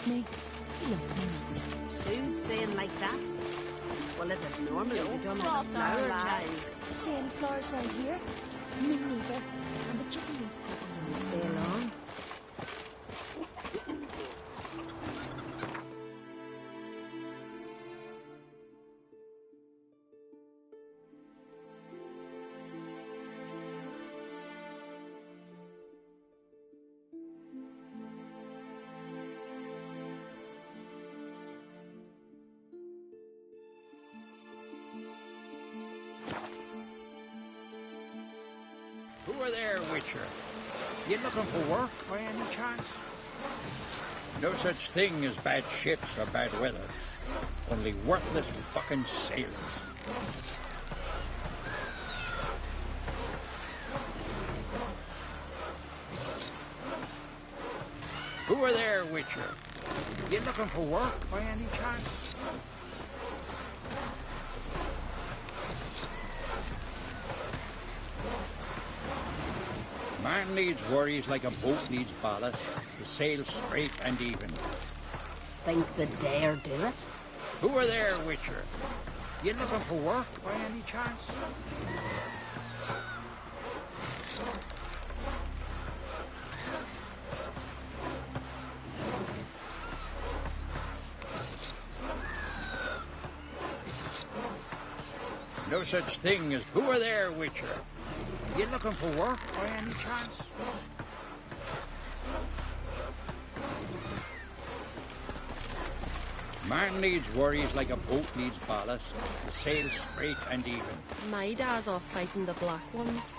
me. He loves me not. Soothsaying like that? Well, it had normally be done in a flower jazz. See any flowers round here? Me neither. And the chicken needs cooking. Stay along. Who are there, Witcher? You looking for work by any chance? No such thing as bad ships or bad weather. Only worthless fucking sailors. Who are there, Witcher? You looking for work by any chance? Man needs worries like a boat needs ballast, to sail straight and even. Think they dare do it? Who are there, Witcher? You looking for work by any chance? No such thing as who are there, Witcher? You looking for work by any chance? Man needs worries like a boat needs ballast, to sail straight and even. My dad's off fighting the black ones.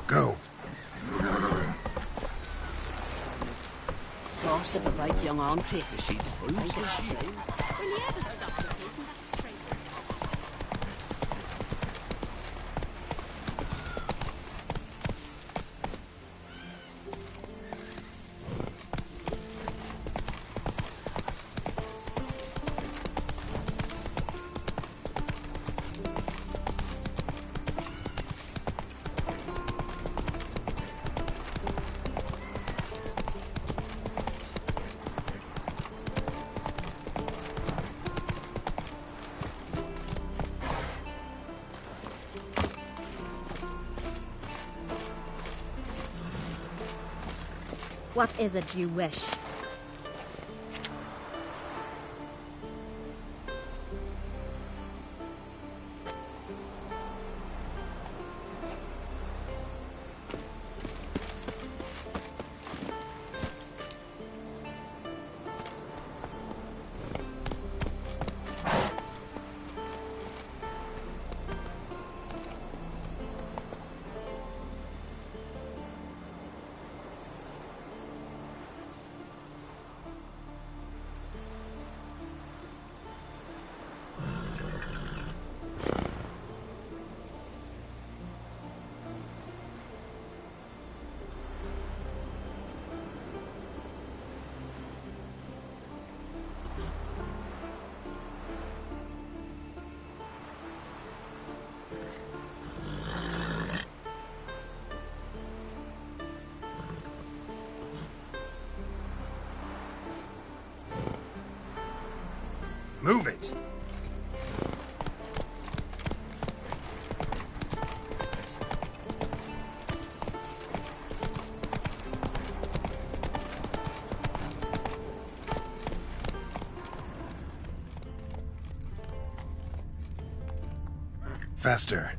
Go. Gossip about young entrees. Is she through? Think it's true. Will you ever stop repeating that straight? What is it you wish? Move it! Faster.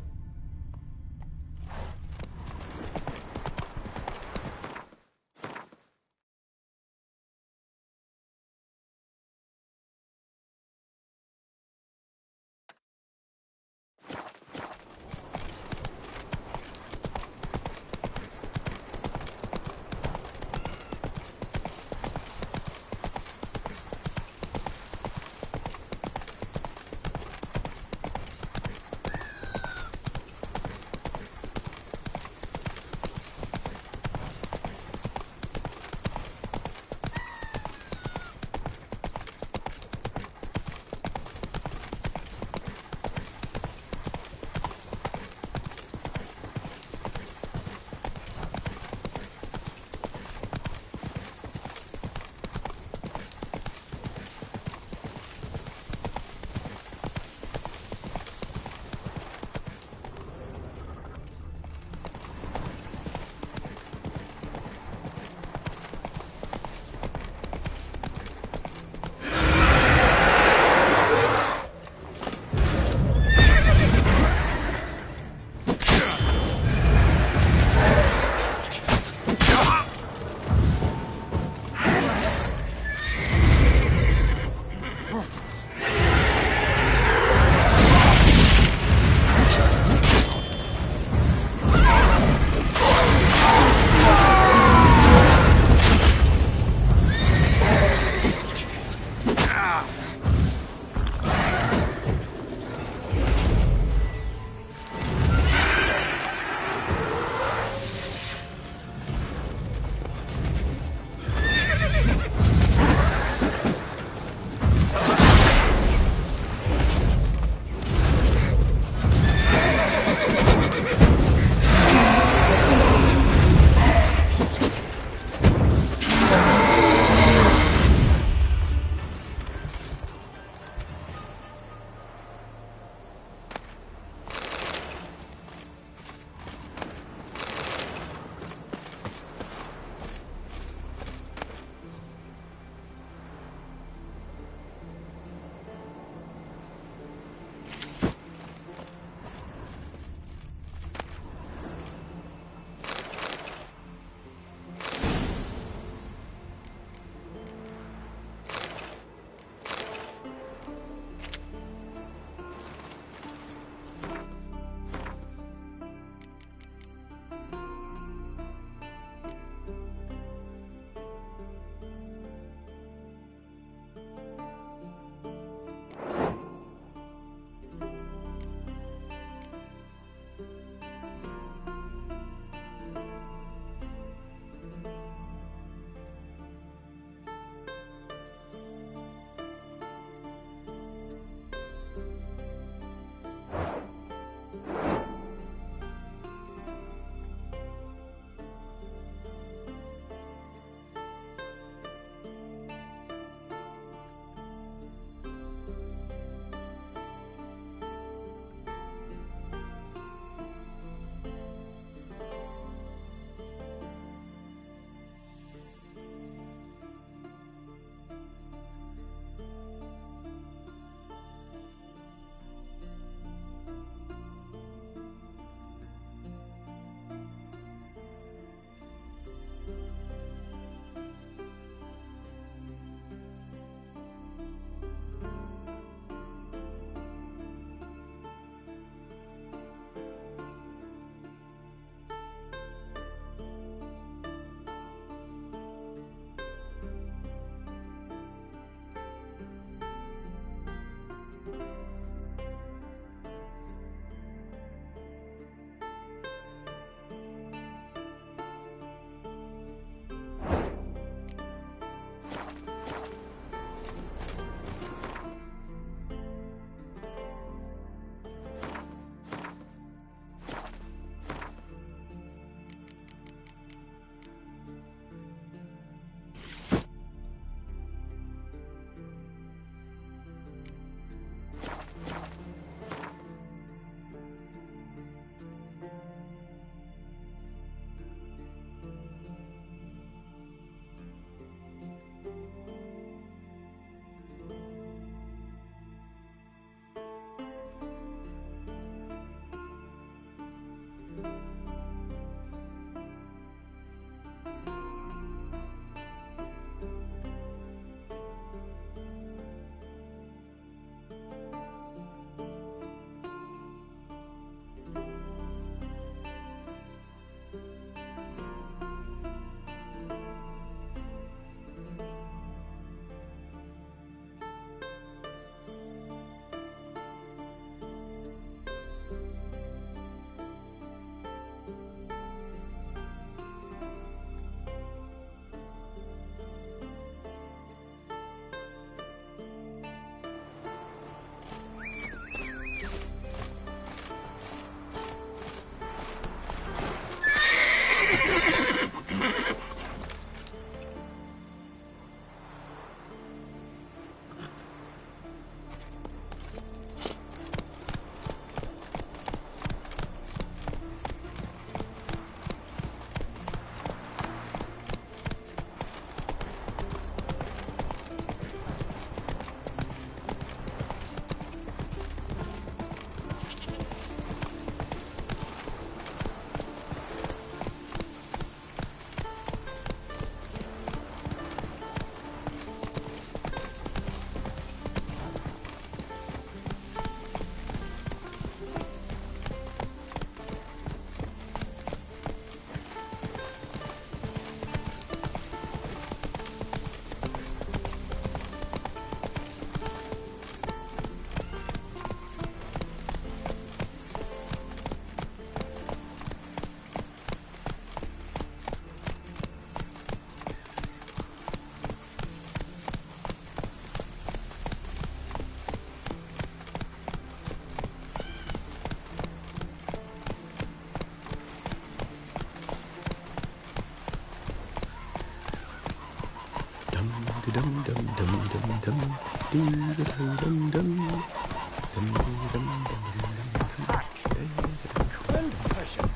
Quill pushing.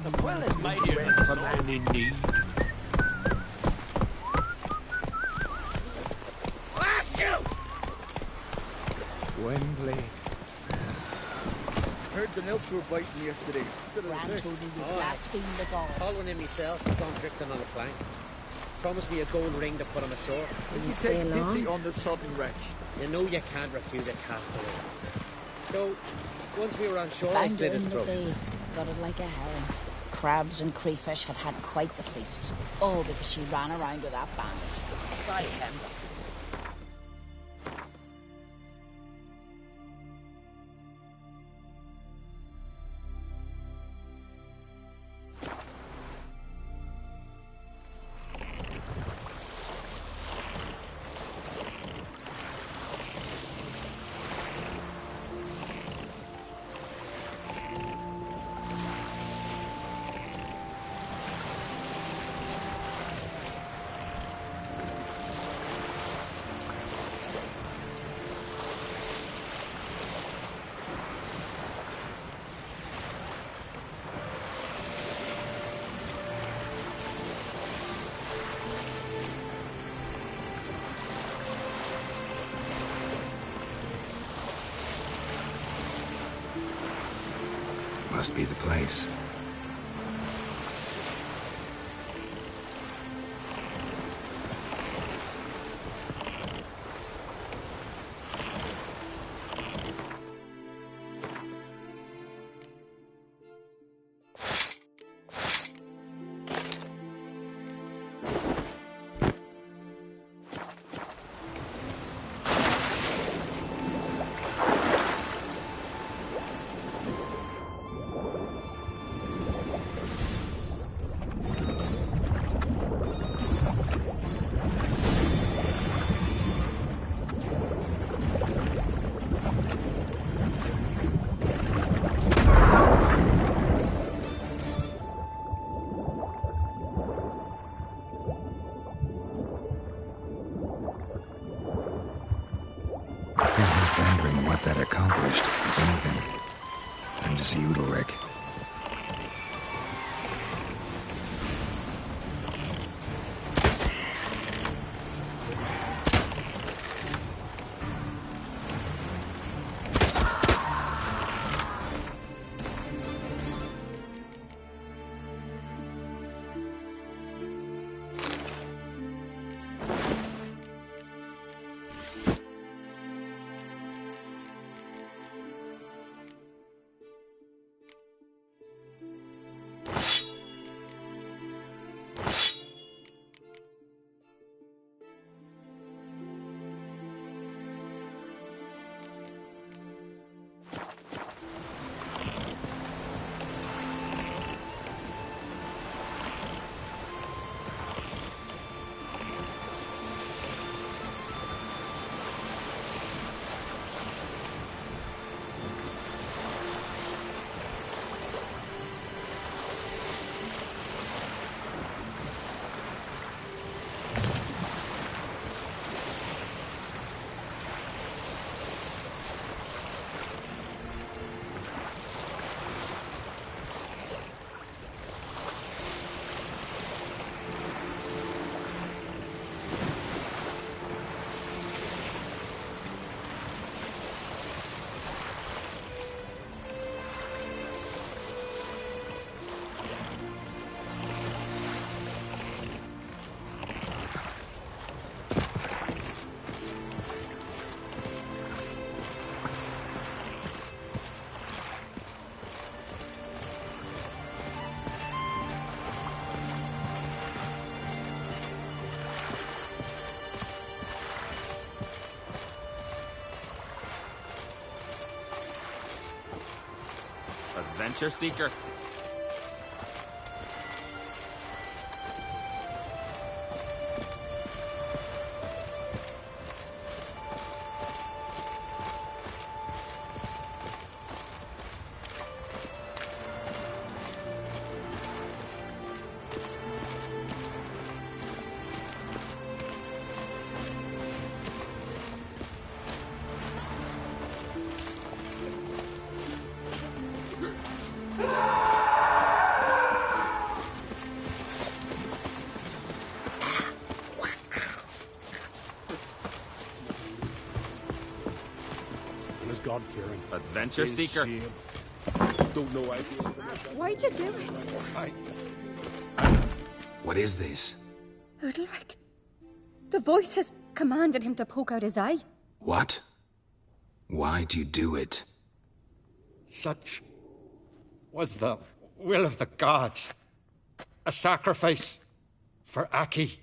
The quill is mightier than the sword. Man in need. Wembley. Heard the nymphs were biting yesterday. Instead of Gran the fish. told me you blaspheme the gods. Call one in myself, gone drifting on a plank. Promised me a gold ring to put him ashore. Will you stay take long? pity on the sudden wretch? You know you can't refuse a castaway. So, once we were on shore, I Banged her slit his in the throat. bay. Got it like a herring. Crabs and crayfish had had quite the feast. All because she ran around with that bandit. By him. Must be the place. Wondering what that accomplished, if anything. Time to see Udalric. Adventure seeker. God-fearing. Adventure seeker. Don't know idea. Why'd you do it? What is this? Udalric. The voice has commanded him to poke out his eye. What? Why'd you do it? Such was the will of the gods. A sacrifice for Aki.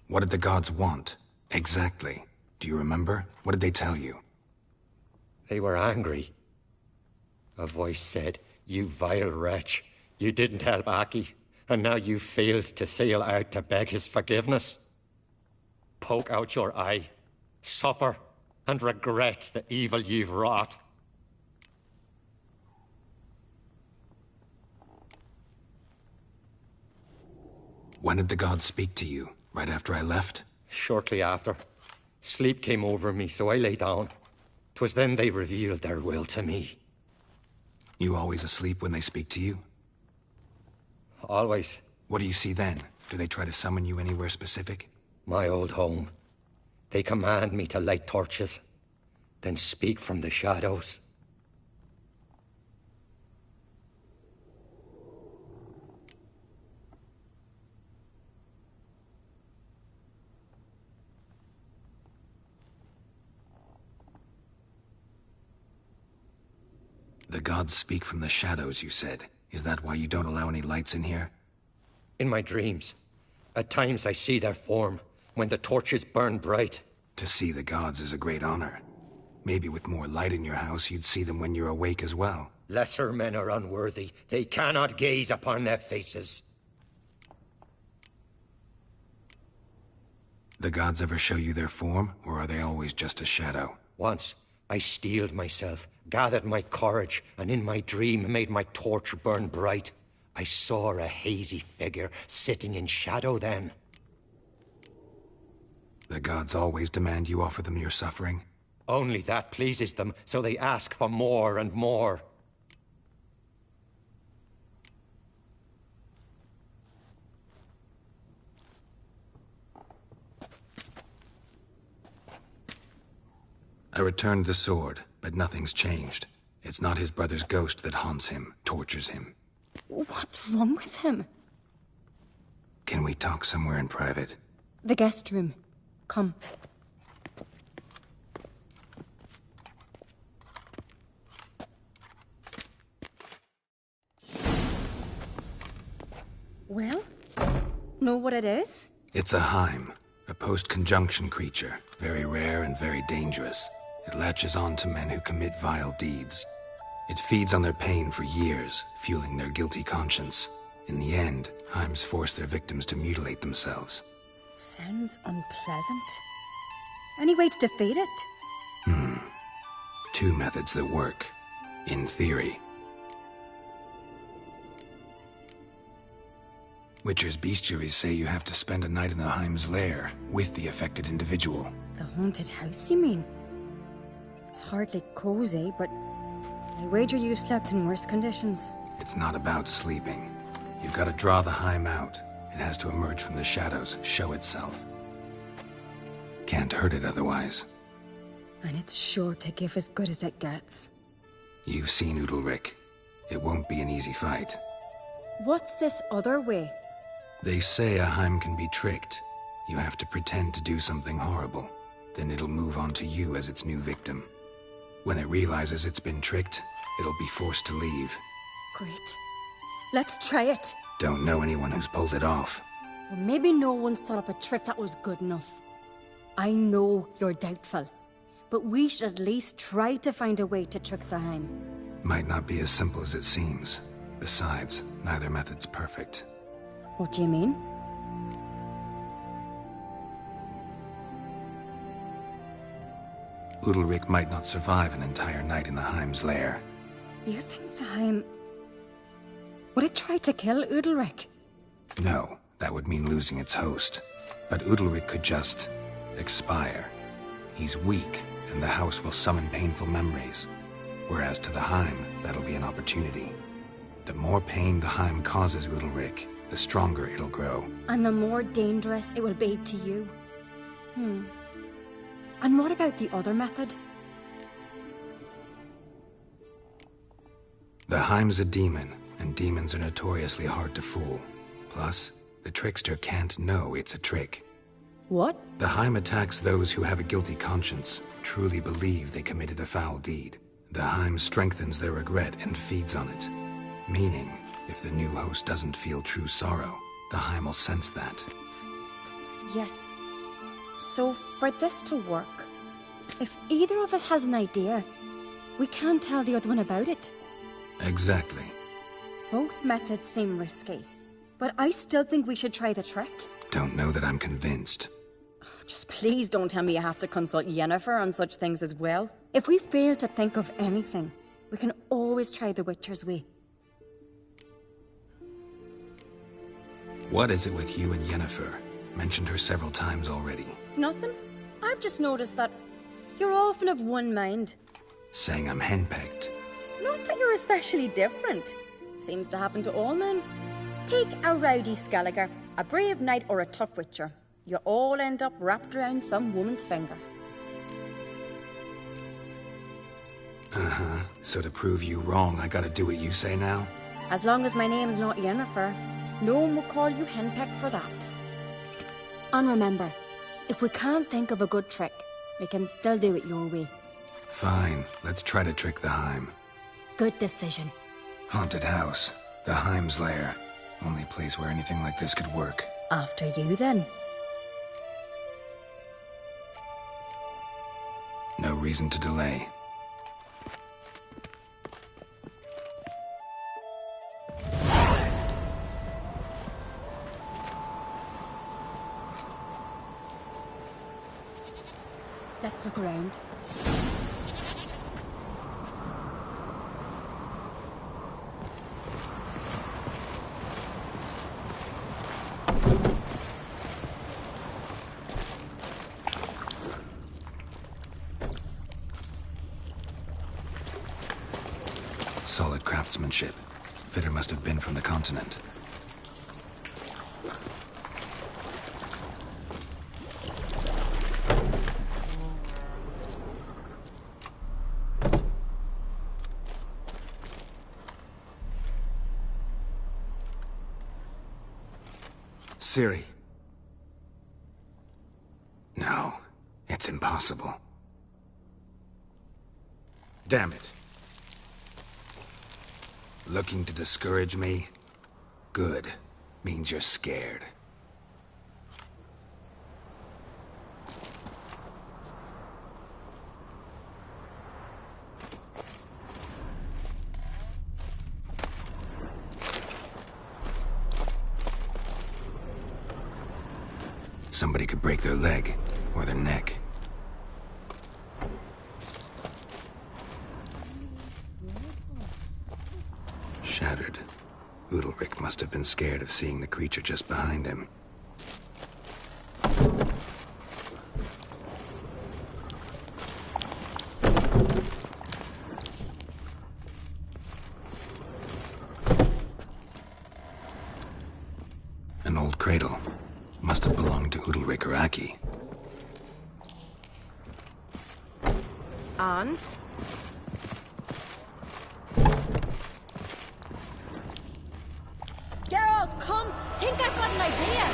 What did the gods want? Exactly. Do you remember? What did they tell you? They were angry. A voice said, "You vile wretch, you didn't help Aki, and now you failed to sail out to beg his forgiveness. Poke out your eye, suffer, and regret the evil you've wrought." When did the gods speak to you? Right after I left? Shortly after. Sleep came over me, so I lay down. 'Twas then they revealed their will to me. You always asleep when they speak to you? Always. What do you see then? Do they try to summon you anywhere specific? My old home. They command me to light torches, then speak from the shadows. The gods speak from the shadows, you said. Is that why you don't allow any lights in here? In my dreams. At times I see their form, when the torches burn bright. To see the gods is a great honor. Maybe with more light in your house, you'd see them when you're awake as well. Lesser men are unworthy. They cannot gaze upon their faces. The gods ever show you their form, or are they always just a shadow? Once, I steeled myself, gathered my courage, and in my dream made my torch burn bright. I saw a hazy figure sitting in shadow then. The gods always demand you offer them your suffering? Only that pleases them, so they ask for more and more. I returned the sword, but nothing's changed. It's not his brother's ghost that haunts him, tortures him. What's wrong with him? Can we talk somewhere in private? The guest room. Come. Well? Know what it is? It's a Heim, a post-conjunction creature, very rare and very dangerous. It latches on to men who commit vile deeds. It feeds on their pain for years, fueling their guilty conscience. In the end, Heims force their victims to mutilate themselves. Sounds unpleasant. Any way to defeat it? Two methods that work. In theory. Witcher's bestiaries say you have to spend a night in the Heim's lair with the affected individual. The haunted house, you mean? It's hardly cozy, but I wager you've slept in worse conditions. It's not about sleeping. You've got to draw the Heim out. It has to emerge from the shadows, show itself. Can't hurt it otherwise. And it's sure to give as good as it gets. You've seen Udalric. It won't be an easy fight. What's this other way? They say a Heim can be tricked. You have to pretend to do something horrible. Then it'll move on to you as its new victim. When it realizes it's been tricked, it'll be forced to leave. Great. Let's try it. Don't know anyone who's pulled it off. Well, maybe no one's thought up a trick that was good enough. I know you're doubtful, but we should at least try to find a way to trick the Heim. Might not be as simple as it seems. Besides, neither method's perfect. What do you mean? Udalric might not survive an entire night in the Heim's lair. You think the Heim... Would it try to kill Udalric? No, that would mean losing its host. But Udalric could just expire. He's weak, and the house will summon painful memories. Whereas to the Heim, that'll be an opportunity. The more pain the Heim causes Udalric, the stronger it'll grow. And the more dangerous it will be to you. And what about the other method? The Heim's a demon, and demons are notoriously hard to fool. Plus, the trickster can't know it's a trick. What? The Heim attacks those who have a guilty conscience, truly believe they committed a foul deed. The Heim strengthens their regret and feeds on it. Meaning, if the new host doesn't feel true sorrow, the Heim will sense that. Yes. So, for this to work, if either of us has an idea, we can't tell the other one about it. Exactly. Both methods seem risky, but I still think we should try the trick. Don't know that I'm convinced. Just please don't tell me you have to consult Yennefer on such things as well. If we fail to think of anything, we can always try the Witcher's way. What is it with you and Yennefer? Mentioned her several times already. Nothing. I've just noticed that you're often of one mind. Saying I'm henpecked. Not that you're especially different. Seems to happen to all men. Take a rowdy Skelliger, a brave knight, or a tough witcher. You all end up wrapped around some woman's finger. So to prove you wrong, I gotta do what you say now? As long as my name's not Yennefer, no one will call you henpecked for that. And remember, if we can't think of a good trick, we can still do it your way. Fine, let's try to trick the Heim. Good decision. Haunted house. The Heim's lair. Only place where anything like this could work. After you, then. No reason to delay. Let's look around. Solid craftsmanship. Fitter must have been from the continent. Ciri. No, it's impossible. Damn it. Looking to discourage me? Good. Means you're scared. Somebody could break their leg, or their neck. Shattered. Udalric must have been scared of seeing the creature just behind him. An old cradle. Must have belonged to Udalric or Aki. And? Geralt, come! Think I've got an idea!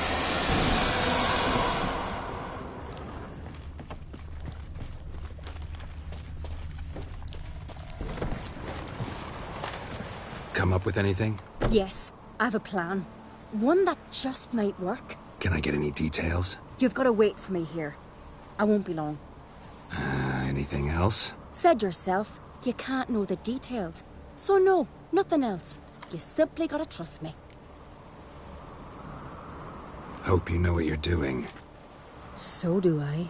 Come up with anything? Yes, I have a plan. One that just might work. Can I get any details? You've got to wait for me here. I won't be long. Anything else? Said yourself, you can't know the details. So no, nothing else. You simply gotta trust me. Hope you know what you're doing. So do I.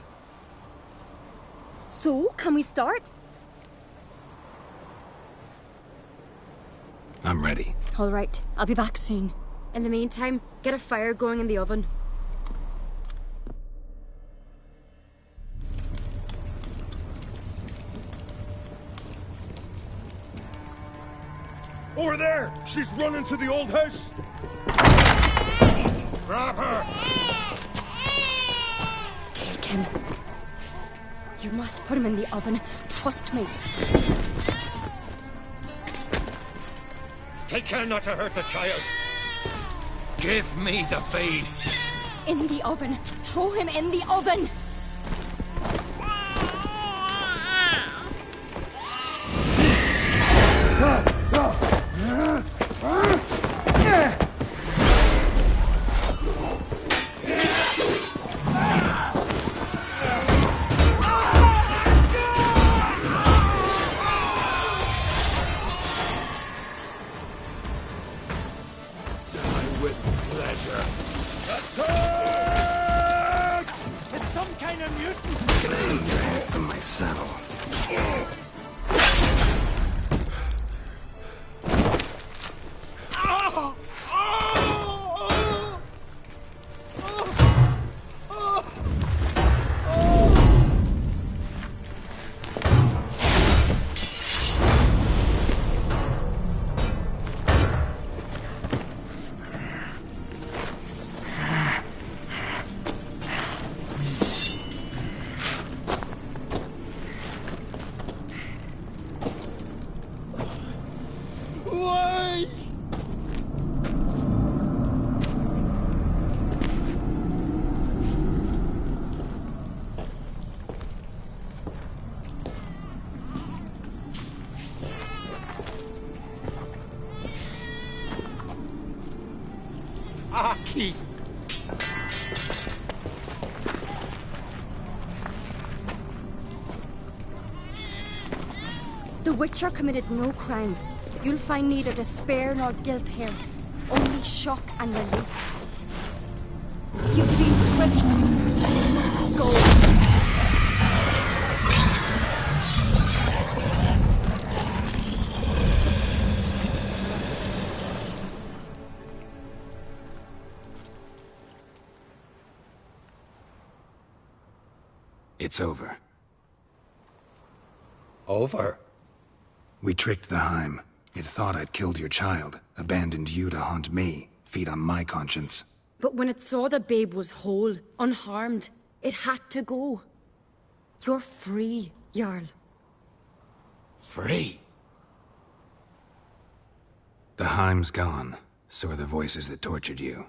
So, can we start? I'm ready. All right, I'll be back soon. In the meantime, get a fire going in the oven. Over there! She's running to the old house! Grab her! Take him. You must put him in the oven. Trust me. Take care not to hurt the child. Give me the feed. In the oven. Throw him in the oven. Aki! The Witcher committed no crime. You'll find neither despair nor guilt here. Only shock and relief. You've been tricked. You must go. It's over. Over? We tricked the Heim. It thought I'd killed your child, abandoned you to haunt me, feed on my conscience. But when it saw the babe was whole, unharmed, it had to go. You're free, Jarl. Free? The Heim's gone, so are the voices that tortured you.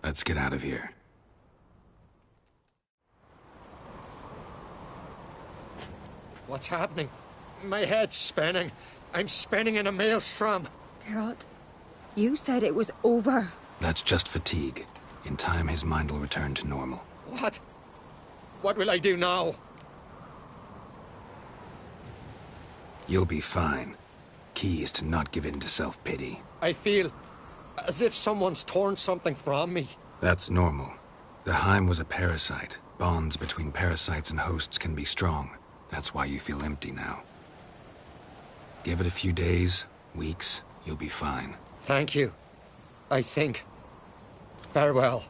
Let's get out of here. What's happening? My head's spinning. I'm spinning in a maelstrom. Geralt, you said it was over. That's just fatigue. In time, his mind will return to normal. What? What will I do now? You'll be fine. Key is to not give in to self-pity. I feel as if someone's torn something from me. That's normal. The Heim was a parasite. Bonds between parasites and hosts can be strong. That's why you feel empty now. Give it a few days, weeks, you'll be fine. Thank you. I think. Farewell.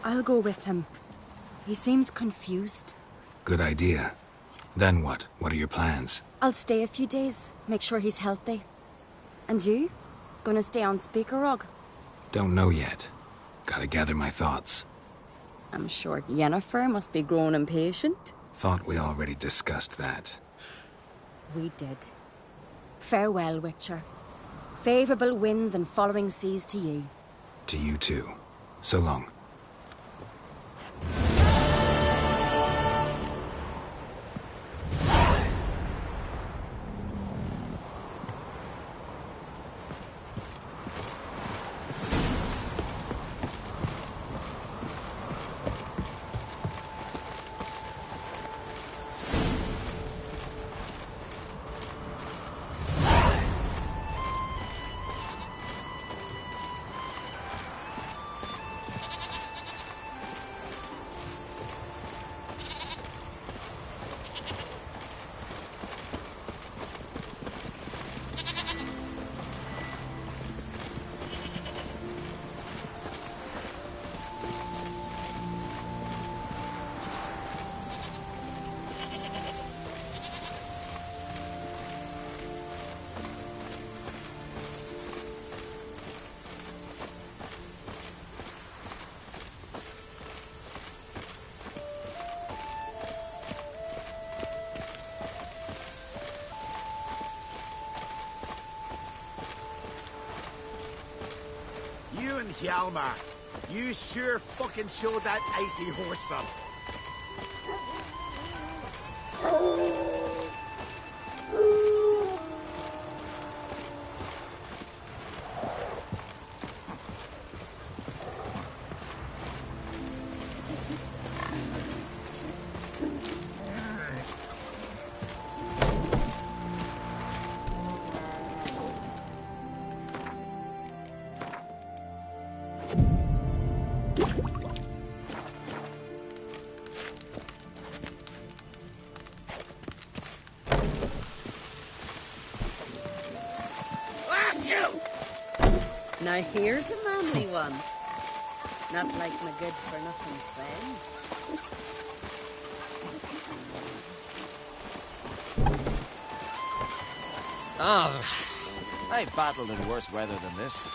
I'll go with him. He seems confused. Good idea. Then what? What are your plans? I'll stay a few days, make sure he's healthy. And you? Gonna stay on Speaker Rog? Don't know yet. Gotta gather my thoughts. I'm sure Yennefer must be grown impatient. Thought we already discussed that. We did. Farewell, Witcher. Favourable winds and following seas to you. To you too. So long. Hjalmar. You sure fucking showed that icy horse some. Now here's a manly one. Not like my good-for-nothing Sven. I've battled in worse weather than this.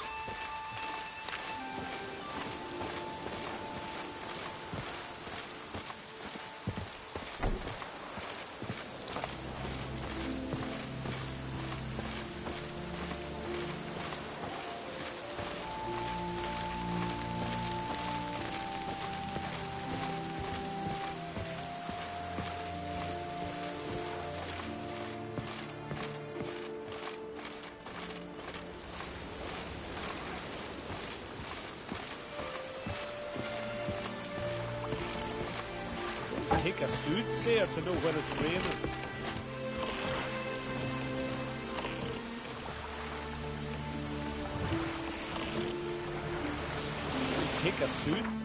Take a soothsayer to know when it's raining. Take a soothsayer.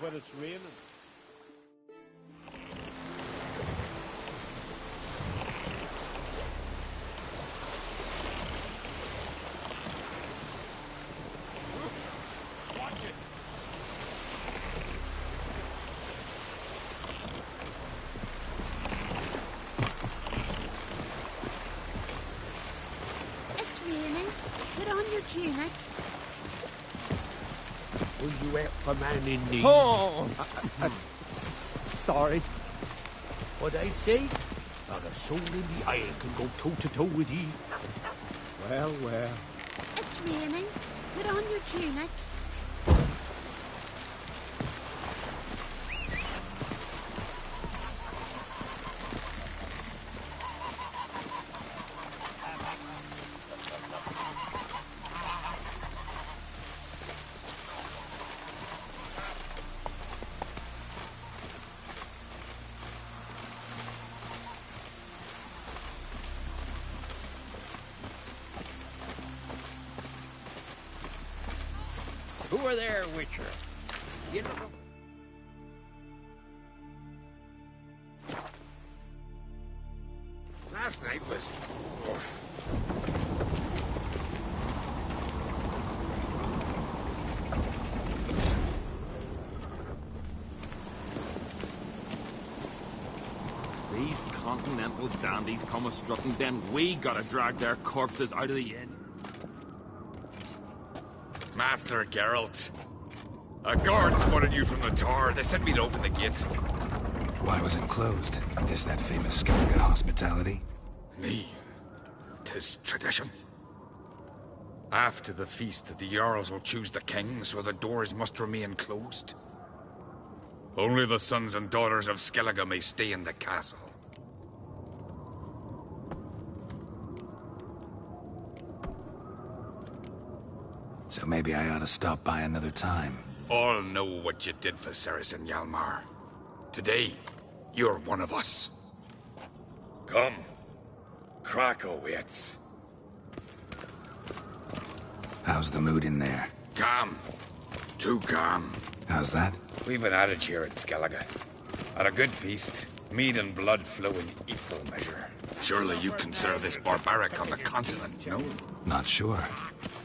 When it's raining. Tunic. Will you help a man in need? Oh! Sorry. What I'd say, not a soul in the isle can go toe-to-toe with ye. Well, well. It's raining. Put on your tunic. Who are there, Witcher? You know. Last night was... oof. These continental dandies come a-strutting, then we gotta drag their corpses out of the inn. Master Geralt, a guard spotted you from the tower. They sent me to open the gates. Why was it closed? Is that famous Skellige hospitality? Me? 'Tis tradition. After the feast, the Jarls will choose the king, so the doors must remain closed. Only the sons and daughters of Skellige may stay in the castle. So maybe I ought to stop by another time. All know what you did for Saracen Hjalmar. Today, you're one of us. Come. Krakow waits. How's the mood in there? Calm. Too calm. How's that? We've an adage here at Skellige. At a good feast, mead and blood flow in equal measure. Surely you consider this barbaric on the continent, no? Not sure.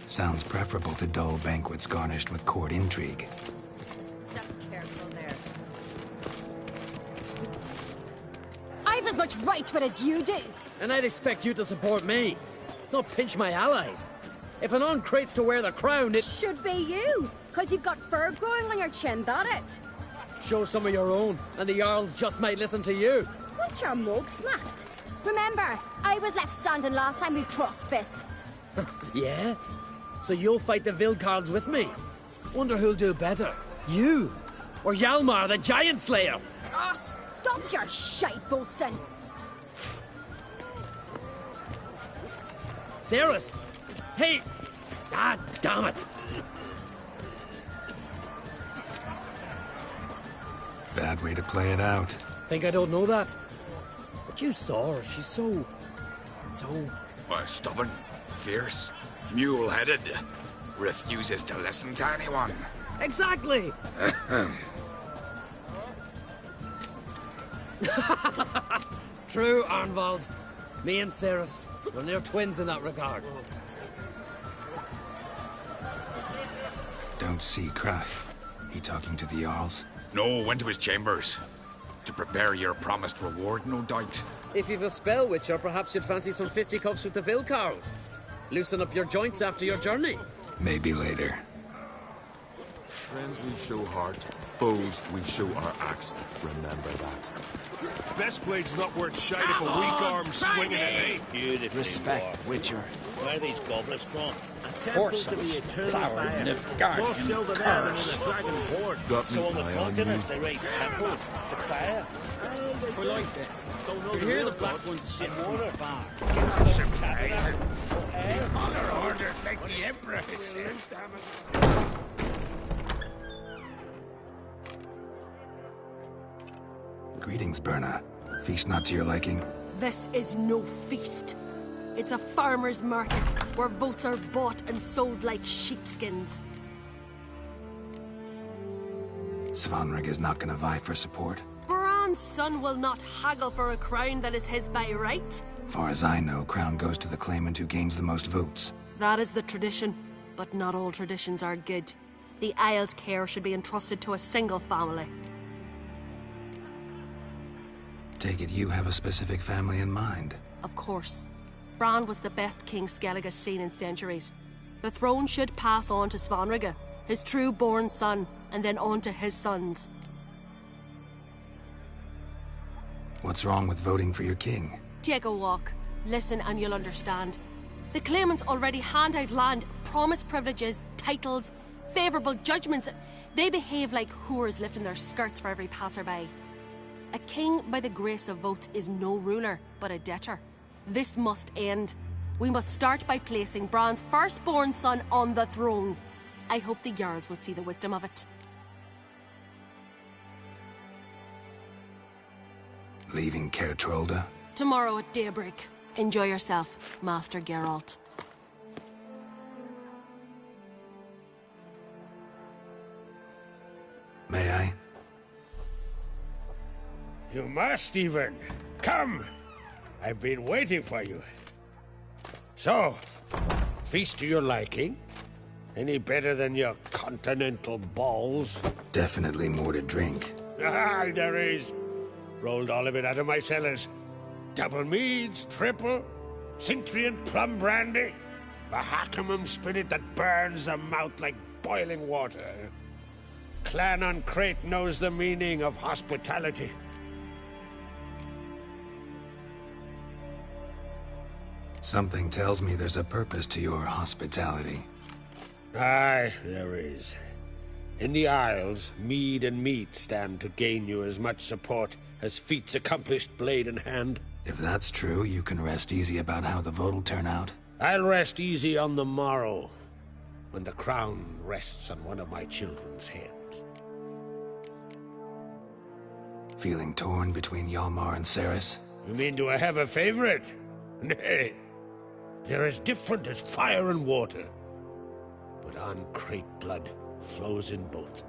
Sounds preferable to dull banquets garnished with court intrigue. Step careful there. I've as much right to it as you do. And I'd expect you to support me, not pinch my allies. If an uncrate's to wear the crown, it should be you, 'cause you've got fur growing on your chin, that it. Show some of your own, and the Jarls just might listen to you. What's your mug smacked? Remember, I was left standing last time we crossed fists. Yeah? So you'll fight the Vilcards with me? Wonder who'll do better, you or Hjalmar the Giant Slayer? Oh, stop your shite boasting. Cerys! Hey! Ah, damn it! Bad way to play it out. Think I don't know that? But you saw her, she's so... Why, stubborn, fierce, mule-headed, refuses to listen to anyone. Exactly! True, Arnvald. Me and Cerys, we're near twins in that regard. Don't see Crack. He talking to the Jarls? No, went to his chambers. To prepare your promised reward, no doubt. If you've a spell, Witcher, perhaps you'd fancy some fisticuffs with the Vilcarls. Loosen up your joints after your journey. Maybe later. Friends we show heart, foes we show our axe. Remember that. Best blade's not worth shite if a weak arm swinging it, eh? Beautiful. Respect, Witcher. Where are these goblets from? A temple Horses, to the eternal flower, fire. Nilfgaard, More silver there than in the dragon's hoard. Got So me on the eye on continent you. they raise temples to fire. We like this. Don't know You the hear real the black gods ones shit and from water. afar. Honor orders like the Emperor has said. Greetings, Berna. Feast not to your liking? This is no feast. It's a farmer's market where votes are bought and sold like sheepskins. Svanrig is not gonna vie for support. Bran's son will not haggle for a crown that is his by right. Far as I know, crown goes to the claimant who gains the most votes. That is the tradition, but not all traditions are good. The Isle's care should be entrusted to a single family. Take it you have a specific family in mind. Of course. Bran was the best king Skellig has seen in centuries. The throne should pass on to Svanrige, his true-born son, and then on to his sons. What's wrong with voting for your king? Take a walk. Listen and you'll understand. The claimants already hand out land, promise privileges, titles, favourable judgments. They behave like whores lifting their skirts for every passerby. A king by the grace of votes is no ruler, but a debtor. This must end. We must start by placing Bran's firstborn son on the throne. I hope the Jarls will see the wisdom of it. Leaving Caer Trolda? Tomorrow at daybreak. Enjoy yourself, Master Geralt. May I? You must even. Come. I've been waiting for you. So, feast to your liking? Any better than your continental balls? Definitely more to drink. Ah, there is. Rolled all of it out of my cellars. Double meads, triple, Cintrian plum brandy, a Hackamum spirit that burns the mouth like boiling water. Clan on Crate knows the meaning of hospitality. Something tells me there's a purpose to your hospitality. Aye, there is. In the Isles, mead and meat stand to gain you as much support as feats accomplished blade in hand. If that's true, you can rest easy about how the vote'll turn out. I'll rest easy on the morrow, when the crown rests on one of my children's heads. Feeling torn between Hjalmar and Cerys? You mean do I have a favorite? Nay. They're as different as fire and water. But on Crate blood flows in both.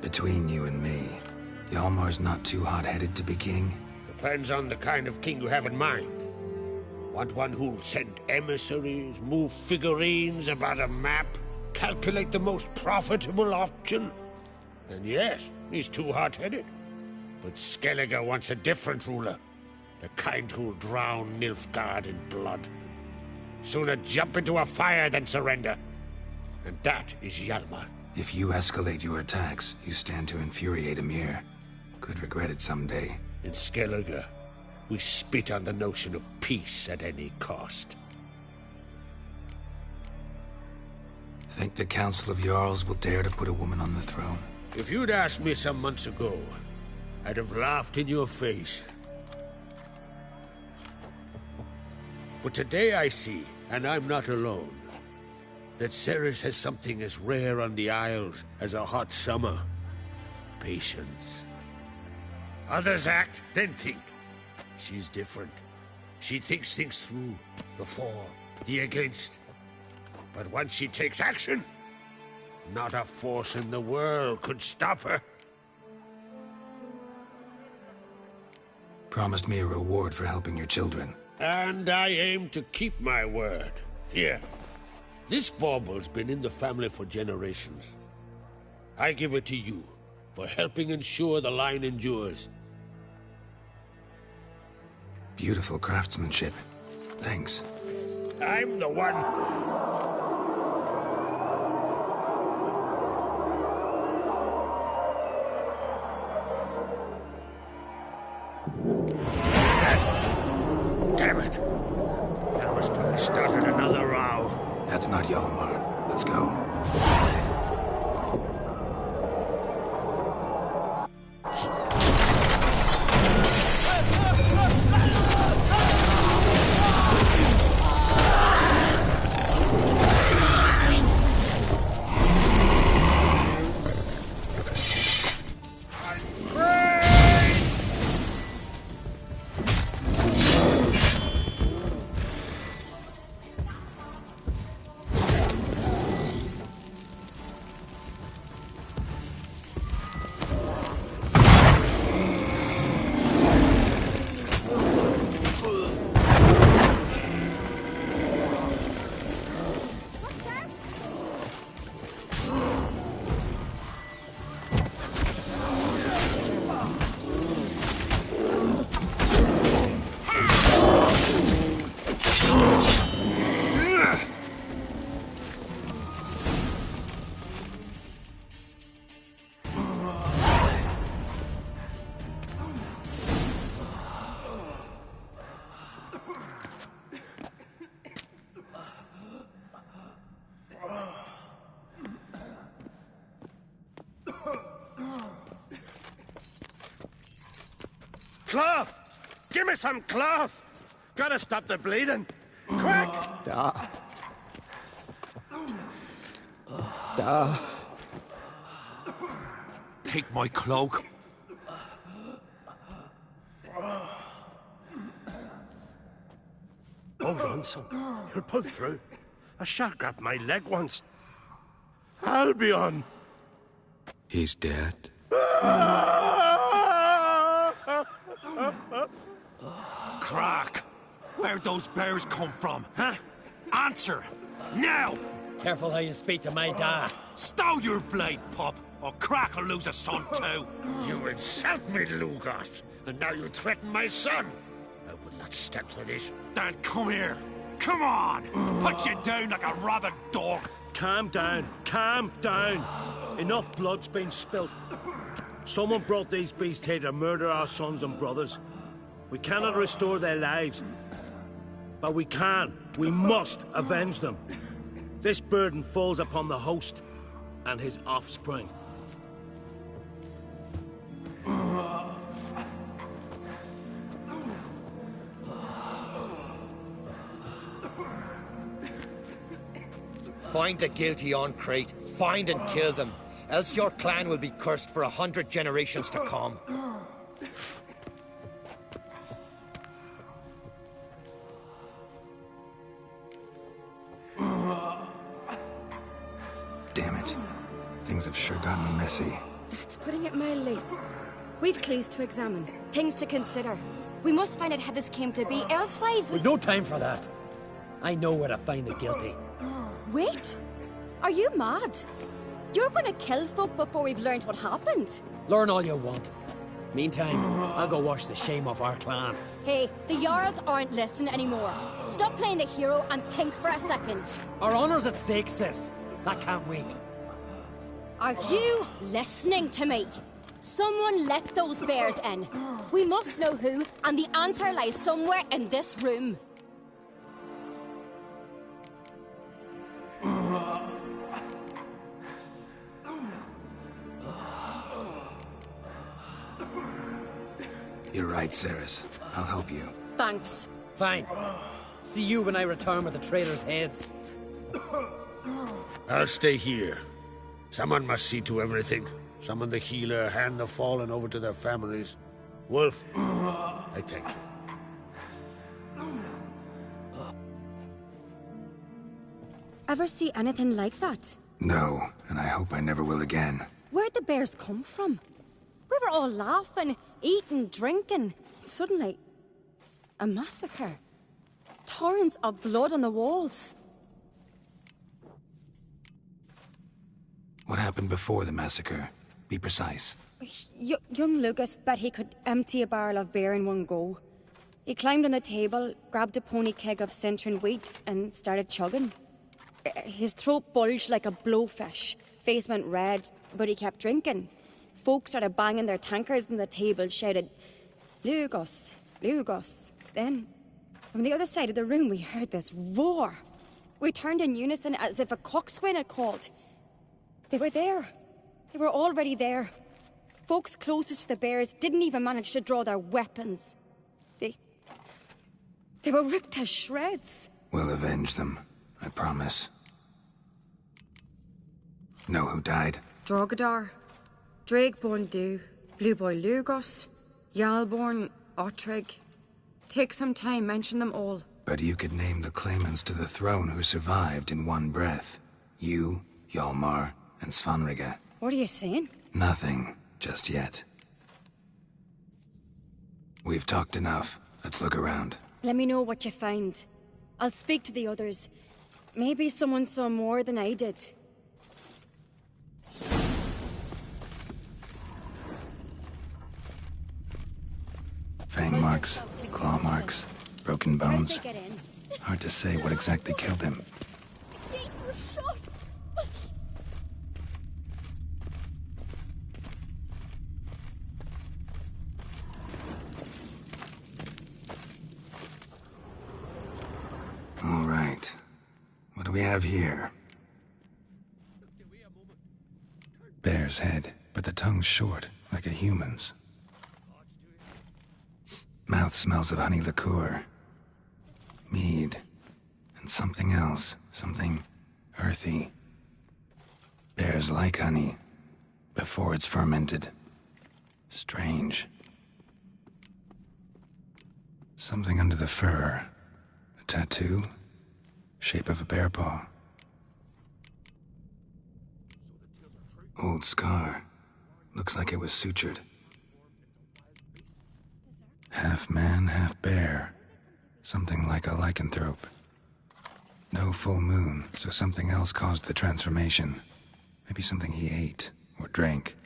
Between you and me, Hjalmar's not too hot-headed to be king? Depends on the kind of king you have in mind. Want one who'll send emissaries, move figurines about a map, calculate the most profitable option? Then yes, he's too hot-headed. But Skellige wants a different ruler. The kind who'll drown Nilfgaard in blood. Sooner jump into a fire than surrender. and that is Hjalmar. If you escalate your attacks, you stand to infuriate Emir. Could regret it someday. In Skellige, we spit on the notion of peace at any cost. Think the Council of Jarls will dare to put a woman on the throne? If you'd asked me some months ago, I'd have laughed in your face. But today I see, and I'm not alone, that Ceres has something as rare on the Isles as a hot summer. Patience. Others act, then think. She's different. She thinks things through, the for, the against. But once she takes action, not a force in the world could stop her. Promised me a reward for helping your children. And I aim to keep my word. Here, this bauble's been in the family for generations. I give it to you for helping ensure the line endures. Beautiful craftsmanship. Thanks. I'm the one. Damn it! That must have started another row. That's not Hjalmar. Let's go. Cloth! Give me some cloth! Gotta stop the bleeding. Quick! Da. Da. Take my cloak. Hold on, son. You'll pull through. A shark grabbed my leg once. Albion! He's dead. Crack! Where'd those bears come from, huh? Answer! Now! Careful how you speak to my dad. Stow your blade, pup, or Crack will lose a son too. You insult me, Lugos, and now you threaten my son. I will not stand for this. Dan, come here. Come on! Put you down like a rabid dog. Calm down. Calm down. Enough blood's been spilt. Someone brought these beasts here to murder our sons and brothers. We cannot restore their lives. But we must avenge them. This burden falls upon the host and his offspring. Find the guilty on Crate. Find and kill them. Else your clan will be cursed for 100 generations to come. Damn it. Things have sure gotten messy. That's putting it mildly. We've clues to examine, things to consider. We must find out how this came to be, elsewise We've no time for that. I know where to find the guilty. Wait! Are you mad? You're gonna kill folk before we've learned what happened? Learn all you want. Meantime, I'll go wash the shame off our clan. Hey, the Jarls aren't listening anymore. Stop playing the hero and think for a second. Our honor's at stake, sis. I can't wait. Are you listening to me? Someone let those bears in. We must know who, and the answer lies somewhere in this room. You're right, Ceres. I'll help you. Thanks. Fine. See you when I return with the traitors' heads. I'll stay here. Someone must see to everything. Summon the healer, hand the fallen over to their families. Wolf, I thank you. Ever see anything like that? No, and I hope I never will again. Where'd the bears come from? We were all laughing, eating, drinking. Suddenly, a massacre. Torrents of blood on the walls. What happened before the massacre? Be precise. Young Lucas bet he could empty a barrel of beer in one go. He climbed on the table, grabbed a pony keg of centering wheat, and started chugging. His throat bulged like a blowfish. Face went red, but he kept drinking. Folks started banging their tankards on the table, shouted, "Lugos, Lugos." Then, from the other side of the room, we heard this roar. We turned in unison as if a coxswain had called. They were there. They were already there. Folks closest to the bears didn't even manage to draw their weapons. They were ripped to shreds. We'll avenge them, I promise. Know who died? Drogadar, Drakeborn Du, Blue Boy Lugos, Yalborn, Ottrig. Take some time, mention them all. But you could name the claimants to the throne who survived in one breath. You, Hjalmar, and Svanrige. What are you saying? Nothing, just yet. We've talked enough. Let's look around. Let me know what you find. I'll speak to the others. Maybe someone saw more than I did. Fang marks, claw marks, broken bones. Where'd they get in? Hard to say what exactly killed him. Gates were shut. All right. What do we have here? Bear's head, but the tongue's short, like a human's. Mouth smells of honey liqueur. Mead. And something else. Something earthy. Bears like honey. Before it's fermented. Strange. Something under the fur. A tattoo? Shape of a bear paw. Old scar. Looks like it was sutured. Half man, half bear. Something like a lycanthrope. No full moon, so something else caused the transformation. Maybe something he ate or drank.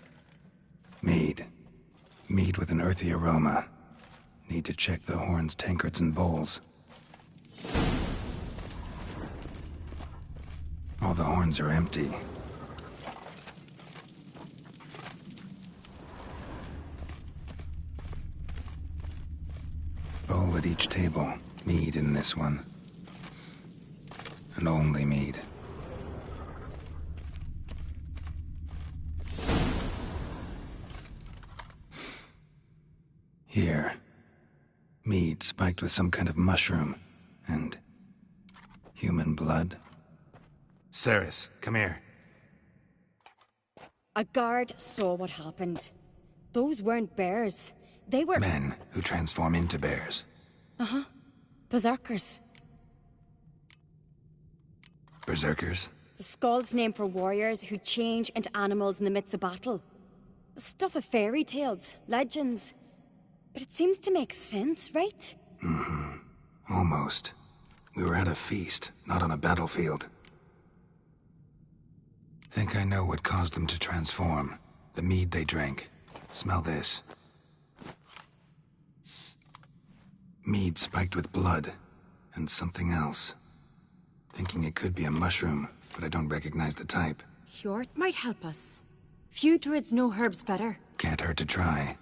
Mead. Mead with an earthy aroma. Need to check the horns, tankards, and bowls. All the horns are empty. Bowl at each table. Mead in this one. And only mead. Here. Mead spiked with some kind of mushroom. And human blood. Ceres, come here. A guard saw what happened. Those weren't bears. They were... Men who transform into bears. Uh-huh. Berserkers. Berserkers? The Skald's name for warriors who change into animals in the midst of battle. Stuff of fairy tales, legends. But it seems to make sense, right? Mm-hmm. Almost. We were at a feast, not on a battlefield. Think I know what caused them to transform. The mead they drank. Smell this. Mead spiked with blood. And something else. Thinking it could be a mushroom, but I don't recognize the type. Hjort might help us. Few druids know herbs better. Can't hurt to try.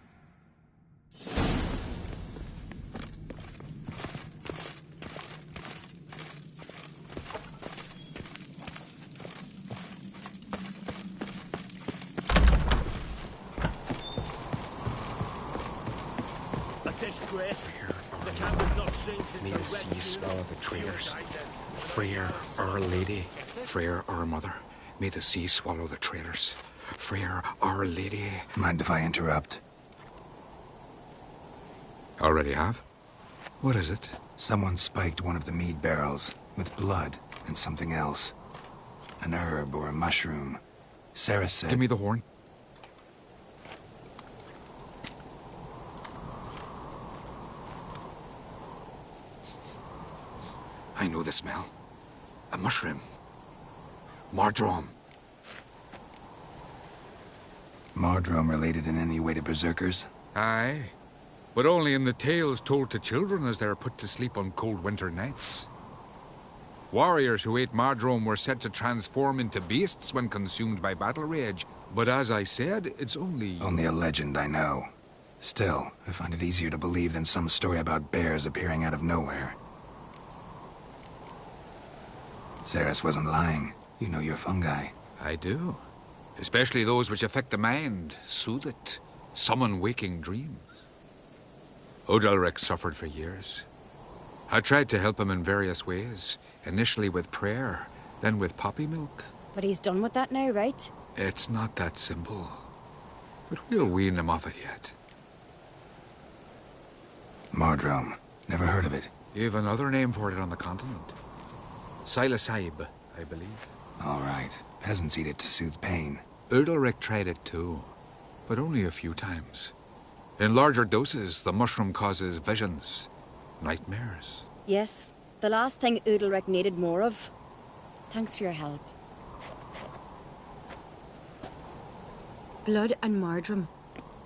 May the sea swallow the traitors. Freya, our lady. Freya, our mother. May the sea swallow the traitors. Freya, our lady. Mind if I interrupt? Already have? What is it? Someone spiked one of the mead barrels with blood and something else. An herb or a mushroom. Sarah said... Give me the horn. I know the smell. A mushroom. Mardrome. Mardrome related in any way to berserkers? Aye. But only in the tales told to children as they are put to sleep on cold winter nights. Warriors who ate Mardrome were said to transform into beasts when consumed by battle rage. But as I said, it's only... Only a legend, I know. Still, I find it easier to believe than some story about bears appearing out of nowhere. Ceres wasn't lying. You know your fungi. I do. Especially those which affect the mind, soothe it, summon waking dreams. Odalric suffered for years. I tried to help him in various ways, initially with prayer, then with poppy milk. But he's done with that now, right? It's not that simple. But we'll wean him off it yet. Mardrome. Never heard of it. You've another name for it on the continent. Silasaib, I believe. All right. Peasants eat it to soothe pain. Udalric tried it too, but only a few times. In larger doses, the mushroom causes visions, nightmares. Yes, the last thing Udalric needed more of. Thanks for your help. Blood and Mardrome.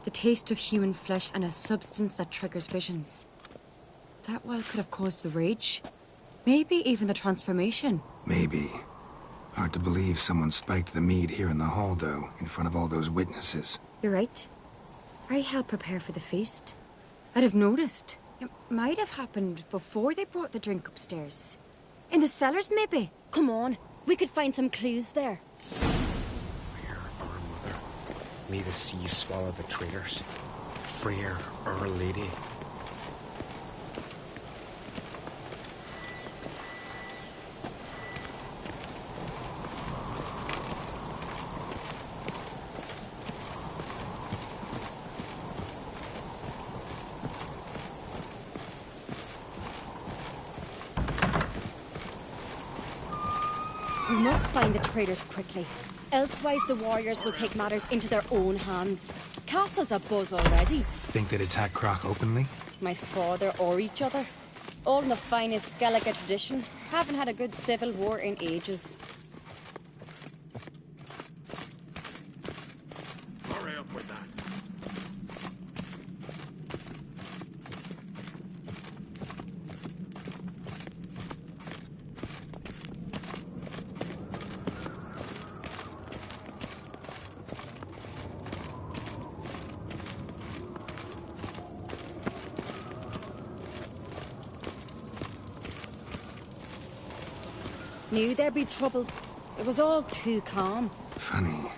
The taste of human flesh and a substance that triggers visions. That well could have caused the rage. Maybe even the transformation. Maybe. Hard to believe someone spiked the mead here in the hall, though, in front of all those witnesses. You're right. I helped prepare for the feast. I'd have noticed. It might have happened before they brought the drink upstairs. In the cellars, maybe. Come on, we could find some clues there. Freya, our mother. May the sea swallow the traitors. Freya, our lady. We must find the traitors quickly. Elsewise, the warriors will take matters into their own hands. Castle's abuzz already. Think they'd attack Croc openly? My father or each other. All in the finest Skellige tradition. Haven't had a good civil war in ages. Hurry up with that. Knew there'd be trouble. It was all too calm. Funny.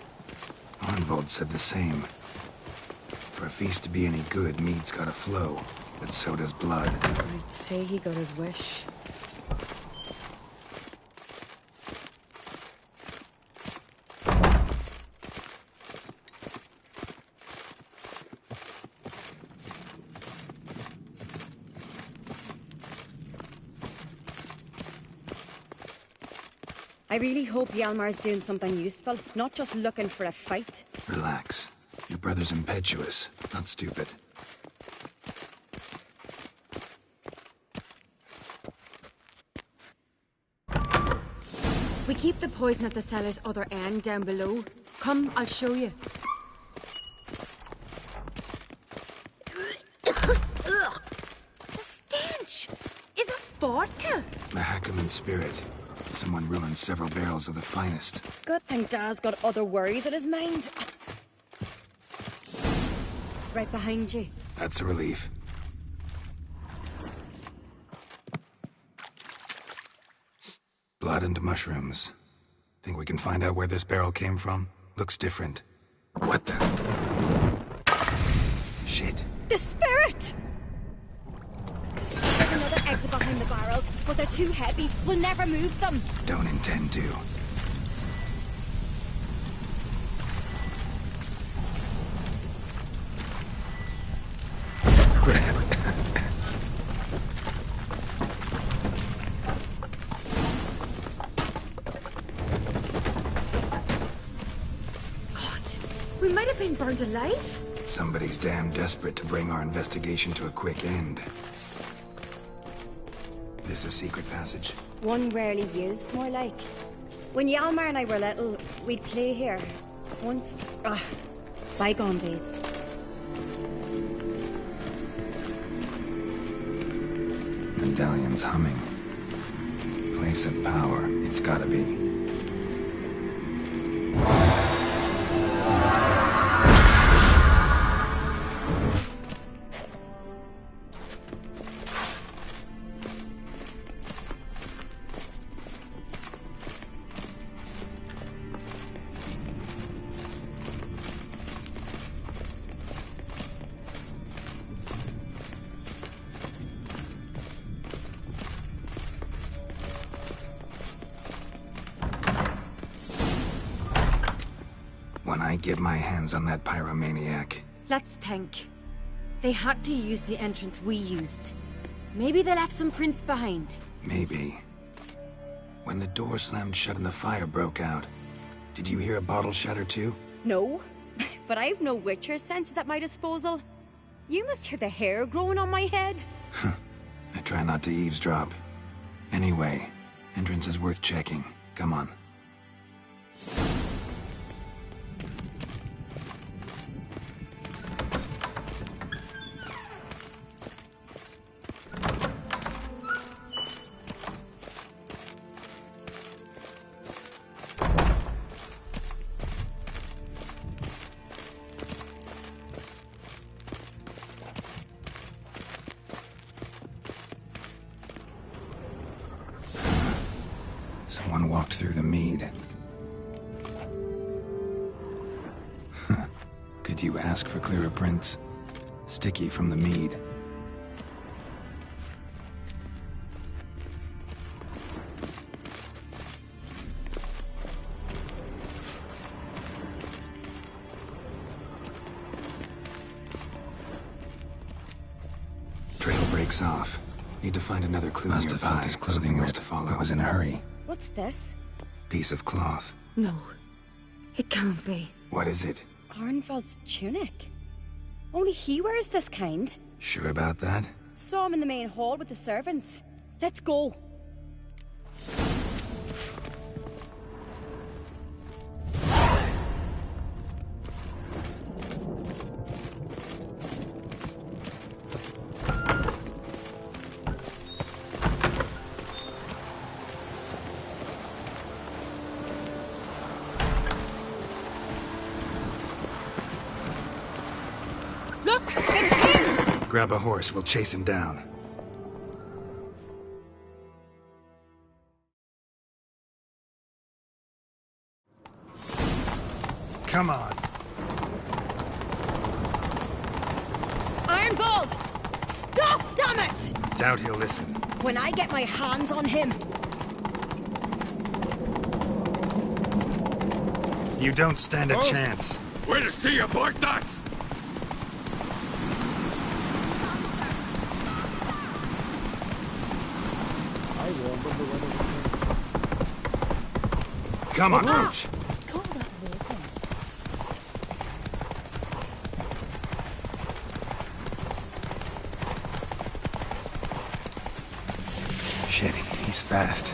Arnvold said the same. For a feast to be any good, mead's gotta flow, but so does blood. I'd say he got his wish. I really hope Hjalmar's doing something useful, not just looking for a fight. Relax. Your brother's impetuous, not stupid. We keep the poison at the cellar's other end down below. Come, I'll show you. The stench! Is that vodka? Mahakaman spirit. someone ruined several barrels of the finest. Good thing Dad's got other worries in his mind. Right behind you. That's a relief. Blood and mushrooms. Think we can find out where this barrel came from? Looks different. What the? Shit. The spirit! There's another exit behind the barrels, but they're too heavy. We'll never move them. Don't intend to. We might have been burned alive. Somebody's damn desperate to bring our investigation to a quick end. This a secret passage? One rarely used, more like. When Yalmar and I were little, we'd play here. Once. Bygone days. Medallion's humming. Place of power. It's gotta be. When I get my hands on that pyromaniac. Let's think. They had to use the entrance we used. Maybe they left some prints behind. Maybe. When the door slammed shut and the fire broke out, did you hear a bottle shatter too? No, but I've no Witcher senses at my disposal. You must hear the hair growing on my head. I try not to eavesdrop. Anyway, entrance is worth checking. Come on. Someone walked through the mead. Could you ask for clearer prints? Sticky from the mead. Trail breaks off. Need to find another clue Must nearby. have felt his clothing else to follow. I was in a hurry. What's this? Piece of cloth. No, it can't be. What is it? Arnvald's tunic. Only he wears this kind. Sure about that? Saw him in the main hall with the servants. Let's go. Look! It's him! Grab a horse, we'll chase him down. Come on. Ironbolt! Stop, damn it! Doubt he'll listen. When I get my hands on him. You don't stand a chance. Way to see aboard that! Come on, Roach. Shit, he's fast.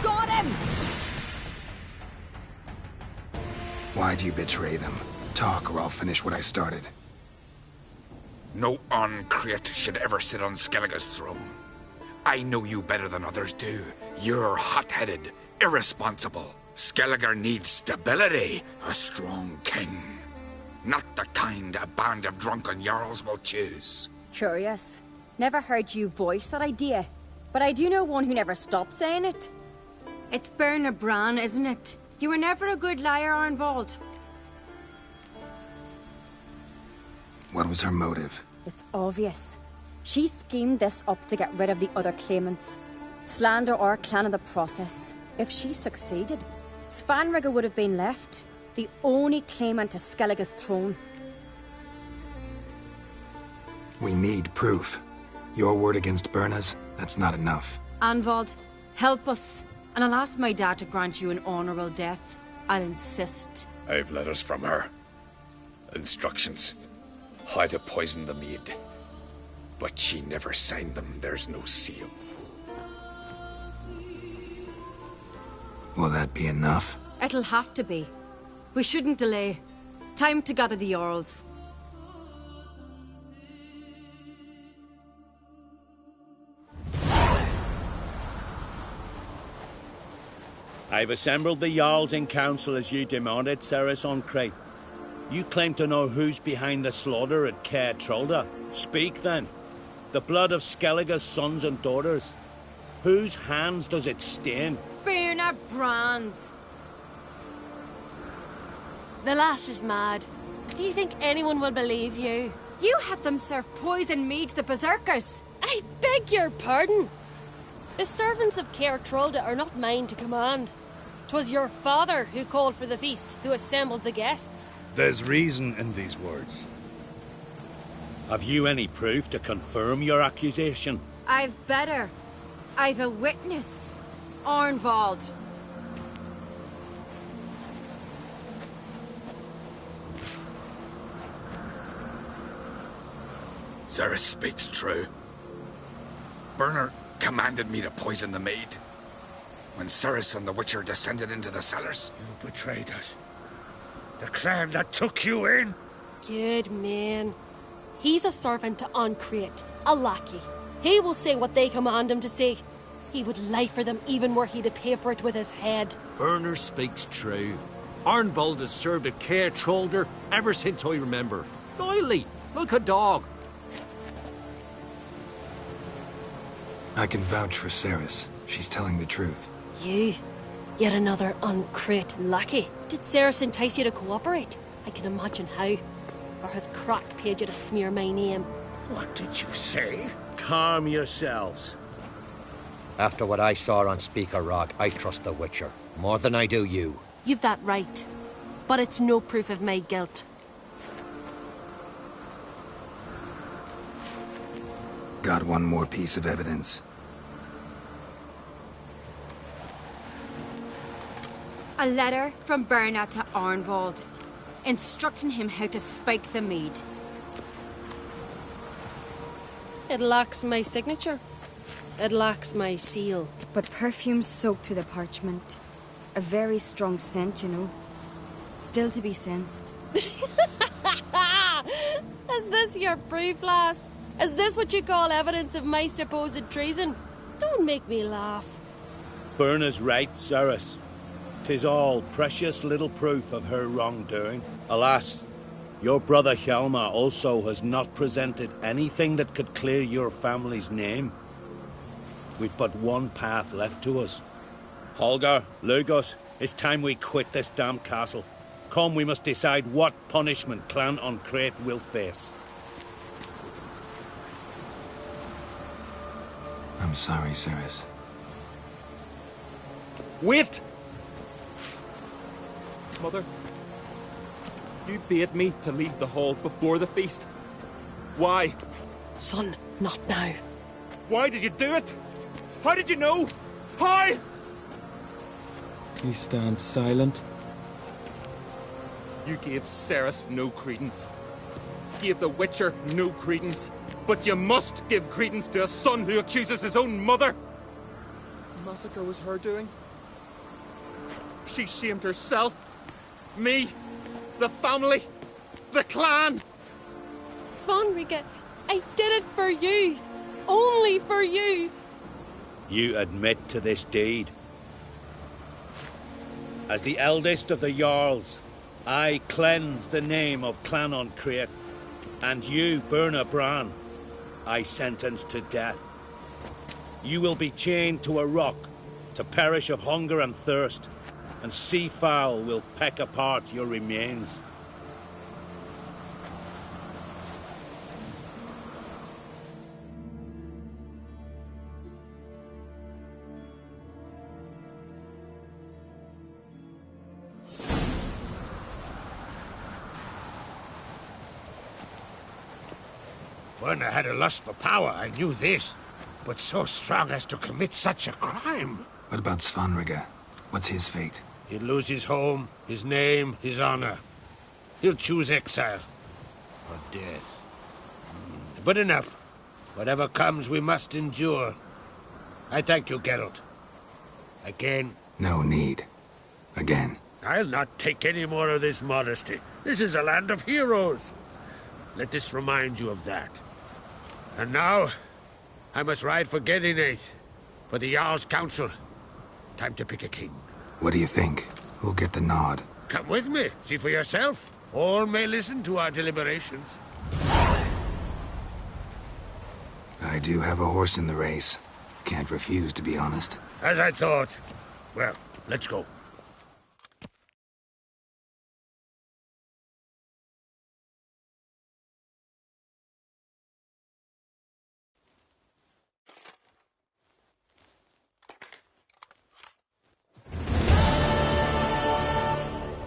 Got him! Why'd you betray them? Talk or I'll finish what I started. No on-crate should ever sit on Skellige's throne. I know you better than others do. You're hot-headed, irresponsible. Skellige needs stability, a strong king. Not the kind a band of drunken jarls will choose. Curious. Never heard you voice that idea. But I do know one who never stops saying it. It's Berna Bran, isn't it? You were never a good liar, Arnvald. What was her motive? It's obvious. She schemed this up to get rid of the other claimants. Slander our clan in the process. If she succeeded, Svanrige would have been left, the only claimant to Skellige's throne. We need proof. Your word against Berna's, that's not enough. Arnvald, help us, and I'll ask my dad to grant you an honourable death. I'll insist. I've letters from her. Instructions. How to poison the mead. But she never signed them. There's no seal. Will that be enough? It'll have to be. We shouldn't delay. Time to gather the Jarls. I've assembled the Jarls in council as you demanded, Ceres on Crate. You claim to know who's behind the slaughter at Caer Trolda. Speak then. The blood of Skellige's sons and daughters. Whose hands does it stain? Berna Bran's. The lass is mad. Do you think anyone will believe you? You had them serve poison mead to the berserkers. I beg your pardon. The servants of Caer Trolda are not mine to command. 'Twas your father who called for the feast, who assembled the guests. There's reason in these words. Have you any proof to confirm your accusation? I've better. I've a witness. Arnvald. Ceres speaks true. Berna commanded me to poison the maid. When Ceres and the Witcher descended into the cellars. You betrayed us. The clan that took you in. Good man. He's a servant to Ancrate, a lackey. He will say what they command him to say. He would lie for them even were he to pay for it with his head. Berner speaks true. Arnvald has served at Caer Trolder ever since I remember. Loyally, like a dog. I can vouch for Ceres. She's telling the truth. You? Yet another Ancrate lackey. Did Ceres entice you to cooperate? I can imagine how. Or has Crack paid you to smear my name? What did you say? Calm yourselves. After what I saw on Speaker Rock, I trust the Witcher. More than I do you. You've that right. But it's no proof of my guilt. Got one more piece of evidence. A letter from Berna to Arnvald, instructing him how to spike the mead. It lacks my signature. It lacks my seal. But perfume soaked through the parchment. A very strong scent, you know. Still to be sensed. Is this your proof, lass? Is this what you call evidence of my supposed treason? Don't make me laugh. Berna's right, Ceres. 'Tis all precious little proof of her wrongdoing. Alas, your brother Hjalmar also has not presented anything that could clear your family's name. We've but one path left to us. Holger, Lugos, it's time we quit this damn castle. Come, we must decide what punishment Clan Ancrate will face. I'm sorry, Ceres. Wait! Mother, you bade me to leave the hall before the feast. Why? Son, not now. Why did you do it? How did you know? How? He stands silent. You gave Ceres no credence. Gave the Witcher no credence. But you must give credence to a son who accuses his own mother. The massacre was her doing. She shamed herself. Me. The family. The clan. Svanrige, I did it for you. Only for you. You admit to this deed. As the eldest of the Jarls, I cleanse the name of Clannon Create, and you, Burna Bran, I sentence to death. You will be chained to a rock, to perish of hunger and thirst, and sea fowl will peck apart your remains. When I had a lust for power, I knew this. But so strong as to commit such a crime. What about Svanrige? What's his fate? He'll lose his home, his name, his honor. He'll choose exile. Or death. But enough. Whatever comes, we must endure. I thank you, Geralt. Again. No need. Again. I'll not take any more of this modesty. This is a land of heroes. Let this remind you of that. And now, I must ride for Gedinate, for the Jarl's Council. Time to pick a king. What do you think? Who'll get the nod? Come with me, see for yourself. All may listen to our deliberations. I do have a horse in the race. Can't refuse, to be honest. As I thought. Well, let's go.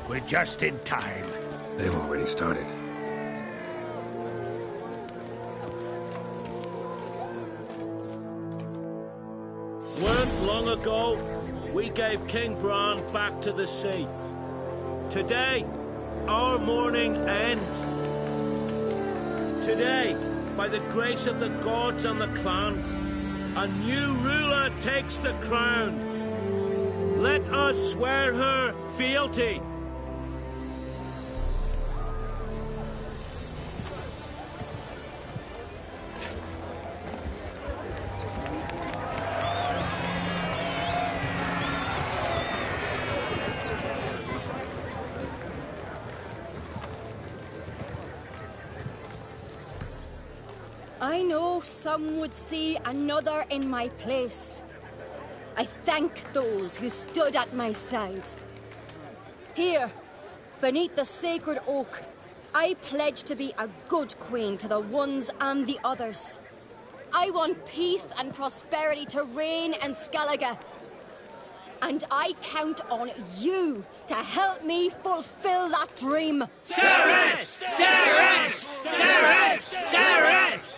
We're just in time. They've already started. Weren't long ago, we gave King Bran back to the sea. Today, our mourning ends. Today, by the grace of the gods and the clans, a new ruler takes the crown. Let us swear her fealty. I know some would see another in my place. I thank those who stood at my side. Here, beneath the sacred oak, I pledge to be a good queen to the ones and the others. I want peace and prosperity to reign in Skellige. And I count on you to help me fulfill that dream. Cerys! Cerys! Cerys! Cerys!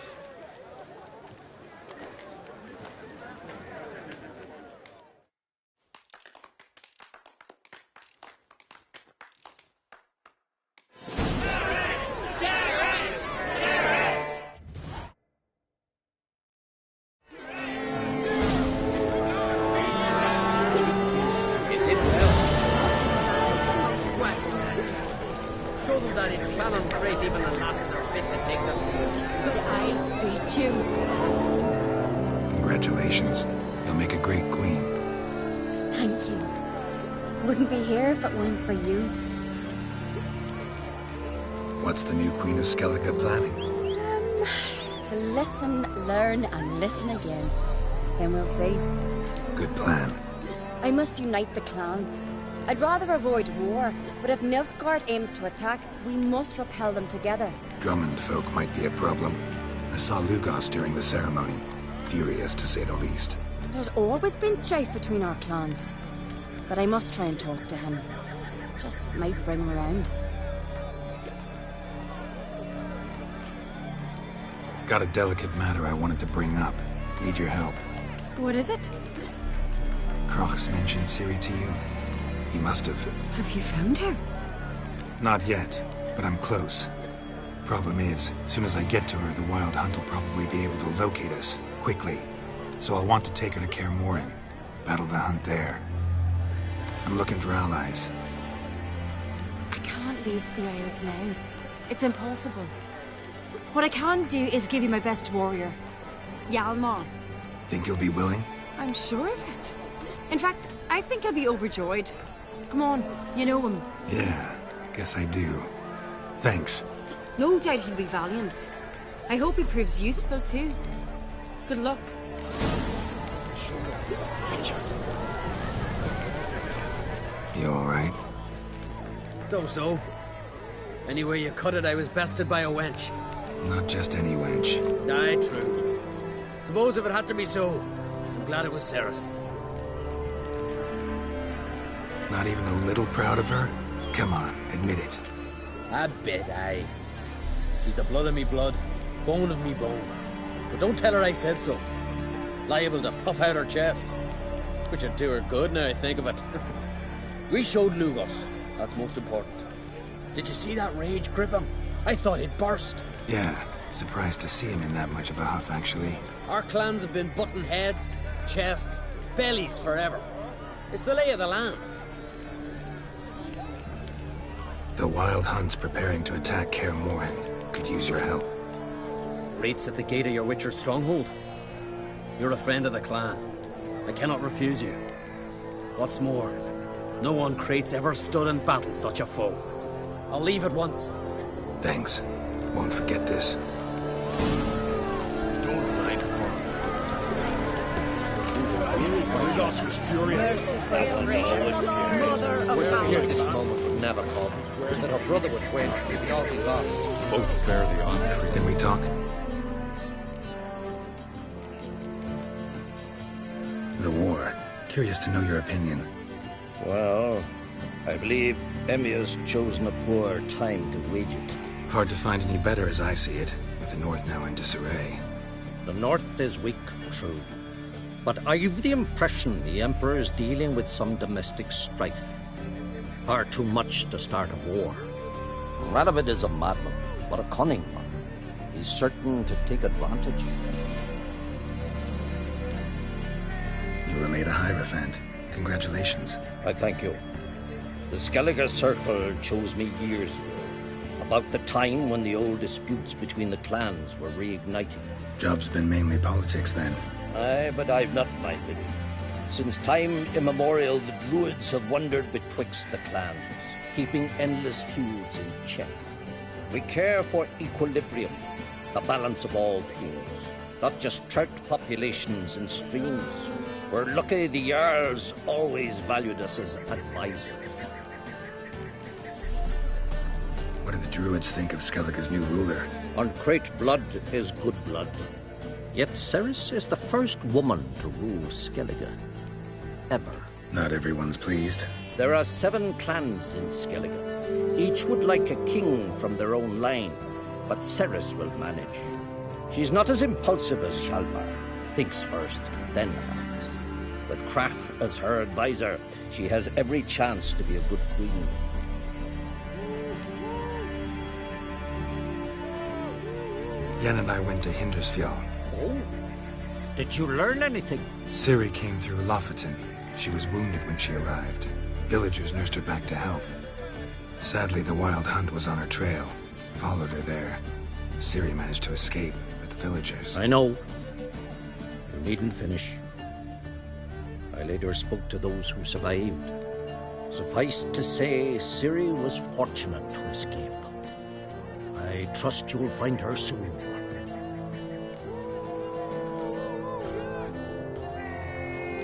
Congratulations. You'll make a great queen. Thank you. Wouldn't be here if it weren't for you. What's the new Queen of Skellige planning? To listen, learn, and listen again. Then we'll see. Good plan. I must unite the clans. I'd rather avoid war, but if Nilfgaard aims to attack, we must repel them together. Drummond folk might be a problem. I saw Lugos during the ceremony. Furious, to say the least. There's always been strife between our clans. But I must try and talk to him. Just might bring him around. Got a delicate matter I wanted to bring up. Need your help. What is it? Croc's mentioned Ciri to you? He must have. Have you found her? Not yet, but I'm close. Problem is, as soon as I get to her, the Wild Hunt will probably be able to locate us, quickly. So I'll want to take her to Kaer Morhen. Battle the hunt there. I'm looking for allies. I can't leave the Isles now. It's impossible. What I can do is give you my best warrior, Yalmar. Think you'll be willing? I'm sure of it. In fact, I think I'll be overjoyed. Come on, you know him. Yeah, guess I do. Thanks. No doubt he'll be valiant. I hope he proves useful too. Good luck. You alright? So. Any way you cut it, I was bested by a wench. Not just any wench. Aye, true. Suppose if it had to be so, I'm glad it was Ceres. Not even a little proud of her? Come on, admit it. A bit, aye. She's the blood of me blood, bone of me bone. But don't tell her I said so. Liable to puff out her chest. Which would do her good now I think of it. We showed Lugos. That's most important. Did you see that rage grip him? I thought he'd burst. Yeah, surprised to see him in that much of a huff, actually. Our clans have been butting heads, chests, bellies forever. It's the lay of the land. The Wild Hunt's preparing to attack Kaer Morhen. Could use your help. Raid's at the gate of your Witcher stronghold. You're a friend of the clan. I cannot refuse you. What's more, no one Crate's ever stood in battle such a foe. I'll leave at once. Thanks. Won't forget this. Don't like fun. Lugos was furious. Here this moment would never come. That her brother would win, he'd be all he lost. Both bear the entree. Can we talk? The war. Curious to know your opinion. Well, I believe Emia's chosen a poor time to wage it. Hard to find any better as I see it, with the North now in disarray. The North is weak, true. But I've the impression the Emperor is dealing with some domestic strife. Far too much to start a war. Radovid is a madman, but a cunning one. He's certain to take advantage. You were made a Hierophant. Congratulations. I thank you. The Skellige Circle chose me years ago, about the time when the old disputes between the clans were reigniting. Job's been mainly politics then. Aye, but I've not minded. Since time immemorial, the Druids have wandered betwixt the clans, keeping endless feuds in check. We care for equilibrium, the balance of all things, not just trout populations and streams. We're lucky the Jarls always valued us as advisors. What do the Druids think of Skellige's new ruler? Uncrate blood is good blood. Yet Ceres is the first woman to rule Skellige. Ever. Not everyone's pleased. There are 7 clans in Skellige. Each would like a king from their own line, but Ceres will manage. She's not as impulsive as Hjalmar. Thinks first, then acts. With Krach as her advisor, she has every chance to be a good queen. Yen and I went to Hindersfjall. Oh? Did you learn anything? Ciri came through Lofoten. She was wounded when she arrived. Villagers nursed her back to health. Sadly, the Wild Hunt was on her trail. Followed her there. Ciri managed to escape with the villagers. I know. You needn't finish. I later spoke to those who survived. Suffice to say, Ciri was fortunate to escape. I trust you'll find her soon.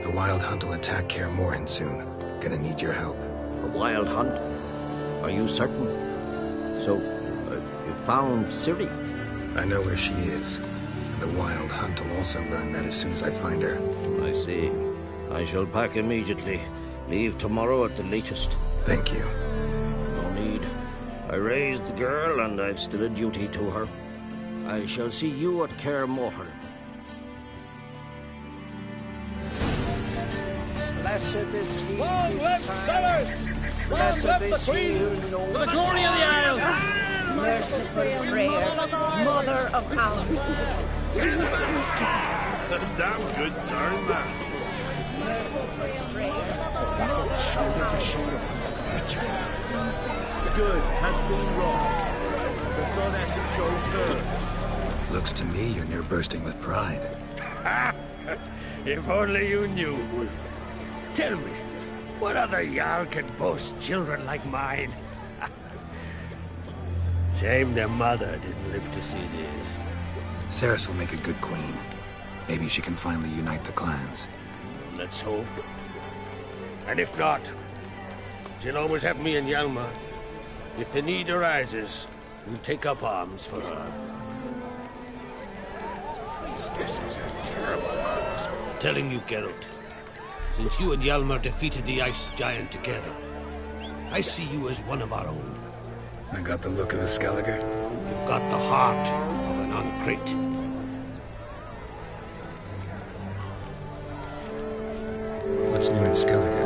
The Wild Hunt will attack Kaer Morhen soon. Gonna need your help. The Wild Hunt? Are you certain? So, you found Ciri? I know where she is. And the Wild Hunt will also learn that as soon as I find her. I see. I shall pack immediately. Leave tomorrow at the latest. Thank you. No need. I raised the girl, and I've still a duty to her. I shall see you at Kaer Morhen. Blessed is he Long live Ceres! Blessed is he who knows. For the glory of the Isles! Merciful prayer, mother of ours. A damn good turn, man. Merciful prayer, Shoulder to shoulder. Good has been wrought. The goddess chose her. Looks to me you're near bursting with pride. If only you knew, Wolf. Tell me, what other Jarl can boast children like mine? Shame their mother didn't live to see this. Ceres will make a good queen. Maybe she can finally unite the clans. Let's hope. And if not, she'll always have me and Hjalmar. If the need arises, we'll take up arms for her. This is a terrible cross. Telling you, Geralt. Since you and Hjalmar defeated the Ice Giant together, I see you as one of our own. I got the look of a Skelliger. You've got the heart of an Uncrate. What's new in Skellige?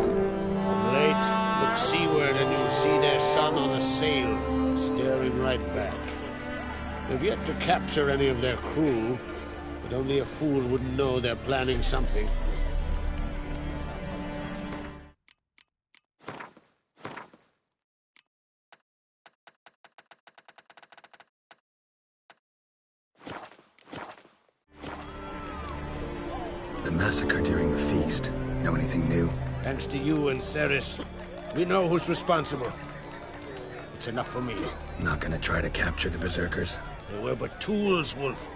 Of late, look seaward and you'll see their sun on a sail, staring right back. They've yet to capture any of their crew, but only a fool wouldn't know they're planning something. The massacre during the feast. Know anything new? Thanks to you and Ceres, we know who's responsible. It's enough for me. Not gonna try to capture the Berserkers? They were but tools, Wolf.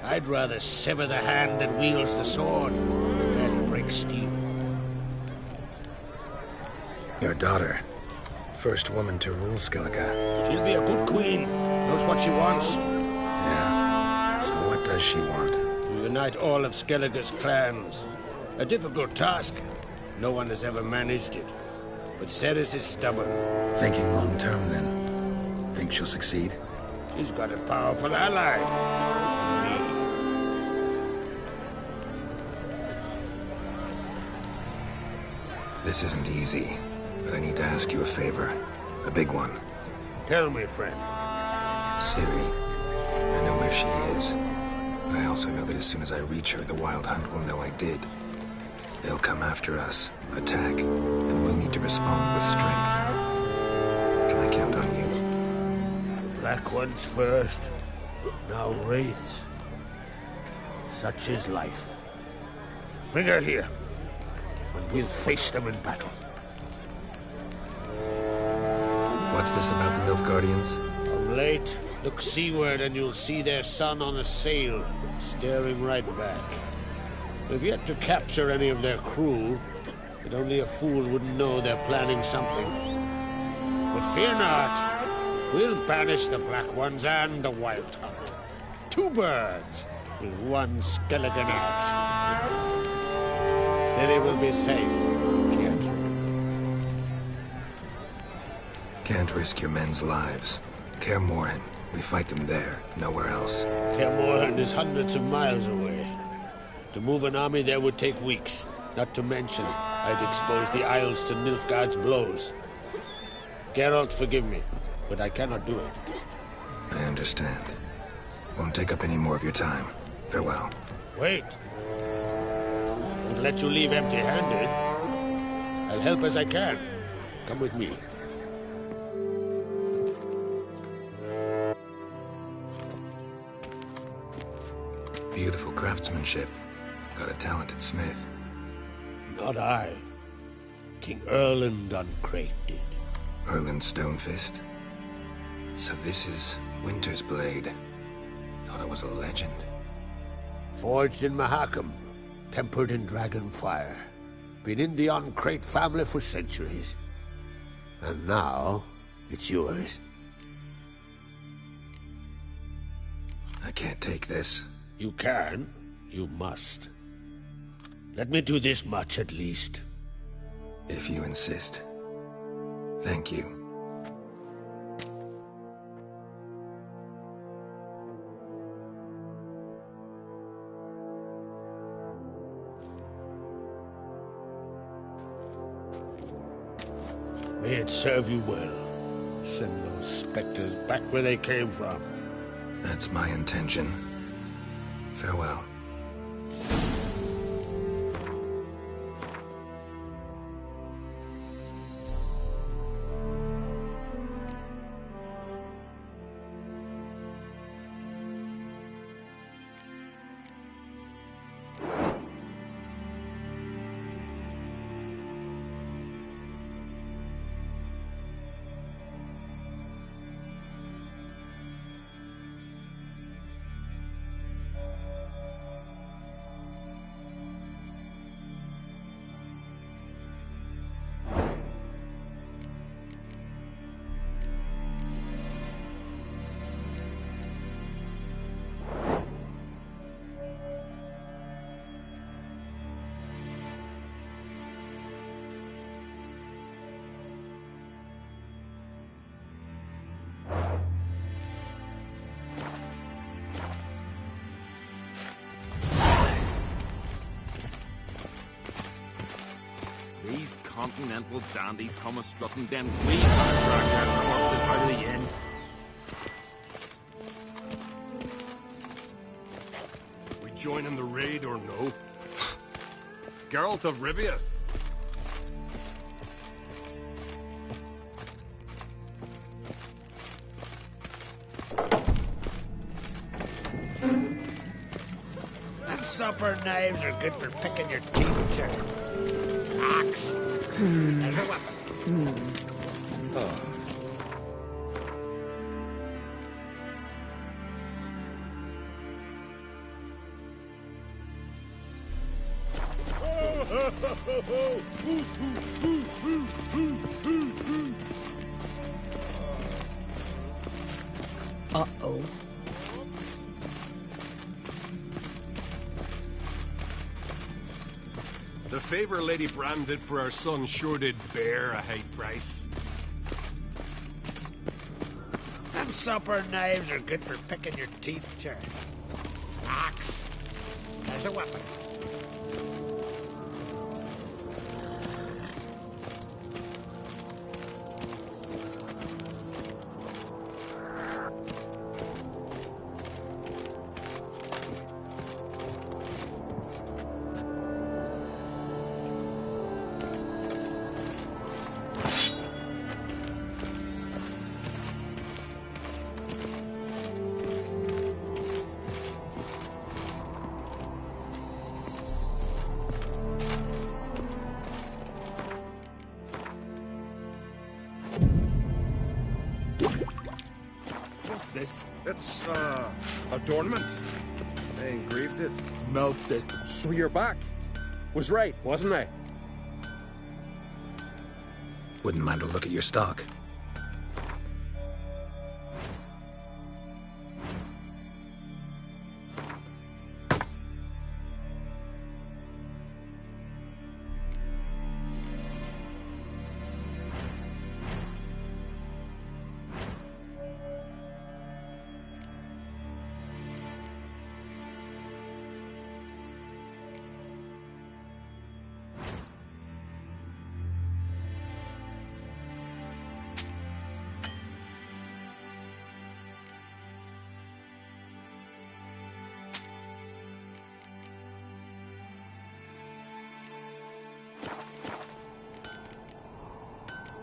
I'd rather sever the hand that wields the sword than let it break steel. Your daughter. First woman to rule Skellige. She'll be a good queen. Knows what she wants. Yeah. So what does she want? To unite all of Skellige's clans. A difficult task. No one has ever managed it. But Ceres is stubborn. Thinking long term, then. Think she'll succeed? She's got a powerful ally. Me. This isn't easy, but I need to ask you a favor. A big one. Tell me, friend. Ciri. I know where she is. But I also know that as soon as I reach her, the Wild Hunt will know I did. They'll come after us, attack, and we'll need to respond with strength. Can I count on you? The Black Ones first, now Wraiths. Such is life. Bring her here, and we'll face them in battle. What's this about the Nilfgaardians? Of late, look seaward and you'll see their sun on a sail, staring right back. We've yet to capture any of their crew, but only a fool wouldn't know they're planning something. But fear not, we'll banish the Black Ones and the Wild Hunt. Two birds with one skeleton axe. Ciri will be safe, Gertrude. Can't risk your men's lives. Kaer Morhen, we fight them there, nowhere else. Kaer Morhen is hundreds of miles away. To move an army there would take weeks. Not to mention, I'd expose the Isles to Nilfgaard's blows. Geralt, forgive me, but I cannot do it. I understand. Won't take up any more of your time. Farewell. Wait. Won't let you leave empty-handed. I'll help as I can. Come with me. Beautiful craftsmanship. Got a talented smith. Not I. King Erland Uncrate did. Erland Stonefist? So this is Winter's blade. Thought it was a legend. Forged in Mahakam, tempered in dragon fire. Been in the Uncrate family for centuries. And now, it's yours. I can't take this. You can. You must. Let me do this much at least. If you insist. Thank you. May it serve you well. Send those specters back where they came from. That's my intention. Farewell. These continental dandies come a-strutting, then we gotta drag their corpses out of the inn. We join in the raid or no? Geralt of Rivia. Them supper knives are good for picking your teeth, sir. Axe. There's a weapon. Oh. Uh-oh. The favor Lady Bran did for our son sure did bear a high price. Them supper knives are good for picking your teeth, sir. Axe. There's a weapon. This? It's, adornment. I engraved it. Melted. So you're back. Was right, wasn't I? Wouldn't mind a look at your stock.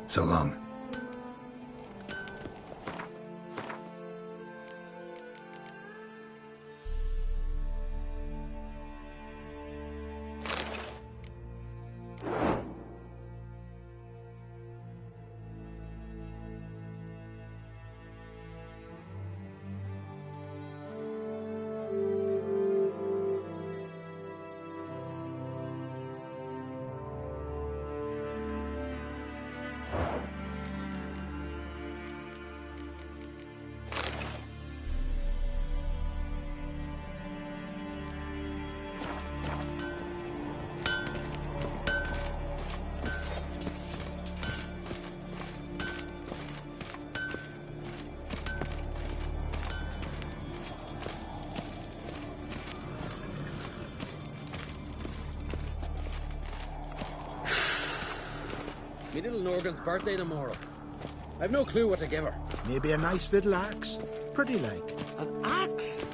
So long. Me little Norgan's birthday tomorrow. I've no clue what to give her. Maybe a nice little axe. Pretty like. An axe?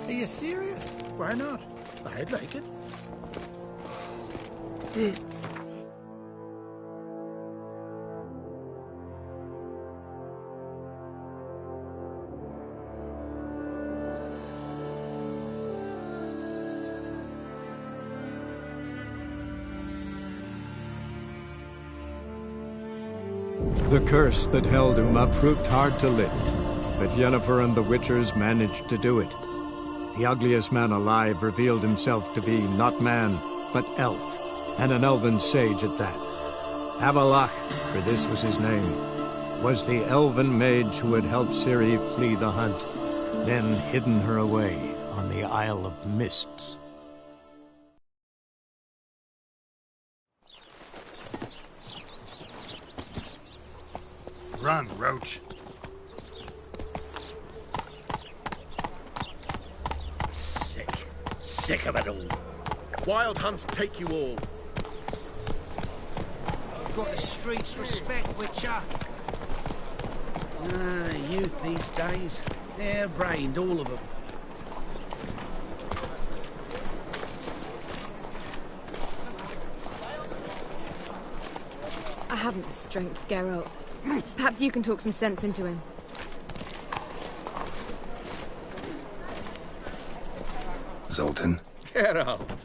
Are you serious? Why not? I'd like it. The curse that held Uma proved hard to lift, but Yennefer and the Witchers managed to do it. The ugliest man alive revealed himself to be not man, but elf, and an elven sage at that. Avalach, for this was his name, was the elven mage who had helped Ciri flee the hunt, then hidden her away on the Isle of Mists. Run, Roach. Sick of it all. Wild hunts take you all. you've got the streets respect, Witcher. Ah, youth these days. Hair-brained, all of them. I haven't the strength, Geralt. Perhaps you can talk some sense into him. Zoltan? Geralt.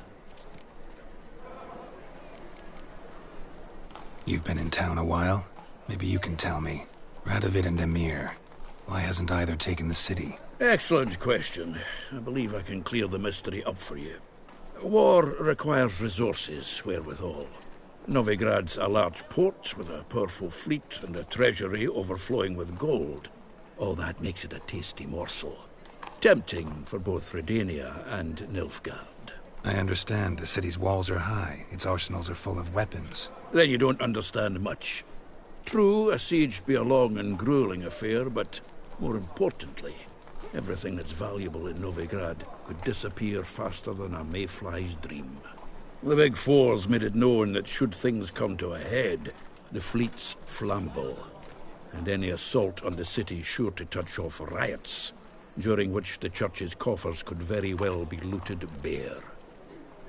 You've been in town a while. Maybe you can tell me. Radovid and Emir. Why hasn't either taken the city? Excellent question. I believe I can clear the mystery up for you. War requires resources, wherewithal. Novigrad's a large port with a powerful fleet and a treasury overflowing with gold. All that makes it a tasty morsel. Tempting for both Redania and Nilfgaard. I understand. The city's walls are high. Its arsenals are full of weapons. Then you don't understand much. True, a siege be a long and grueling affair, but more importantly, everything that's valuable in Novigrad could disappear faster than a mayfly's dream. The Big Four's made it known that should things come to a head, the fleet's flammable, and any assault on the city's sure to touch off riots, during which the church's coffers could very well be looted bare.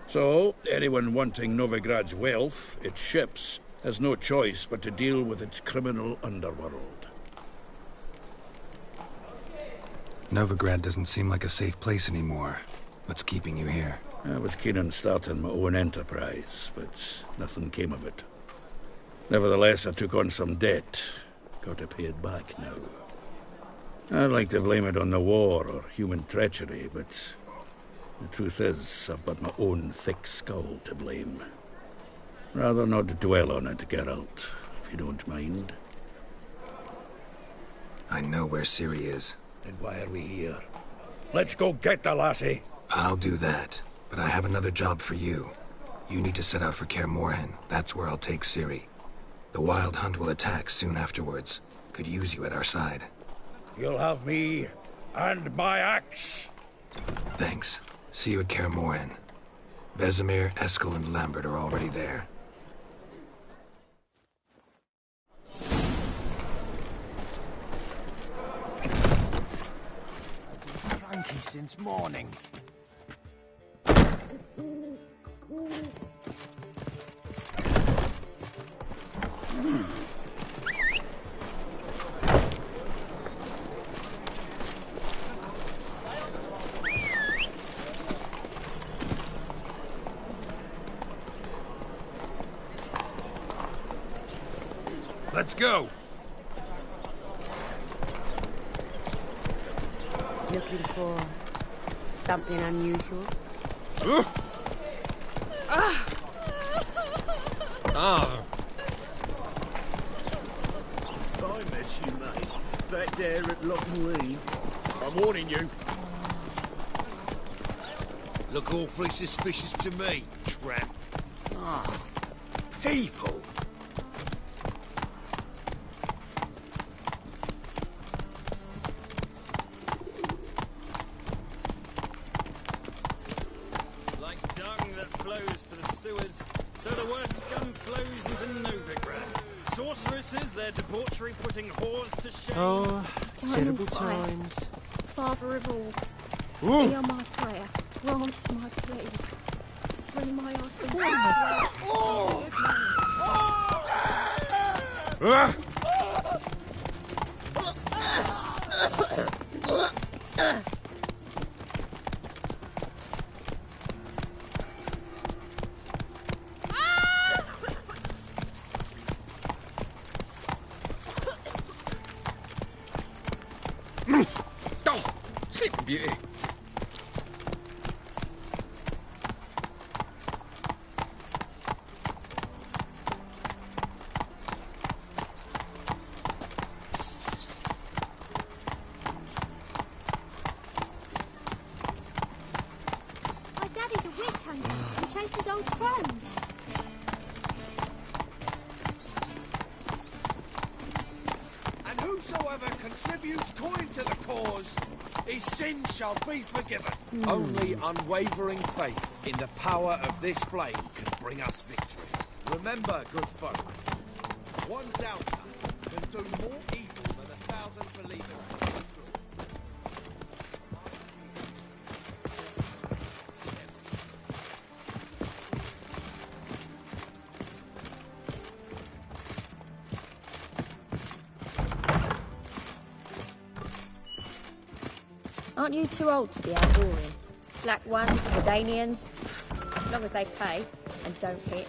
So, anyone wanting Novigrad's wealth, its ships, has no choice but to deal with its criminal underworld. Novigrad doesn't seem like a safe place anymore. What's keeping you here? I was keen on starting my own enterprise, but nothing came of it. Nevertheless, I took on some debt. Got to pay it back now. I'd like to blame it on the war or human treachery, but the truth is, I've got my own thick skull to blame. Rather not dwell on it, Geralt, if you don't mind. I know where Ciri is. Then why are we here? Let's go get the lassie. I'll do that, but I have another job for you. You need to set out for Kaer Morhen. That's where I'll take Ciri. The Wild Hunt will attack soon afterwards. Could use you at our side. You'll have me and my axe. Thanks. See you at Kaer Morhen. Vesemir, Eskel, and Lambert are already there. Cranky since morning. Let's go. Looking for something unusual? I met you, mate. Back there at Lockney. I'm warning you. Look awfully suspicious to me, tramp. Ah, people. Like dung that flows to the sewers, so the worst scum flows into Novigrad. Sorceresses, their debauchery putting whores to shame. Oh, terrible times. Father of all, hear my prayer, grant my plea. Bring my husband back. Oh, Sleeping Beauty. My daddy's a witch hunter and chases old crones. And whosoever contributes coin to the cause, his sins shall be forgiven. Only unwavering faith in the power of this flame can bring us victory. Remember, good folk, One doubter can do more evil than 1,000 believers. Aren't you too old to be out warring? Black ones, Redanians, as long as they pay and don't hit.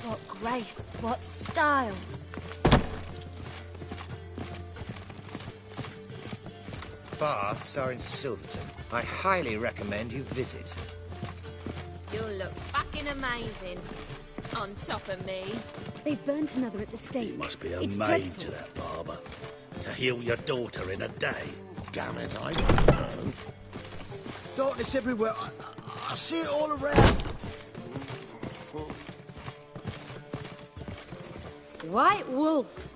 What grace, what style. Baths are in Silverton. I highly recommend you visit. You'll look fucking amazing. On top of me. They've burnt another at the stake. Must be a It's maid dreadful. to that barber. To heal your daughter in a day. Damn it, I don't know. Darkness everywhere. I see it all around. White Wolf,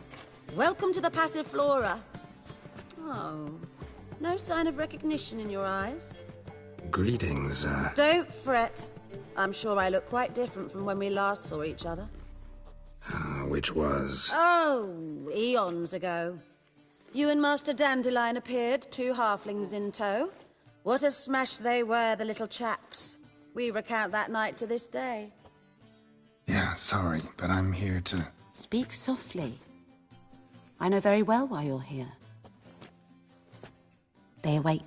welcome to the Passiflora. Oh, no sign of recognition in your eyes. Greetings, Don't fret. I'm sure I look quite different from when we last saw each other. which was... Oh, eons ago. You and Master Dandelion appeared, 2 halflings in tow. What a smash they were, the little chaps. We recount that night to this day. Yeah, sorry, but I'm here to... Speak softly. I know very well why you're here. They await.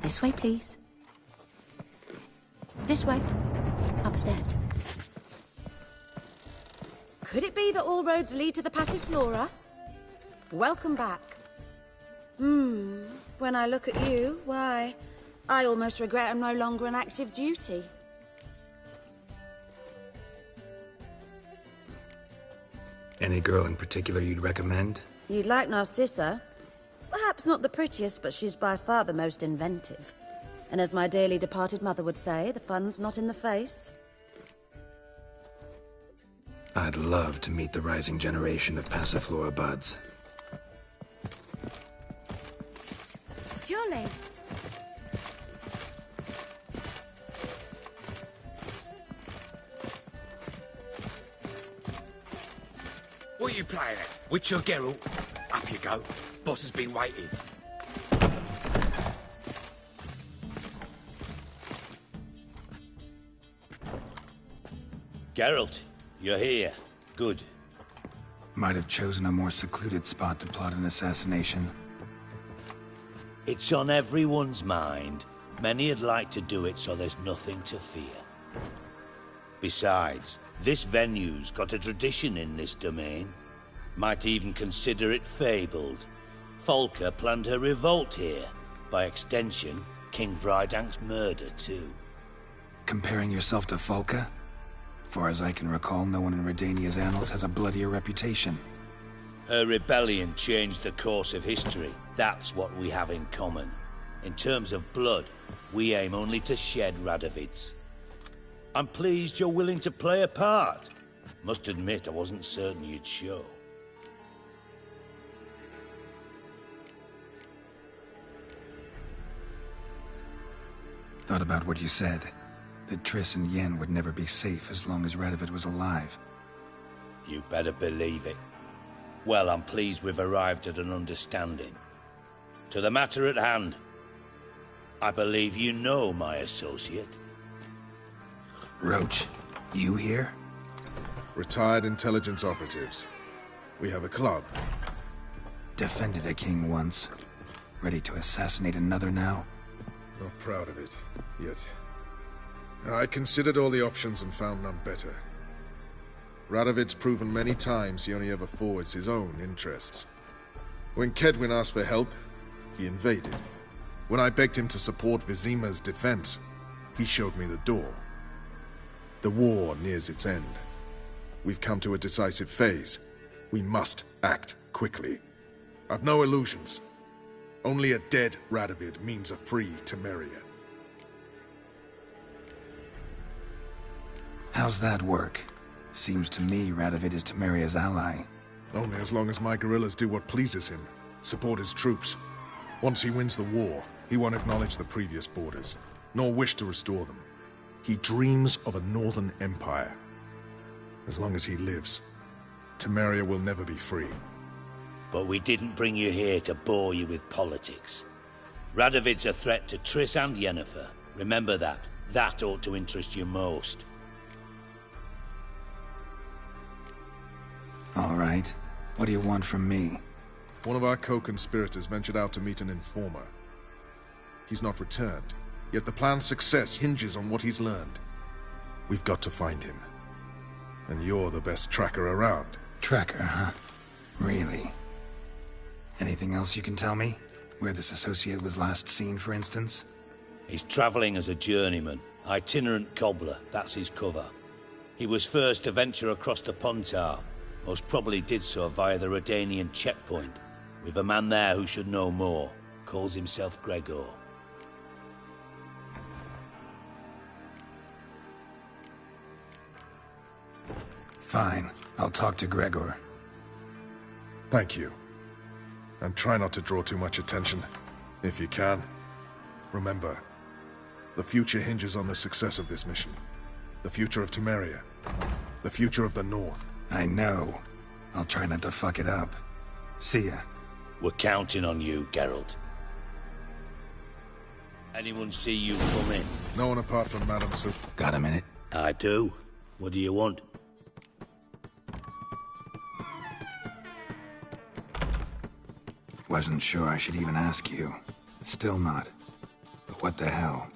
This way, please. This way. Upstairs. Could it be that all roads lead to the Passiflora? Welcome back. When I look at you, why, I almost regret I'm no longer on active duty. Any girl in particular you'd recommend? You'd like Narcissa. Perhaps not the prettiest, but she's by far the most inventive. And as my dearly departed mother would say, the fun's not in the face. I'd love to meet the rising generation of Passiflora buds. Jolly. What are you playing at? Witcher Geralt? Up you go. Boss has been waiting. Geralt, you're here. Good. Might have chosen a more secluded spot to plot an assassination. It's on everyone's mind. Many would like to do it, so there's nothing to fear. Besides, this venue's got a tradition in this domain. Might even consider it fabled. Folka planned her revolt here. By extension, King Vrydank's murder, too. Comparing yourself to Folka? Far as I can recall, no one in Redania's annals has a bloodier reputation. Her rebellion changed the course of history. That's what we have in common. In terms of blood, we aim only to shed Radovid's. I'm pleased you're willing to play a part. Must admit, I wasn't certain you'd show. Thought about what you said. That Triss and Yen would never be safe as long as Radovid was alive. You better believe it. Well, I'm pleased we've arrived at an understanding. To the matter at hand. I believe you know my associate. Roach, you here? Retired intelligence operatives. We have a club. Defended a king once. Ready to assassinate another now? Not proud of it, yet. I considered all the options and found none better. Radovid's proven many times he only ever forwards his own interests. When Kedwin asked for help, he invaded. When I begged him to support Vizima's defense, he showed me the door. The war nears its end. We've come to a decisive phase. We must act quickly. I've no illusions. Only a dead Radovid means a free Temeria. How's that work? Seems to me Radovid is Temeria's ally. Only as long as my guerrillas do what pleases him, support his troops. Once he wins the war, he won't acknowledge the previous borders, nor wish to restore them. He dreams of a northern empire. As long as he lives, Temeria will never be free. But we didn't bring you here to bore you with politics. Radovid's a threat to Triss and Yennefer. Remember that. That ought to interest you most. All right. What do you want from me? One of our co-conspirators ventured out to meet an informer. He's not returned, yet the plan's success hinges on what he's learned. We've got to find him. And you're the best tracker around. Tracker, huh? Really? Anything else you can tell me? Where this associate was last seen, for instance? He's travelling as a journeyman. Itinerant cobbler, that's his cover. He was first to venture across the Pontar. Most probably did so via the Redanian checkpoint. With a man there who should know more. Calls himself Gregor. Fine. I'll talk to Gregor. Thank you. And try not to draw too much attention, if you can. Remember, the future hinges on the success of this mission. The future of Temeria. The future of the North. I know. I'll try not to fuck it up. See ya. We're counting on you, Geralt. Anyone see you come in? No one apart from Madame Sue. Got a minute? I do. What do you want? Wasn't sure I should even ask you. Still not. But what the hell?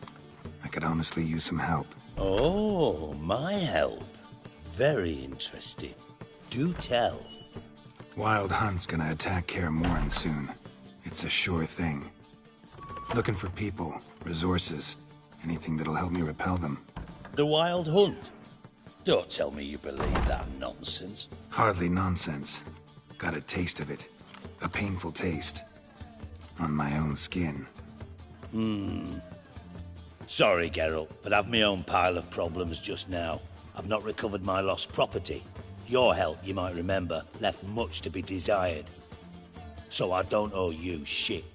I could honestly use some help. Oh, my help. Very interesting. Do tell. Wild Hunt's gonna attack Kaer Morhen soon. It's a sure thing. Looking for people, resources, anything that'll help me repel them. The Wild Hunt? Don't tell me you believe that nonsense. Hardly nonsense. Got a taste of it. A painful taste. On my own skin. Sorry, Geralt, but I've my own pile of problems just now. I've not recovered my lost property. Your help, you might remember, left much to be desired. So I don't owe you shit.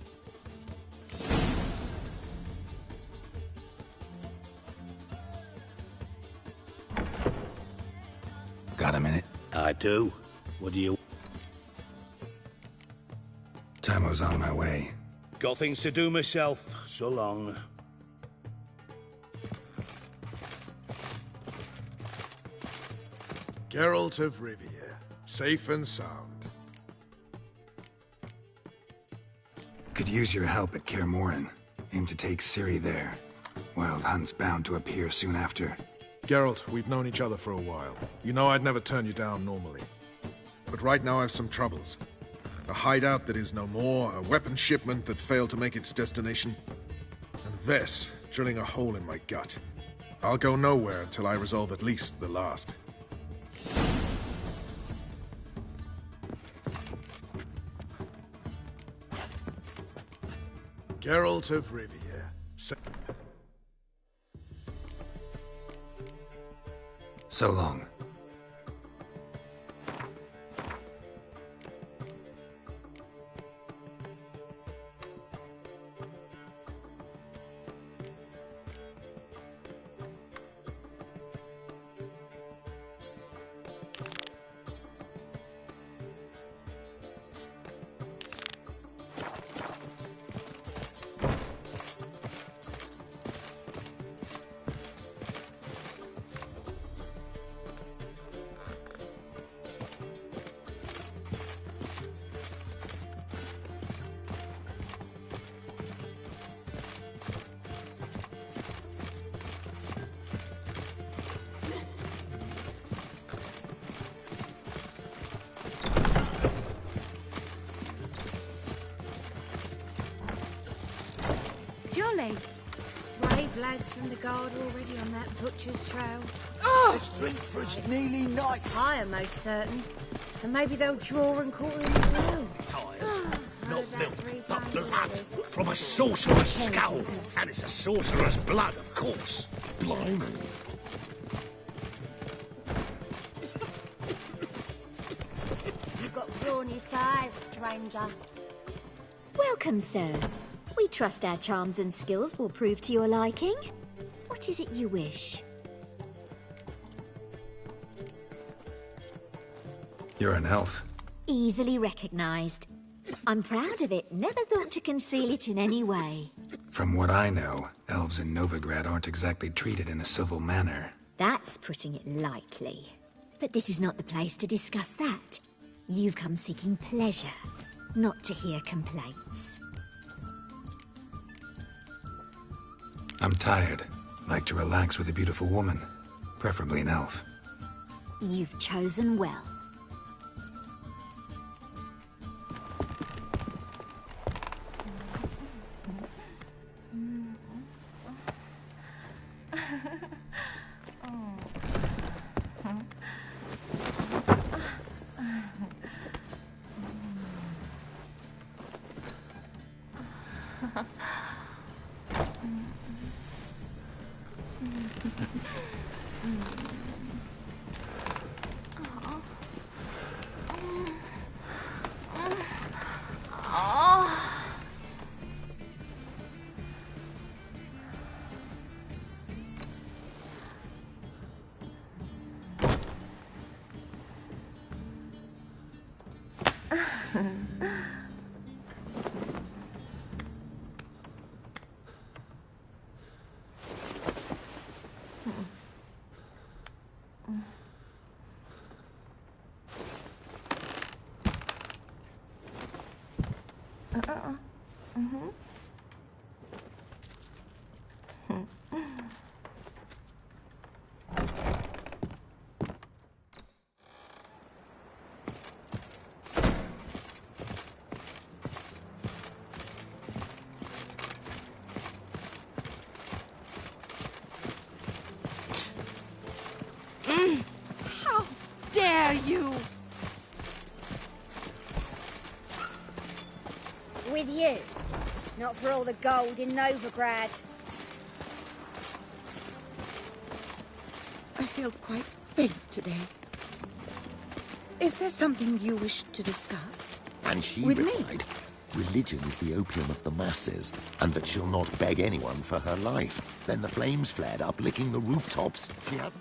Got a minute? I do. What do you... Tamo's on my way. Got things to do myself. So long. Geralt of Rivia, safe and sound. Could use your help at Kaer Morhen. Aim to take Ciri there. Wild Hunt's bound to appear soon after. Geralt, we've known each other for a while. You know I'd never turn you down normally. But right now I've some troubles. A hideout that is no more, a weapon shipment that failed to make its destination, and Vess drilling a hole in my gut. I'll go nowhere until I resolve at least the last. Geralt of Rivia. So long. Jolly. Brave lads from the guard already on that butcher's trail. Let's drink for it's nearly night. I am most certain. And maybe they'll draw and quarter as well. Tires, not milk, but blood. From a sorcerer's skull. And it's a sorcerer's blood, of course. Blimey. You've got brawny thighs, stranger. Welcome, sir. We trust our charms and skills will prove to your liking. What is it you wish? You're an elf. Easily recognized. I'm proud of it. Never thought to conceal it in any way. From what I know, elves in Novigrad aren't exactly treated in a civil manner. That's putting it lightly. But this is not the place to discuss that. You've come seeking pleasure, not to hear complaints. I'm tired. Like to relax with a beautiful woman. Preferably an elf. You've chosen well. How dare you! With you. Not for all the gold in Novigrad. I feel quite faint today. Is there something you wish to discuss? And she With replied, religion is the opium of the masses, and that she'll not beg anyone for her life. Then the flames flared up, licking the rooftops. She hadn't...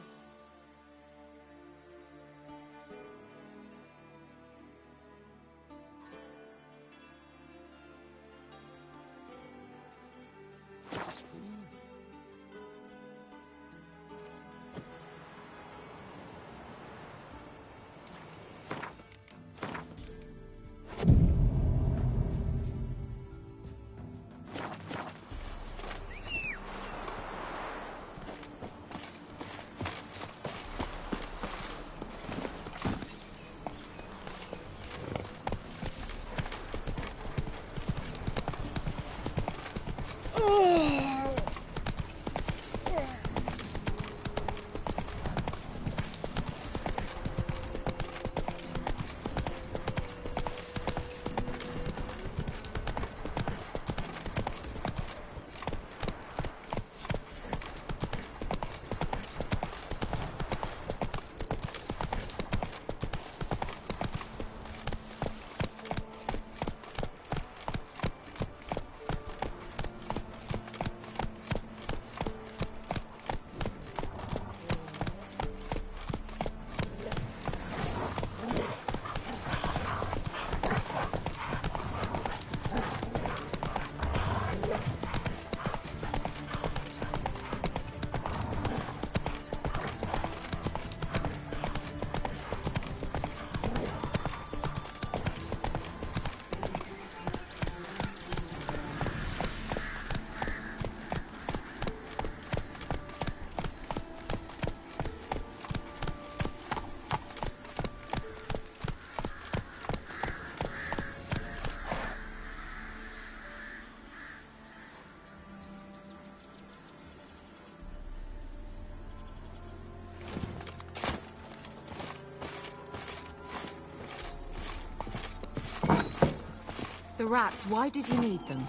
The rats, why did he need them?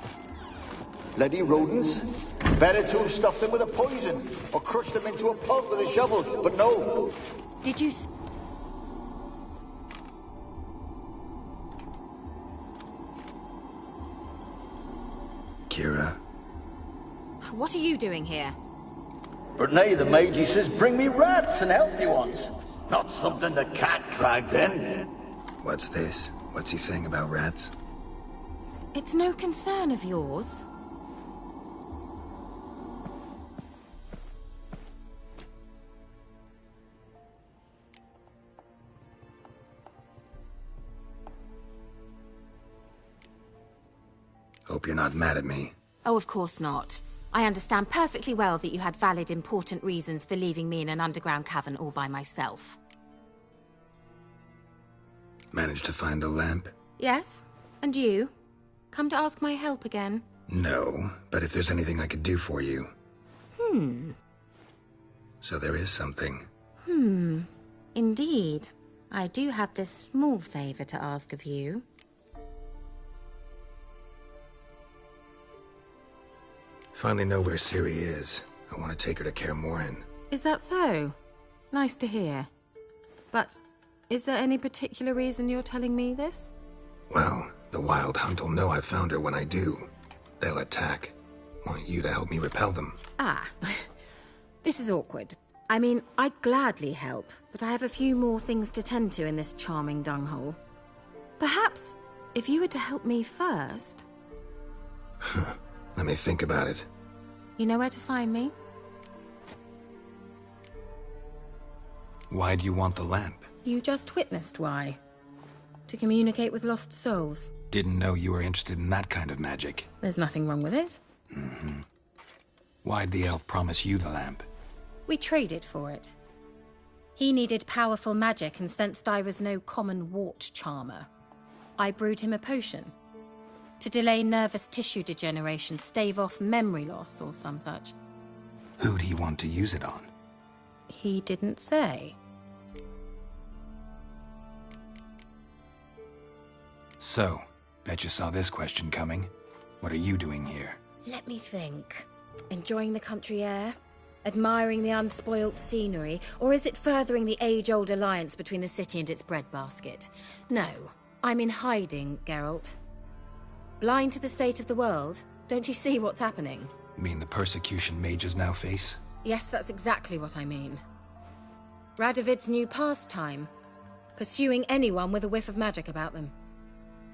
Bloody rodents. Better to have stuffed them with a poison, or crushed them into a pulp with a shovel, but no. Did you... What are you doing here? But nay, the Magi says bring me rats and healthy ones. Not something the cat dragged in. What's this? What's he saying about rats? It's no concern of yours. Hope you're not mad at me. Oh, of course not. I understand perfectly well that you had valid, important reasons for leaving me in an underground cavern all by myself. Managed to find the lamp? Yes? And you? Come to ask my help again? No, but if there's anything I could do for you. So there is something. Indeed. I do have this small favor to ask of you. Finally know where Ciri is. I want to take her to Kaer Morhen. Is that so? Nice to hear. But is there any particular reason you're telling me this? Well, the Wild Hunt will know I've found her when I do. They'll attack. Want you to help me repel them. Ah, this is awkward. I mean, I'd gladly help, but I have a few more things to tend to in this charming dunghole. Perhaps, if you were to help me first... Let me think about it. You know where to find me? Why do you want the lamp? You just witnessed why. To communicate with lost souls. Didn't know you were interested in that kind of magic. There's nothing wrong with it. Why'd the elf promise you the lamp? We traded for it. He needed powerful magic and sensed I was no common wart charmer. I brewed him a potion. To delay nervous tissue degeneration, stave off memory loss or some such. Who'd he want to use it on? He didn't say. So, bet you saw this question coming. What are you doing here? Let me think. Enjoying the country air? Admiring the unspoilt scenery? Or is it furthering the age-old alliance between the city and its breadbasket? No, I'm in hiding, Geralt. Blind to the state of the world? Don't you see what's happening? Mean the persecution mages now face? Yes, that's exactly what I mean. Radovid's new pastime. Pursuing anyone with a whiff of magic about them.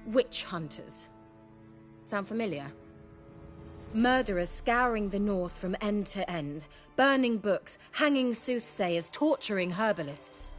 Witch hunters. Sound familiar? Murderers scouring the north from end to end, burning books, hanging soothsayers, torturing herbalists.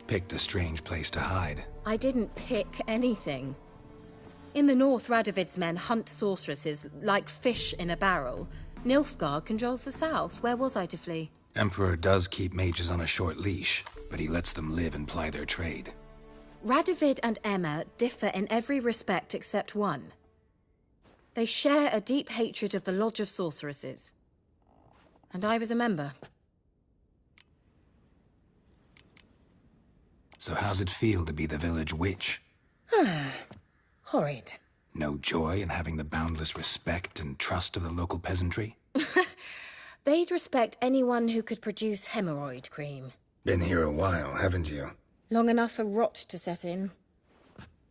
Picked a strange place to hide. I didn't pick anything. In the north, Radovid's men hunt sorceresses like fish in a barrel. Nilfgaard controls the south. Where was I to flee? Emperor does keep mages on a short leash, but he lets them live and ply their trade. Radovid and Emma differ in every respect except one. They share a deep hatred of the Lodge of Sorceresses. And I was a member. So how's it feel to be the village witch? Horrid. No joy in having the boundless respect and trust of the local peasantry? They'd respect anyone who could produce hemorrhoid cream. Been here a while, haven't you? Long enough for rot to set in.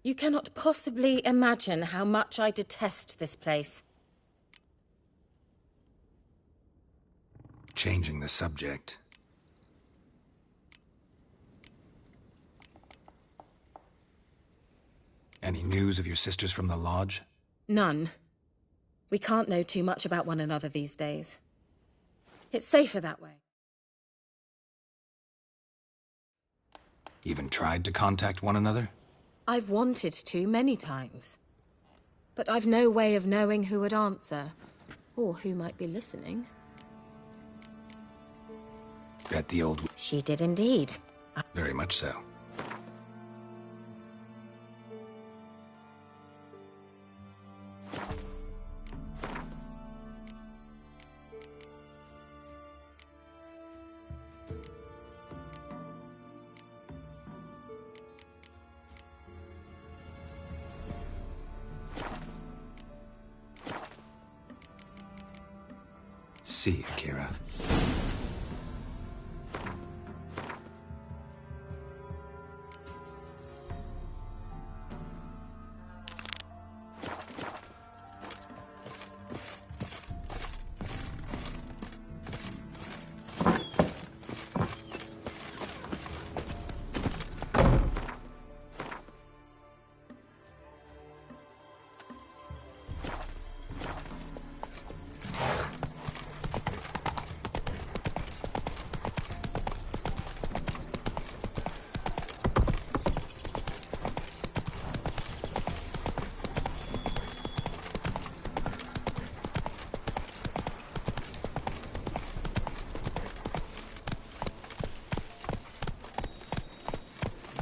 You cannot possibly imagine how much I detest this place. Changing the subject. Any news of your sisters from the lodge? None. We can't know too much about one another these days. It's safer that way. Even tried to contact one another? I've wanted to many times. But I've no way of knowing who would answer, or who might be listening. Bet the old... She did indeed. Very much so. See, Akira.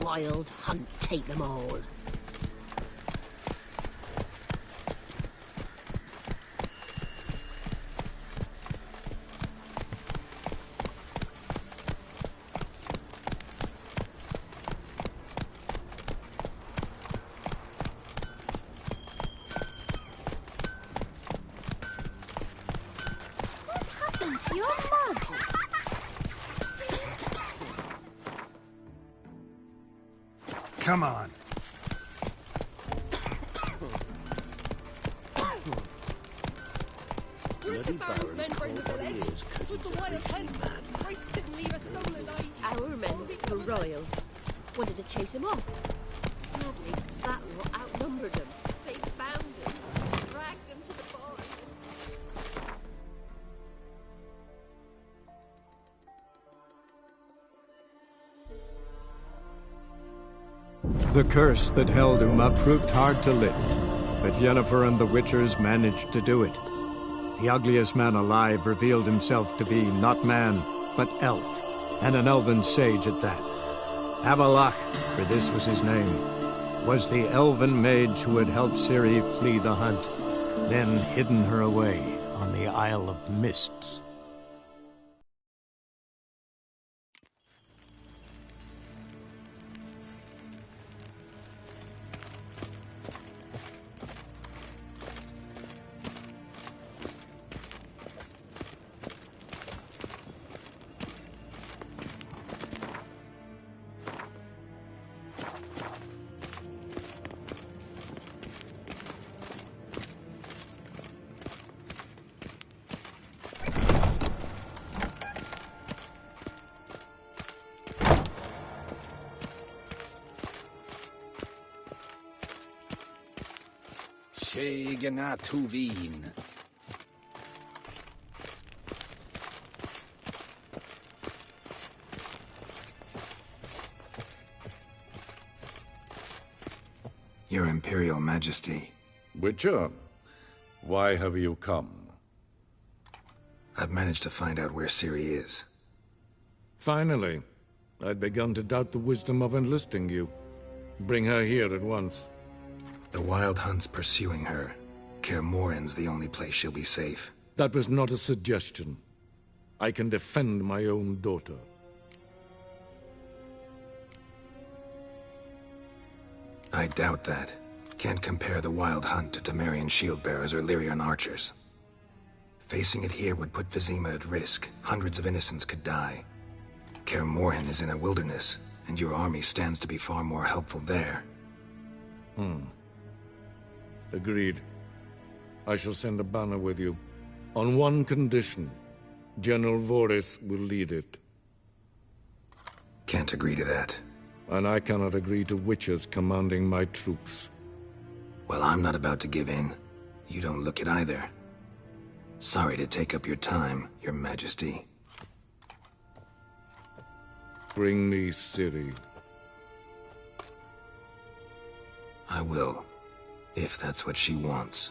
Wild hunt, take them all. What happened to your mug? Come on. Bloody Baron's called what he is because he's a beastly man. Christ didn't leave a soul alive. Our men were royal. Wanted to chase him off. Sadly, that lot outnumbered him. They found him, dragged him to the barn. The curse that held Uma proved hard to lift, but Yennefer and the Witchers managed to do it. The ugliest man alive revealed himself to be not man, but elf, and an elven sage at that. Avalach, for this was his name, was the elven mage who had helped Ciri flee the hunt, then hidden her away on the Isle of Mists. Gna Tuvin. Your Imperial Majesty. Witcher, why have you come? I've managed to find out where Ciri is. Finally. I'd begun to doubt the wisdom of enlisting you. Bring her here at once. The Wild Hunt's pursuing her. Kaer Morhen's the only place she'll be safe. That was not a suggestion. I can defend my own daughter. I doubt that. Can't compare the Wild Hunt to Temerian shield-bearers or Lyrian archers. Facing it here would put Vizima at risk. Hundreds of innocents could die. Kaer Morhen is in a wilderness, and your army stands to be far more helpful there. Agreed. I shall send a banner with you. On one condition. General Voris will lead it. Can't agree to that. And I cannot agree to Witchers commanding my troops. Well, I'm not about to give in. You don't look it either. Sorry to take up your time, Your Majesty. Bring me Ciri. I will, if that's what she wants.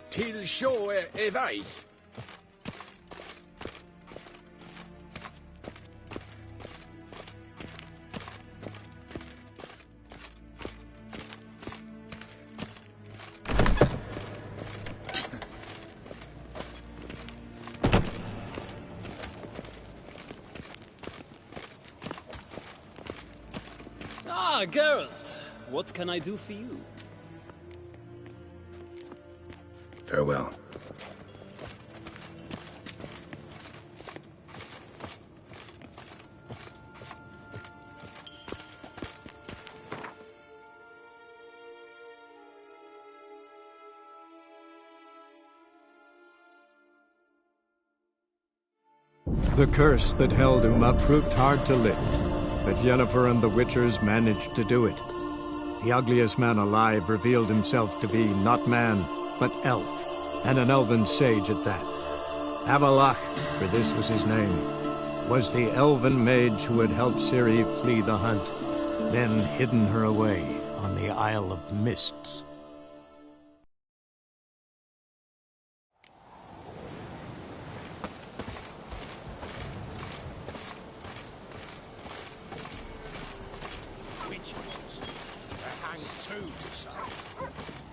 Till sjå är väg. Ah, Geralt. What can I do for you? Farewell. The curse that held Uma proved hard to lift, but Yennefer and the Witchers managed to do it. The ugliest man alive revealed himself to be not man, but elf, and an elven sage at that. Avalach, for this was his name, was the elven mage who had helped Ciri flee the hunt, then hidden her away on the Isle of Mists.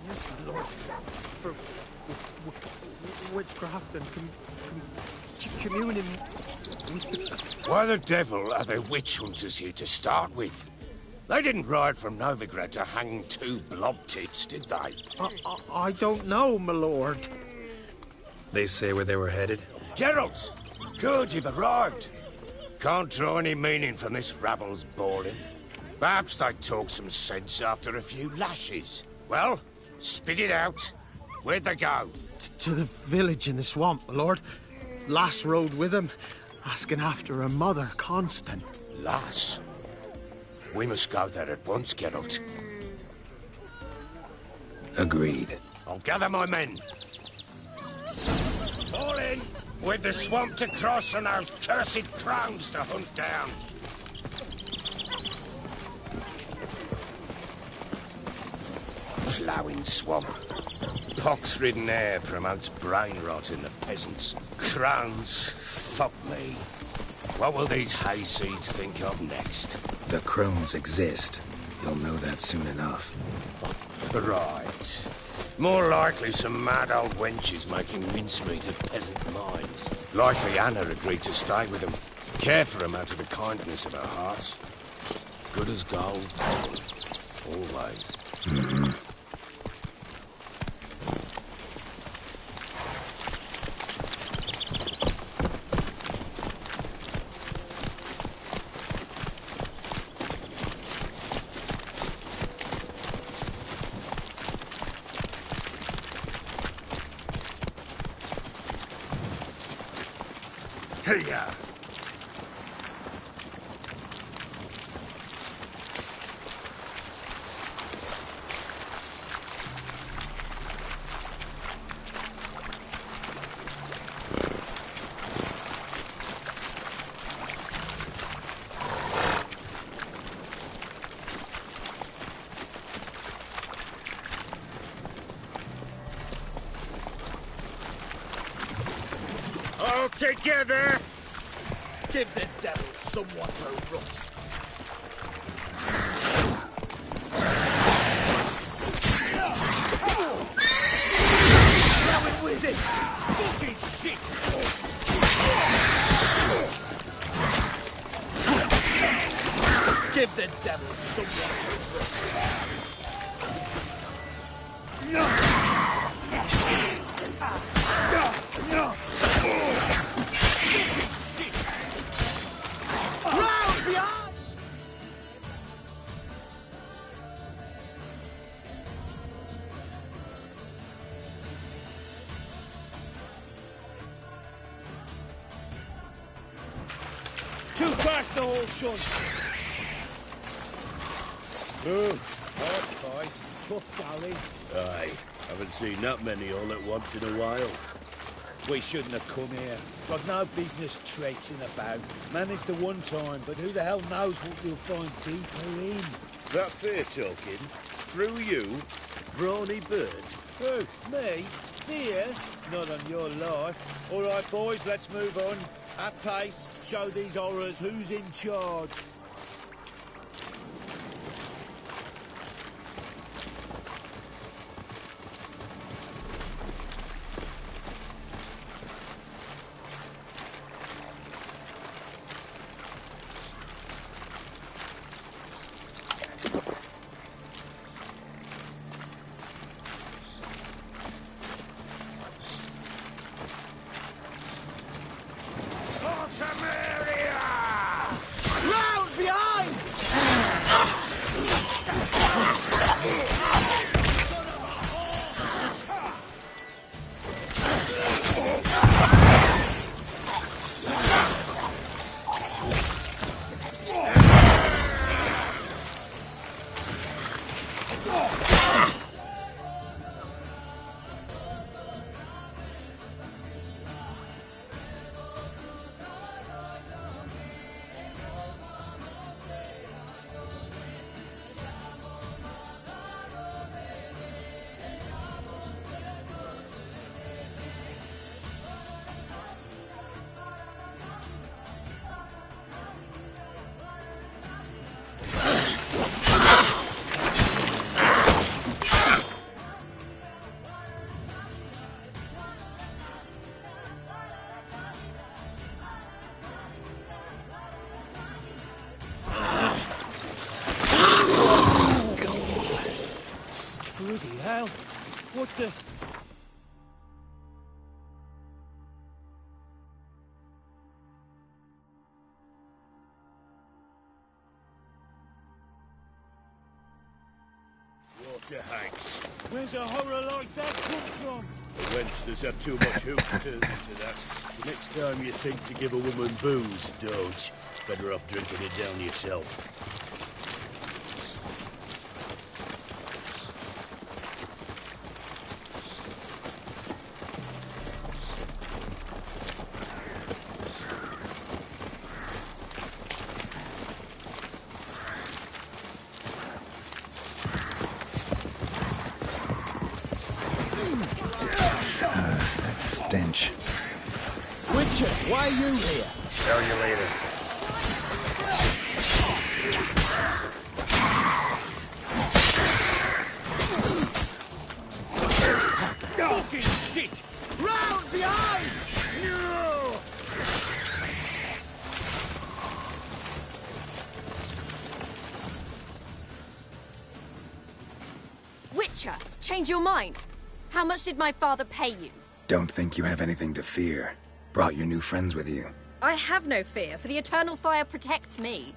Yes, my lord. For witchcraft and communing with the... Why the devil are there witch hunters here to start with? They didn't ride from Novigrad to hang two blob tits, did they? I don't know, my lord. They say where they were headed? Geralt! Good, you've arrived. Can't draw any meaning from this rabble's bawling. Perhaps they talk some sense after a few lashes. Well, spit it out. Where'd they go? To the village in the swamp, my lord. Lass rode with him, asking after her mother, Constant. Lass? We must go there at once, Geralt. Agreed. I'll gather my men. Fall in! We've the swamp to cross and those cursed crowns to hunt down. Ploughing swamp. Pox-ridden air promotes brain rot in the peasants. Crowns, fuck me. What will these hayseeds think of next? The crones exist. You'll know that soon enough. Right. More likely some mad old wenches making mincemeat of peasant minds. Likely Anna agreed to stay with them. Care for them out of the kindness of her heart. Good as gold. Always. Mm-hmm. Hiya! together! Give the devil someone to rot. Wizard! Fucking shit! Give the devil someone to rot. Round behind! Too fast, the whole son. Oh, hard fight. Tough going. Aye, haven't seen that many all at once in a while. We shouldn't have come here. Got no business traipsing about. Managed the one time, but who the hell knows what we'll find deeper in? That fair talking? Through you? Brawny bird? Who? Me? Fear? Not on your life. All right, boys, let's move on. At pace, show these horrors who's in charge. Round behind! Bloody hell. What the... Water hags. Where's a horror like that come from? The wench have too much hoof turns into that. The next time you think to give a woman booze, don't. Better off drinking it down yourself. That stench. Witcher, why are you here? Tell you later. Fucking shit! Round behind! No! Witcher, change your mind. How much did my father pay you? Don't think you have anything to fear. Brought your new friends with you. I have no fear, for the eternal fire protects me.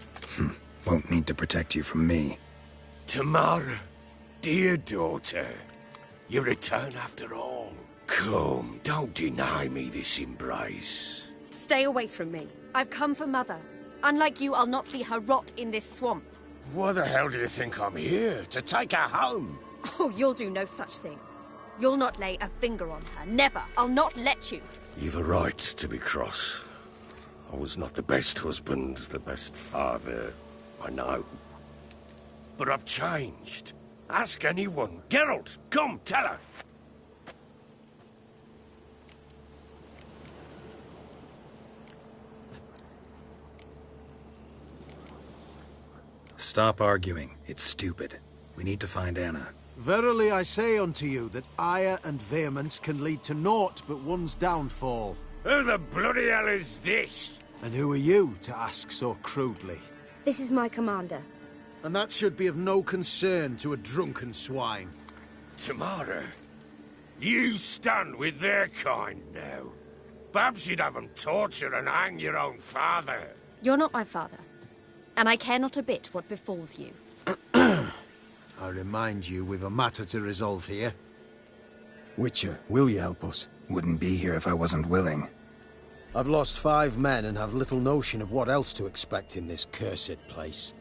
Won't need to protect you from me. Tamara, dear daughter, you return after all. Come, don't deny me this embrace. Stay away from me. I've come for Mother. Unlike you, I'll not see her rot in this swamp. Why the hell do you think I'm here? To take her home? Oh, you'll do no such thing. You'll not lay a finger on her. Never. I'll not let you. You've a right to be cross. I was not the best husband, the best father, I know. But I've changed. Ask anyone. Geralt, come, tell her. Stop arguing. It's stupid. We need to find Anna. Verily I say unto you that ire and vehemence can lead to naught but one's downfall. Who the bloody hell is this? And who are you to ask so crudely? This is my commander. And that should be of no concern to a drunken swine. Tamara, you stand with their kind now. Perhaps you'd have them torture and hang your own father. You're not my father, and I care not a bit what befalls you. I remind you we've a matter to resolve here. Witcher, will you help us? Wouldn't be here if I wasn't willing. I've lost 5 men and have little notion of what else to expect in this cursed place.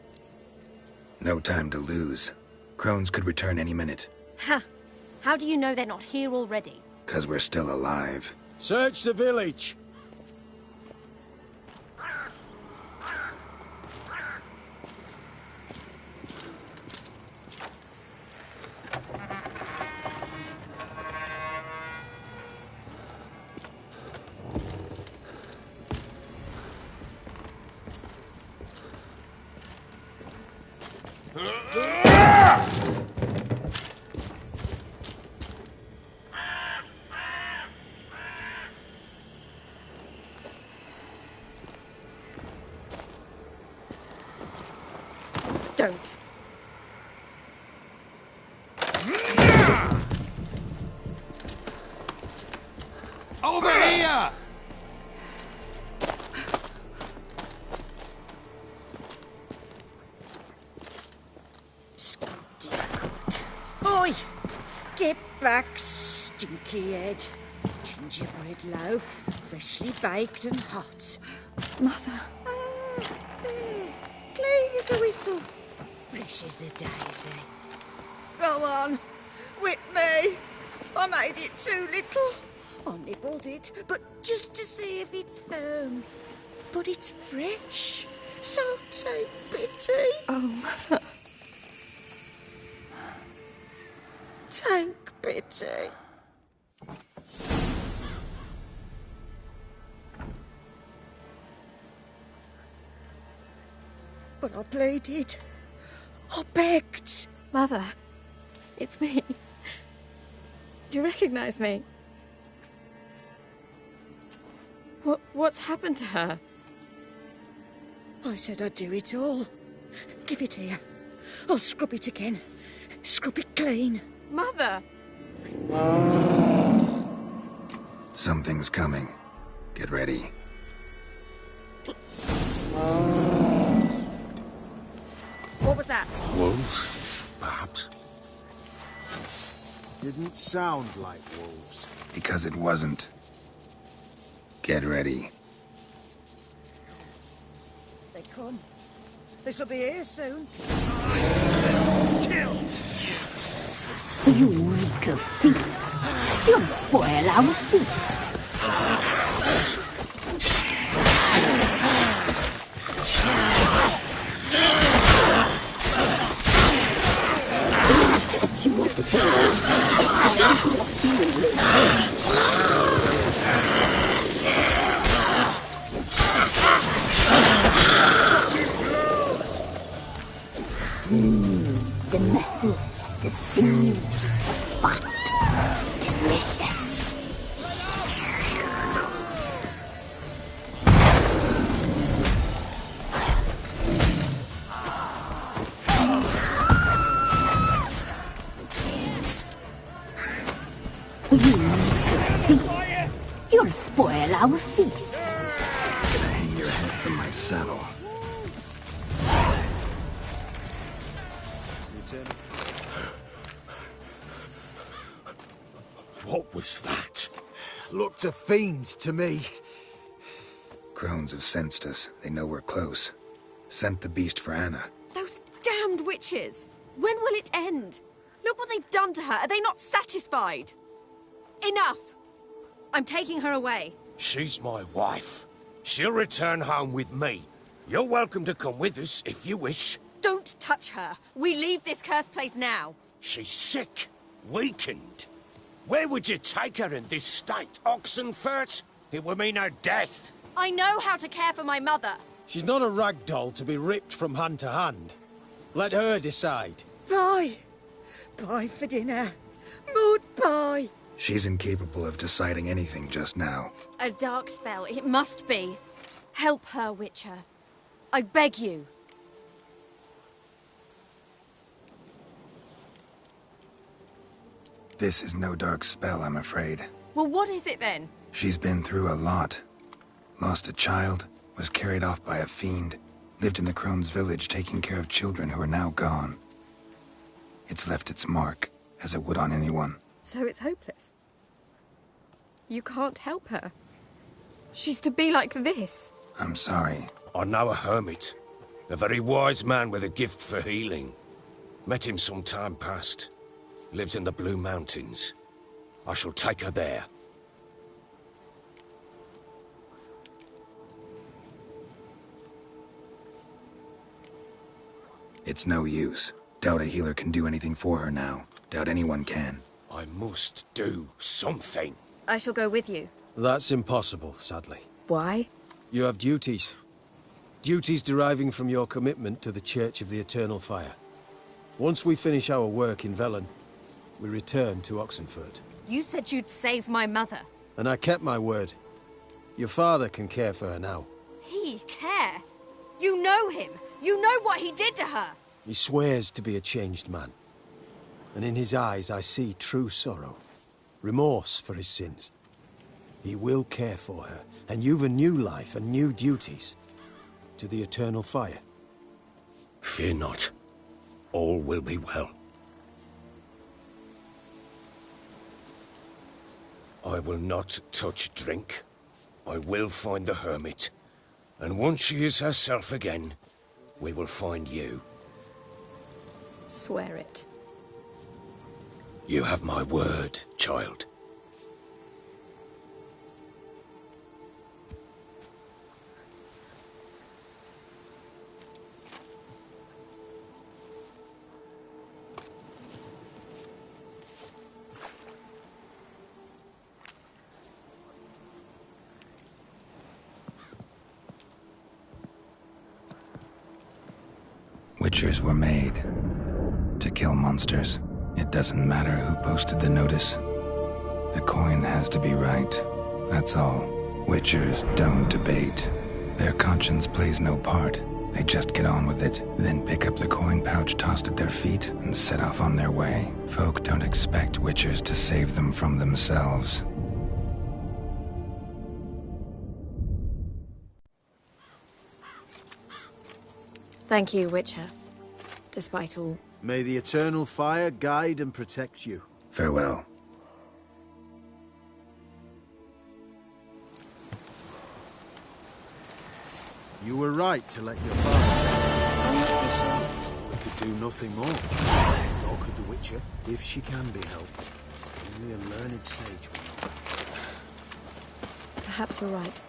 No time to lose. Crones could return any minute. Ha! How do you know they're not here already? 'Cause we're still alive. Search the village! Don't. Over here! Oi! Get back, stinky head. Gingerbread loaf, freshly baked and hot. Mother. There. Clean as a whistle. Fresh as a daisy. Go on. Whip me. I made it too little. I nibbled it, but just to see if it's firm. But it's fresh. So take pity. Oh, Mother. Take pity. But I pleaded. I begged. Mother, it's me. Do you recognize me? What's happened to her? I said I'd do it all. Give it here. I'll scrub it again. Scrub it clean. Mother! Something's coming. Get ready. What was that? Wolves, perhaps. Didn't sound like wolves. Because it wasn't. Get ready. They come. They shall be here soon. Kill! You reek of fear. You'll spoil our feast. The muscle, the sinews, fat, delicious. You'll spoil our feast. Gonna hang your head from my saddle. What was that? Looked a fiend to me. Crones have sensed us. They know we're close. Sent the beast for Anna. Those damned witches! When will it end? Look what they've done to her. Are they not satisfied? Enough! I'm taking her away. She's my wife. She'll return home with me. You're welcome to come with us if you wish. Don't touch her. We leave this cursed place now. She's sick, weakened. Where would you take her in this state? Oxenfurt? It would mean her death. I know how to care for my mother. She's not a rag doll to be ripped from hand to hand. Let her decide. Pie! Pie for dinner. Mud pie! She's incapable of deciding anything just now. A dark spell, it must be. Help her, Witcher. I beg you. This is no dark spell, I'm afraid. Well, what is it then? She's been through a lot. Lost a child, was carried off by a fiend, lived in the crone's village taking care of children who are now gone. It's left its mark, as it would on anyone. So it's hopeless. You can't help her. She's to be like this. I'm sorry. I know a hermit. A very wise man with a gift for healing. Met him some time past. Lives in the Blue Mountains. I shall take her there. It's no use. Doubt a healer can do anything for her now. Doubt anyone can. I must do something. I shall go with you. That's impossible, sadly. Why? You have duties. Duties deriving from your commitment to the Church of the Eternal Fire. Once we finish our work in Velen, we return to Oxenfurt. You said you'd save my mother. And I kept my word. Your father can care for her now. He care? You know him. You know what he did to her. He swears to be a changed man. And in his eyes I see true sorrow. Remorse for his sins. He will care for her, and you've a new life and new duties. To the Eternal Fire. Fear not. All will be well. I will not touch drink. I will find the hermit. And once she is herself again, we will find you. Swear it. You have my word, child. Witchers were made to kill monsters. It doesn't matter who posted the notice. The coin has to be right. That's all. Witchers don't debate. Their conscience plays no part. They just get on with it, then pick up the coin pouch tossed at their feet and set off on their way. Folk don't expect Witchers to save them from themselves. Thank you, Witcher. Despite all. May the Eternal Fire guide and protect you. Farewell. You were right to let your father I'm not so sure. We could do nothing more. Nor could the Witcher, if she can be helped. Only a learned sage will know. Perhaps you're right.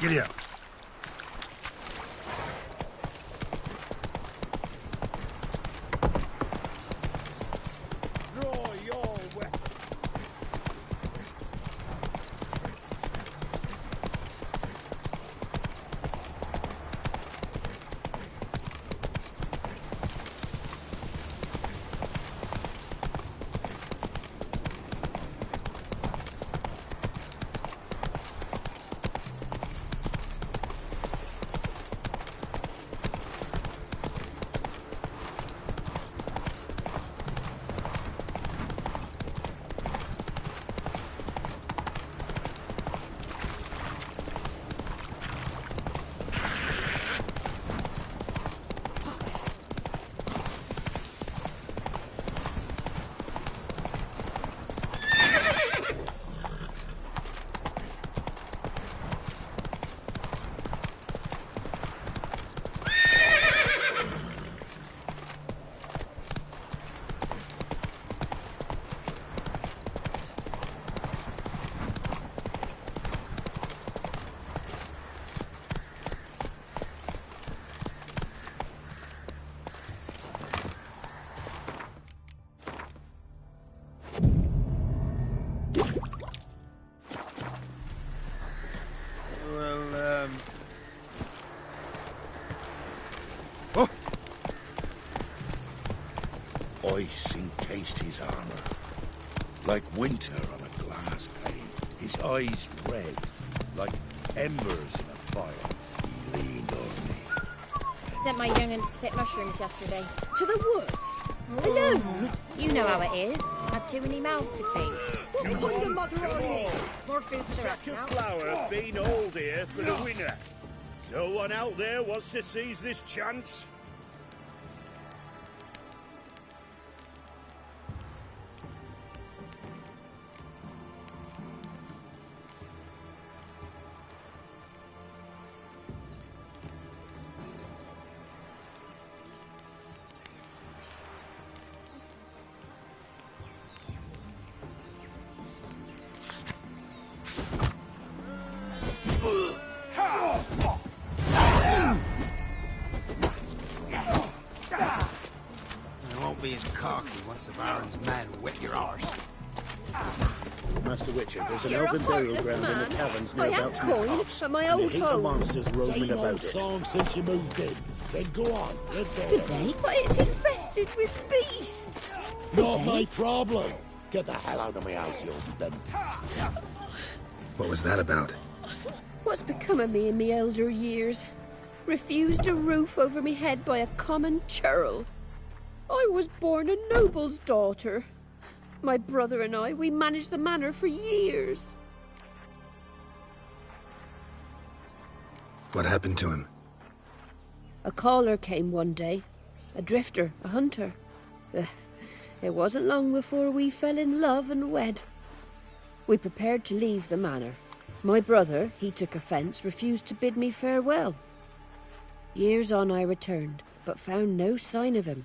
Giddy up. Ice encased his armor. Like winter on a glass pane. His eyes red, like embers in a fire. He leaned on me. Sent my young'uns to pick mushrooms yesterday. To the woods? Alone? You know how it is. Had too many mouths to feed. What kind of mother are you? More food for us Sack of now. flour been hauled here for the winner. No one out there wants to seize this chance? Be as cocky once the Baron's men whip your arse. Master Witcher, there's an You're a elven burial heartless ground in man. the caverns I nearabouts have in the coin copse. at my and a old heap of home. monsters roaming Same about old it. song since you moved in. Then go on, let go. Good day. But it's infested with beasts. Not my problem. Get the hell out of my house, you old bent. What was that about? What's become of me in me elder years? Refused a roof over me head by a common churl. I was born a noble's daughter. My brother and I, we managed the manor for years. What happened to him? A caller came one day. A drifter, a hunter. It wasn't long before we fell in love and wed. We prepared to leave the manor. My brother, he took offence, refused to bid me farewell. Years on I returned, but found no sign of him.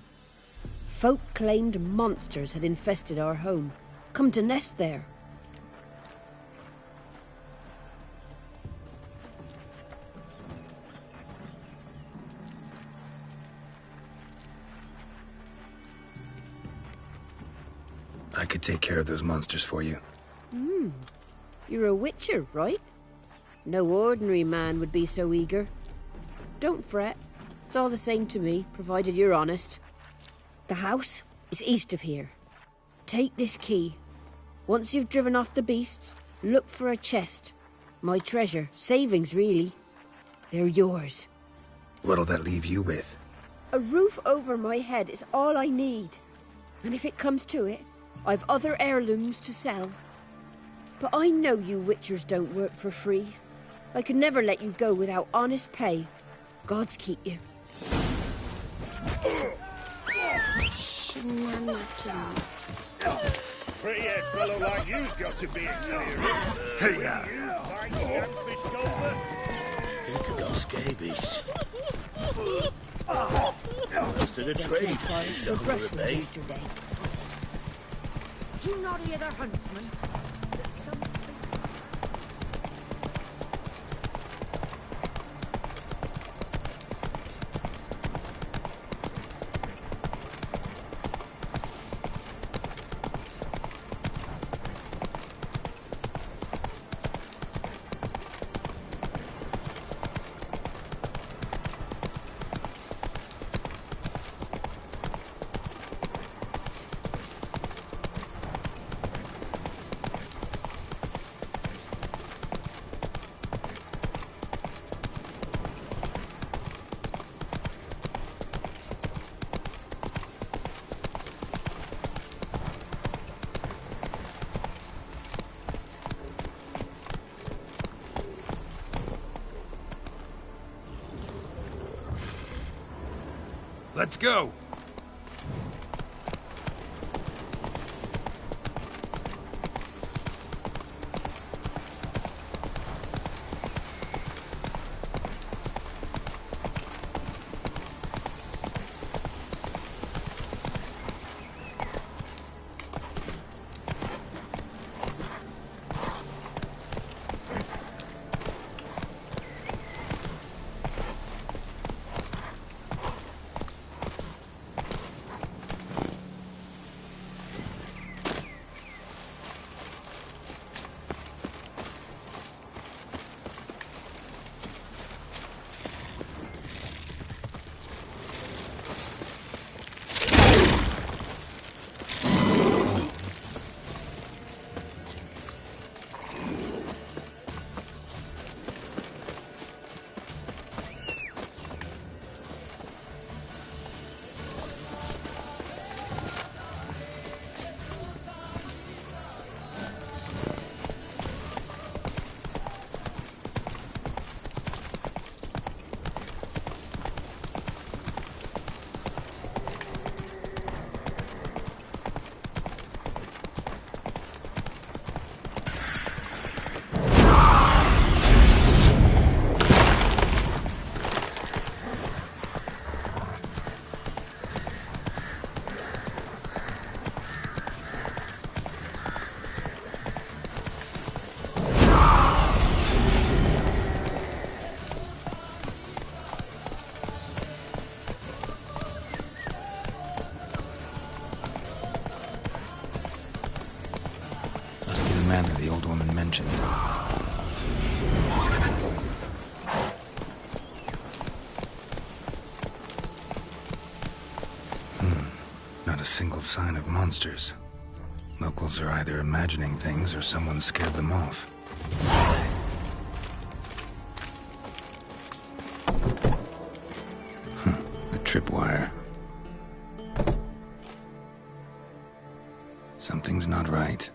Folk claimed monsters had infested our home, come to nest there. I could take care of those monsters for you. You're a witcher, right? No ordinary man would be so eager. Don't fret. It's all the same to me, provided you're honest. The house is east of here. Take this key. Once you've driven off the beasts, look for a chest. My treasure. Savings, really. They're yours. What'll that leave you with? A roof over my head is all I need. And if it comes to it, I've other heirlooms to sell. But I know you witchers don't work for free. I could never let you go without honest pay. Gods keep you. Pretty-head fellow like you's got to be experienced. Hey, You fine scamfish golfer. Think I got scabies. Most of the trade is the hunger of bay. Yesterday. Do you not hear their huntsman? Let's go! Manor the old woman mentioned. Not a single sign of monsters. Locals are either imagining things or someone scared them off. A tripwire. Something's not right.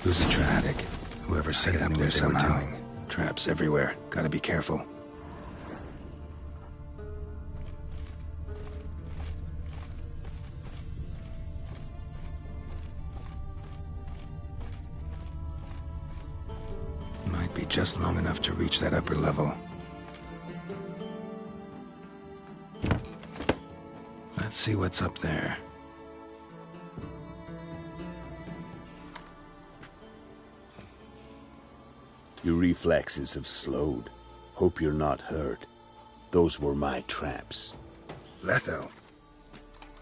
Who's the traffic? Whoever set it up there somehow. Traps everywhere. Gotta be careful. Might be just long enough to reach that upper level. Let's see what's up there. Your reflexes have slowed. Hope you're not hurt. Those were my traps. Letho?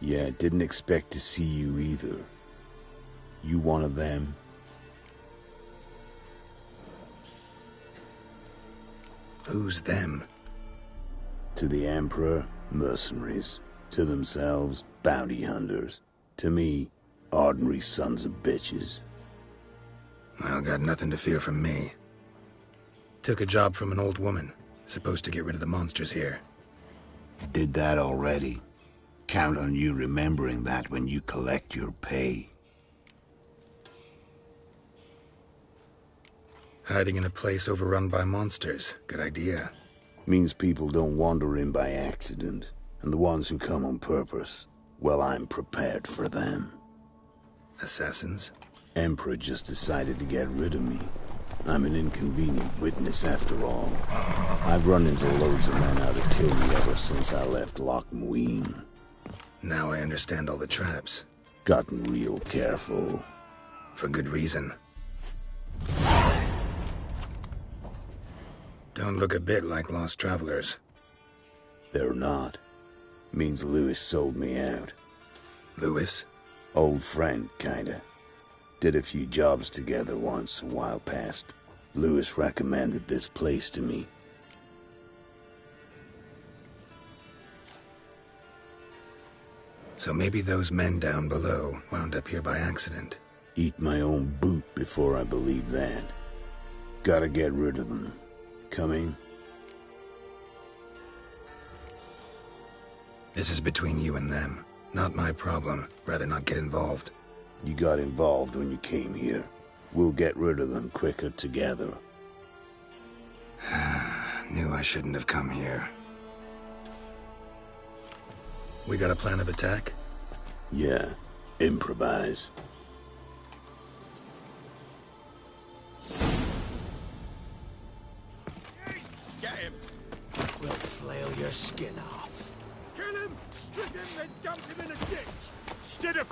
Yeah, didn't expect to see you either. You one of them? Who's them? To the Emperor, mercenaries. To themselves, bounty hunters. To me, ordinary sons of bitches. Well, got nothing to fear from me. Took a job from an old woman. Supposed to get rid of the monsters here. Did that already. Count on you remembering that when you collect your pay. Hiding in a place overrun by monsters. Good idea. Means people don't wander in by accident. And the ones who come on purpose, well, I'm prepared for them. Assassins? Emperor just decided to get rid of me. I'm an inconvenient witness after all. I've run into loads of men out to kill me ever since I left Loch Muin. Now I understand all the traps. Gotten real careful. For good reason. Don't look a bit like lost travelers. They're not. Means Lewis sold me out. Lewis? Old friend, kinda. Did a few jobs together once, a while past. Lewis recommended this place to me. So maybe those men down below wound up here by accident. Eat my own boot before I believe that. Gotta get rid of them. Coming? This is between you and them. Not my problem. Rather not get involved. You got involved when you came here. We'll get rid of them quicker together. Knew I shouldn't have come here. We got a plan of attack? Yeah. Improvise. Get him! We'll flail your skin off. Kill him! Strip him, then dump him in a ditch! Instead of...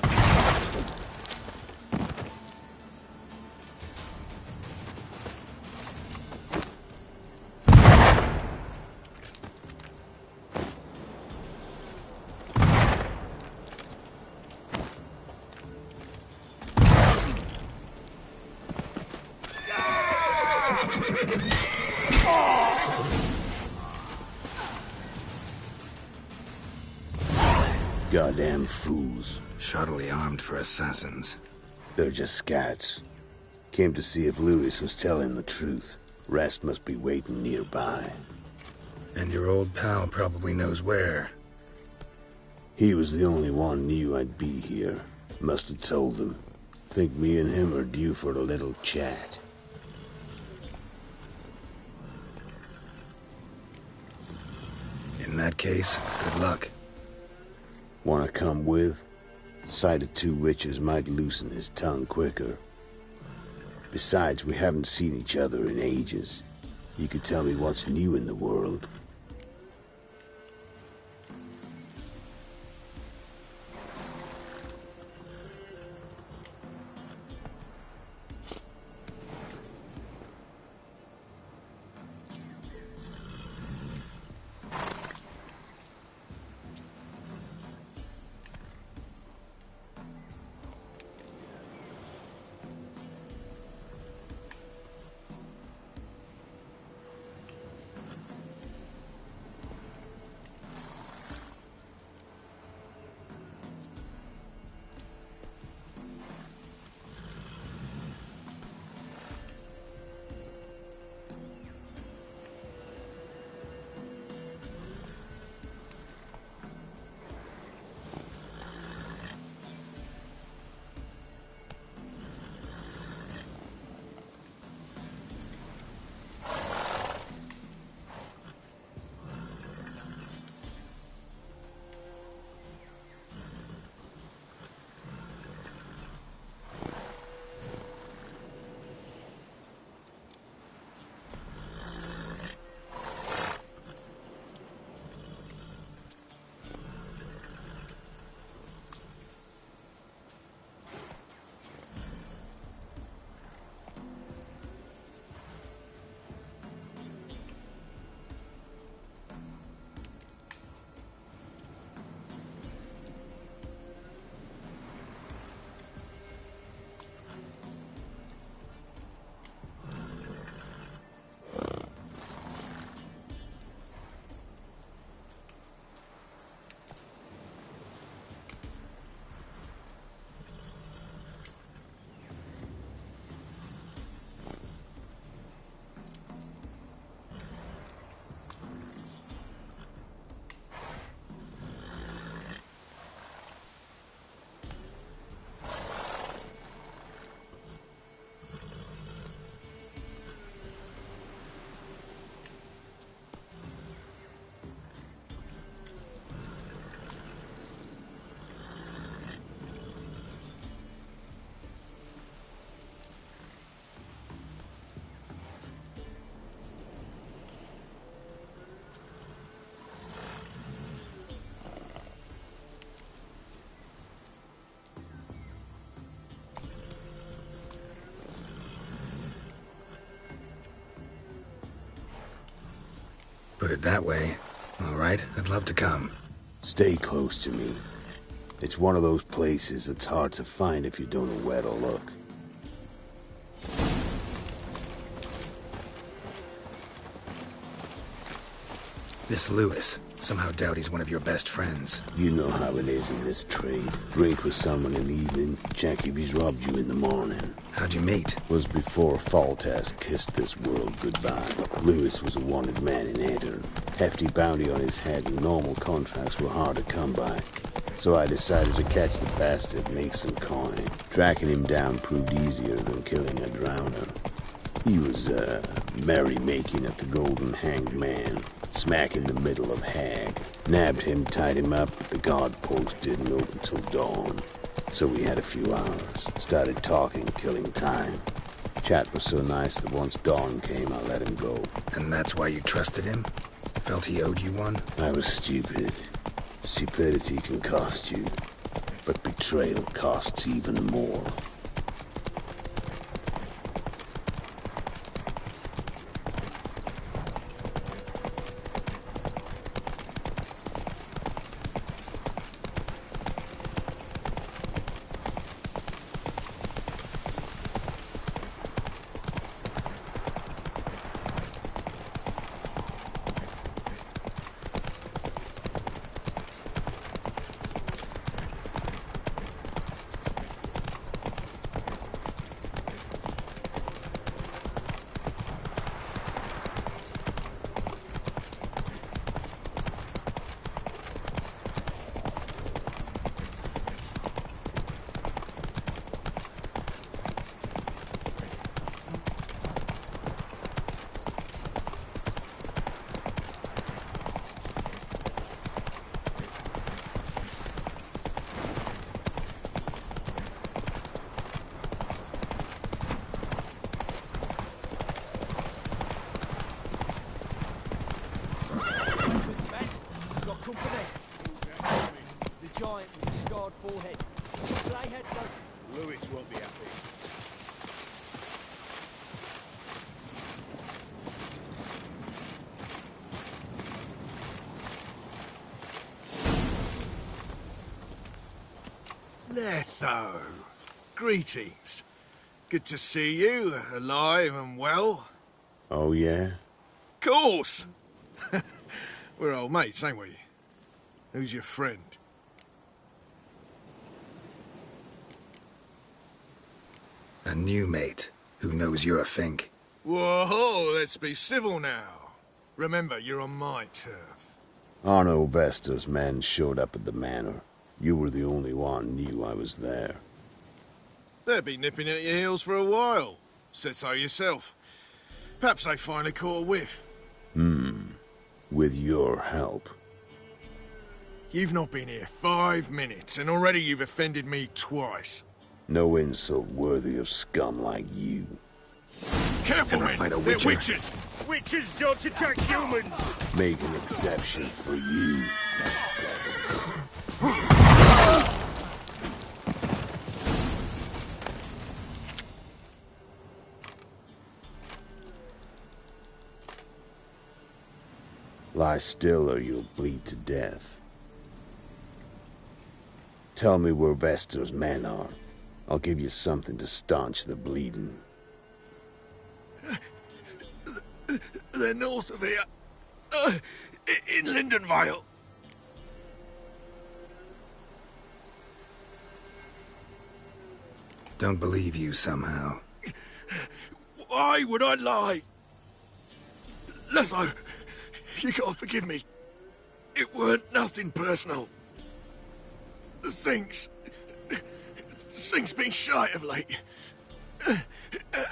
Goddamn fools. Shoddily armed for assassins. They're just scats. Came to see if Lewis was telling the truth. Rest must be waiting nearby. And your old pal probably knows where. He was the only one knew I'd be here. Must have told them. Think me and him are due for a little chat. In that case, good luck. Wanna come with? Sight of two witches might loosen his tongue quicker. Besides, we haven't seen each other in ages. You could tell me what's new in the world. Put it that way. All right, I'd love to come. Stay close to me. It's one of those places that's hard to find if you don't know where to look. This Lewis, Somehow doubt he's one of your best friends. You know how it is in this trade. Drink with someone in the evening, check if he's robbed you in the morning. How'd you meet? Was before Faltas kissed this world goodbye. Lewis was a wanted man in Aedirn. Hefty bounty on his head and normal contracts were hard to come by. So I decided to catch the bastard, make some coin. Tracking him down proved easier than killing a drowner. He was, merrymaking at the Golden Hanged Man, smack in the middle of Hag. Nabbed him, tied him up, but the guard post didn't open till dawn. So we had a few hours. Started talking, killing time. Chat was so nice that once dawn came, I let him go. And that's why you trusted him? Felt he owed you one? I was stupid. Stupidity can cost you, but betrayal costs even more. Lewis won't be happy. Letho, greetings. Good to see you, alive and well. Oh, yeah? Course! We're old mates, ain't we? Who's your friend? A new mate who knows you're a Fink. Whoa, let's be civil now. Remember, you're on my turf. Arno Vestor's men showed up at the manor. You were the only one knew I was there. They'll be nipping at your heels for a while. Said so yourself. Perhaps they finally caught a whiff. With your help. You've not been here 5 minutes, and already you've offended me twice. No insult worthy of scum like you. Careful, men! Fight a They're witcher. witches! Witches don't attack humans! Make an exception for you. Lie still or you'll bleed to death. Tell me where Vestor's men are. I'll give you something to staunch the bleeding. They're north of here. In Lindenvale. Don't believe you somehow. Why would I lie? Letho, you gotta forgive me. It weren't nothing personal. The Sinks been shy of late.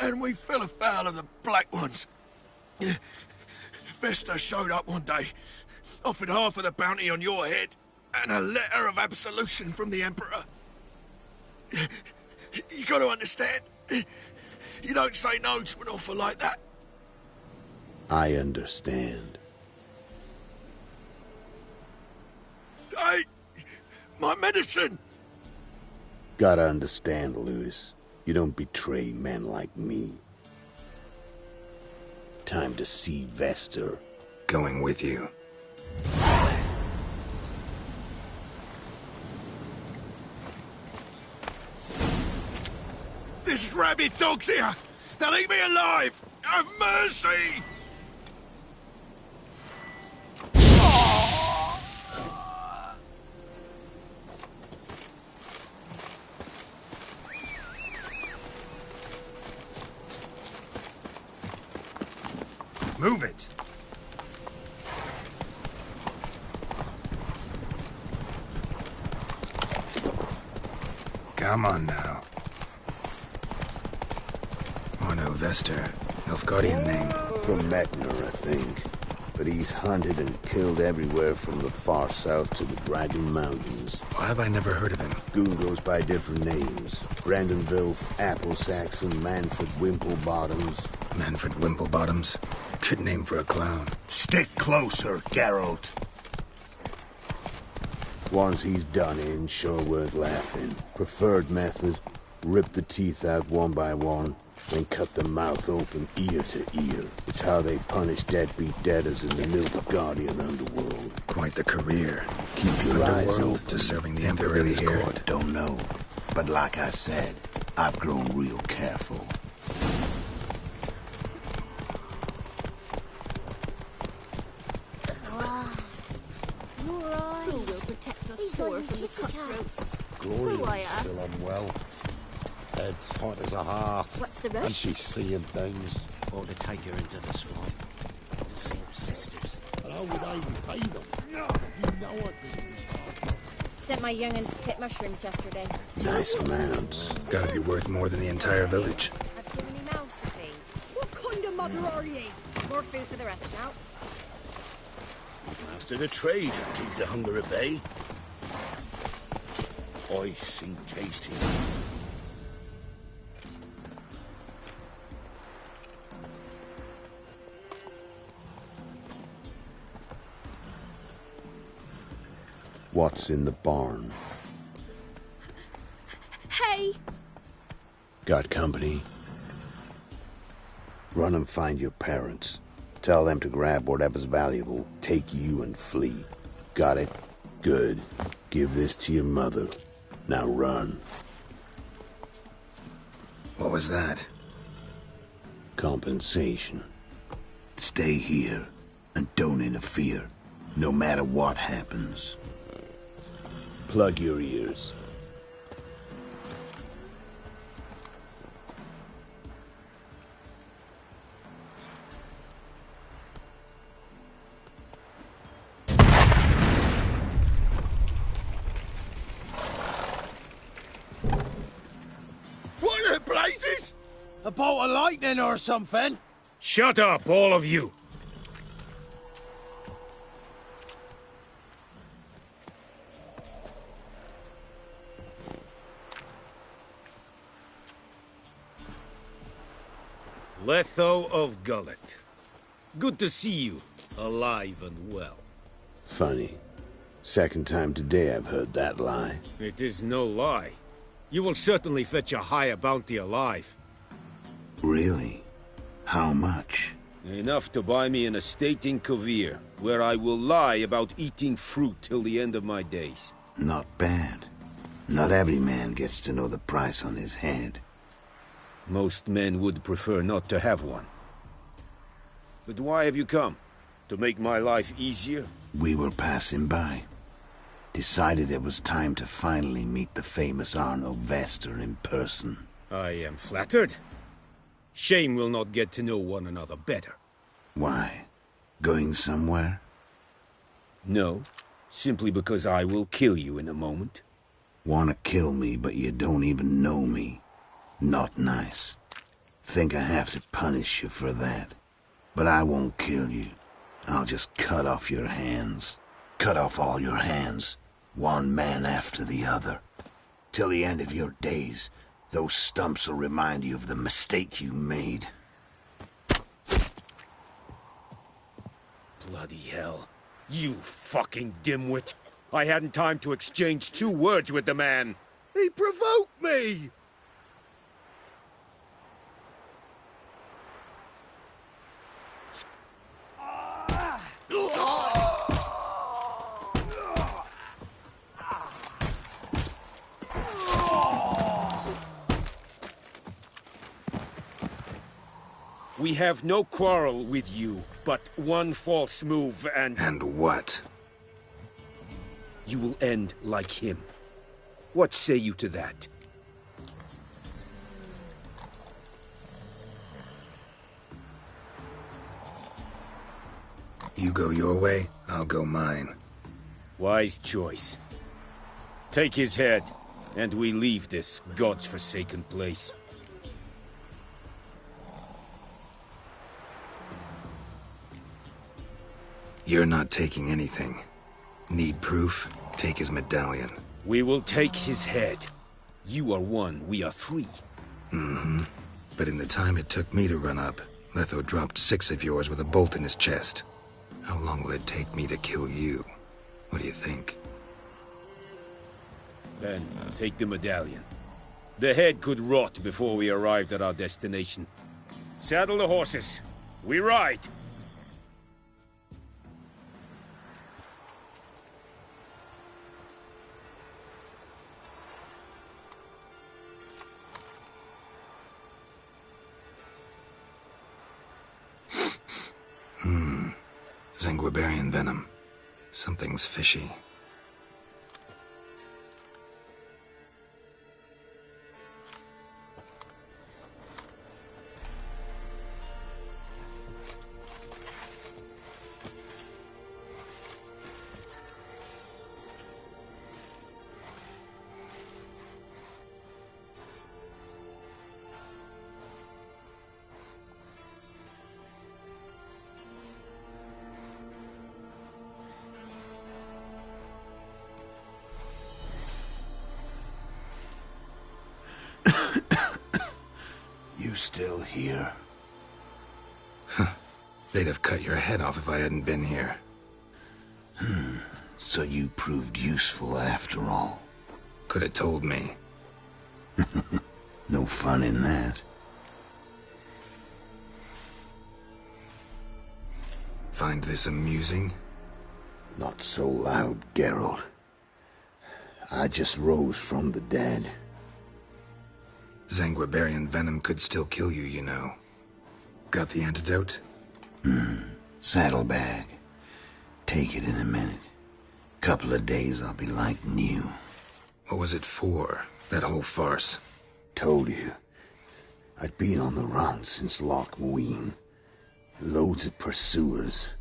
And we fell afoul of the Black Ones. Vesta showed up one day, offered half of the bounty on your head, and a letter of absolution from the Emperor. You gotta understand, you don't say no to an offer like that. I understand. My medicine! Gotta understand, Lewis. You don't betray men like me. Time to see Vestor. Going with you. This rabid dog's here! They'll eat me alive! Have mercy! Prove it! Come on now. Orno Vester, Nilfgaardian name. From Metner, I think. But he's hunted and killed everywhere from the far south to the Dragon Mountains. Why have I never heard of him? Goon goes by different names. Brandon Vilf, Apple Saxon, Manfred Wimplebottoms. Manfred Wimplebottoms? Good name for a clown. Stick closer, Geralt. Ones he's done in sure weren't laughing. Preferred method, rip the teeth out one by one, then cut the mouth open ear to ear. It's how they punish deadbeat debtors in the Nilfgaardian underworld. Quite the career. Keep your eyes Underworld open. to serving the Emperor in his court. Don't know. But like I said, I've grown real careful. Who will protect us poor from the cutthroats? Gloria's still unwell. Head's hot as a hearth. What's the And rush? she's seeing things. Ought to take her into the swamp to see her sisters. And how would I repay them? You know I'd be... Sent my young'uns to pick mushrooms yesterday. Nice mounts. Gotta be worth more than the entire village. I've too many mouths to feed. What kind of mother are ye? More food for the rest now. Master the trade keeps the hunger at bay. Ice encased him. What's in the barn? Hey! Got company? Run and find your parents. Tell them to grab whatever's valuable, take you and flee. Got it? Good. Give this to your mother. Now run. What was that? Compensation. Stay here and don't interfere, no matter what happens. Plug your ears. What the blazes? A bolt of lightning or something? Shut up, all of you! Letho of Gullet. Good to see you, alive and well. Funny. Second time today I've heard that lie. It is no lie. You will certainly fetch a higher bounty alive. Really? How much? Enough to buy me an estate in Kovir, where I will lie about eating fruit till the end of my days. Not bad. Not every man gets to know the price on his head. Most men would prefer not to have one. But why have you come? To make my life easier? We were passing by. Decided it was time to finally meet the famous Arno Vester in person. I am flattered. Shame we'll not get to know one another better. Why? Going somewhere? No, simply because I will kill you in a moment. Wanna kill me, but you don't even know me. Not nice. Think I have to punish you for that. But I won't kill you. I'll just cut off your hands. Cut off all your hands, one man after the other. Till the end of your days, those stumps will remind you of the mistake you made. Bloody hell. You fucking dimwit. I hadn't time to exchange 2 words with the man. He provoked me! We have no quarrel with you, but one false move and... And what? You will end like him. What say you to that? go your way, I'll go mine. Wise choice. Take his head, and we leave this God's forsaken place. You're not taking anything. Need proof? Take his medallion. We will take his head. You are one, we are three. Mm-hmm. But in the time it took me to run up, Letho dropped 6 of yours with a bolt in his chest. How long will it take me to kill you? What do you think? Then, take the medallion. The head could rot before we arrived at our destination. Saddle the horses. We ride! Zanguibarian venom. Something's fishy. You still here? They'd have cut your head off if I hadn't been here. So you proved useful after all. Could have told me. No fun in that. Find this amusing? Not so loud, Geralt. I just rose from the dead. Zanguibarian venom could still kill you, you know. Got the antidote? Saddlebag. Take it in a minute. Couple of days I'll be like new. What was it for, that whole farce? Told you. I'd been on the run since Loch Muin. Loads of pursuers.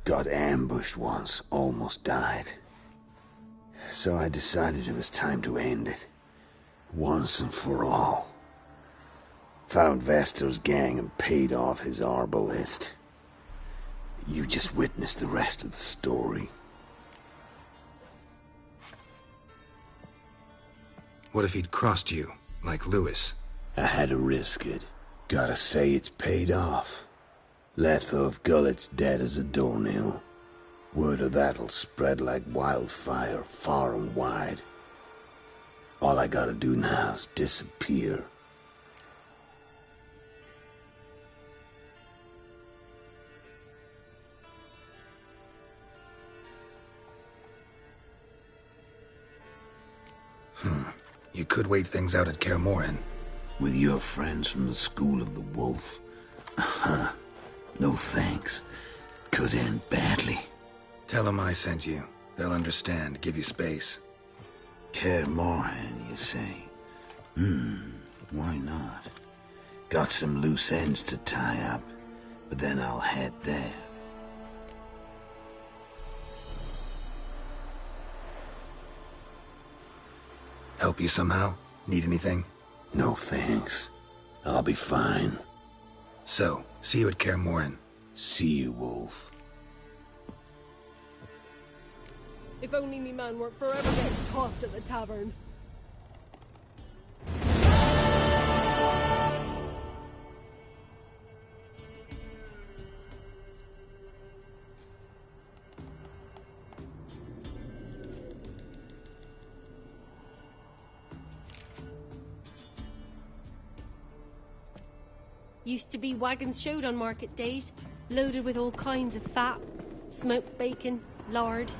Got ambushed once, almost died. So I decided it was time to end it. Once and for all. Found Vestor's gang and paid off his arbalist. You just witnessed the rest of the story. What if he'd crossed you, like Lewis? I had to risk it. Gotta say it's paid off. Letho of Gullet's dead as a doornail. Word of that'll spread like wildfire far and wide. All I gotta do now is disappear. You could wait things out at Kaer Morhen. With your friends from the School of the Wolf? No thanks. Could end badly. Tell them I sent you. They'll understand, give you space. Kaer Morhen, you say? Why not? Got some loose ends to tie up, but then I'll head there. Help you somehow? Need anything? No thanks. I'll be fine. So, see you at Kaer Morhen. See you, Wolf. If only me man weren't forever getting tossed at the tavern. Used to be wagons showed on market days, loaded with all kinds of fat, smoked bacon, lard,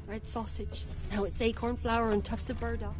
red sausage. Now it's acorn flour and tufts of burdock.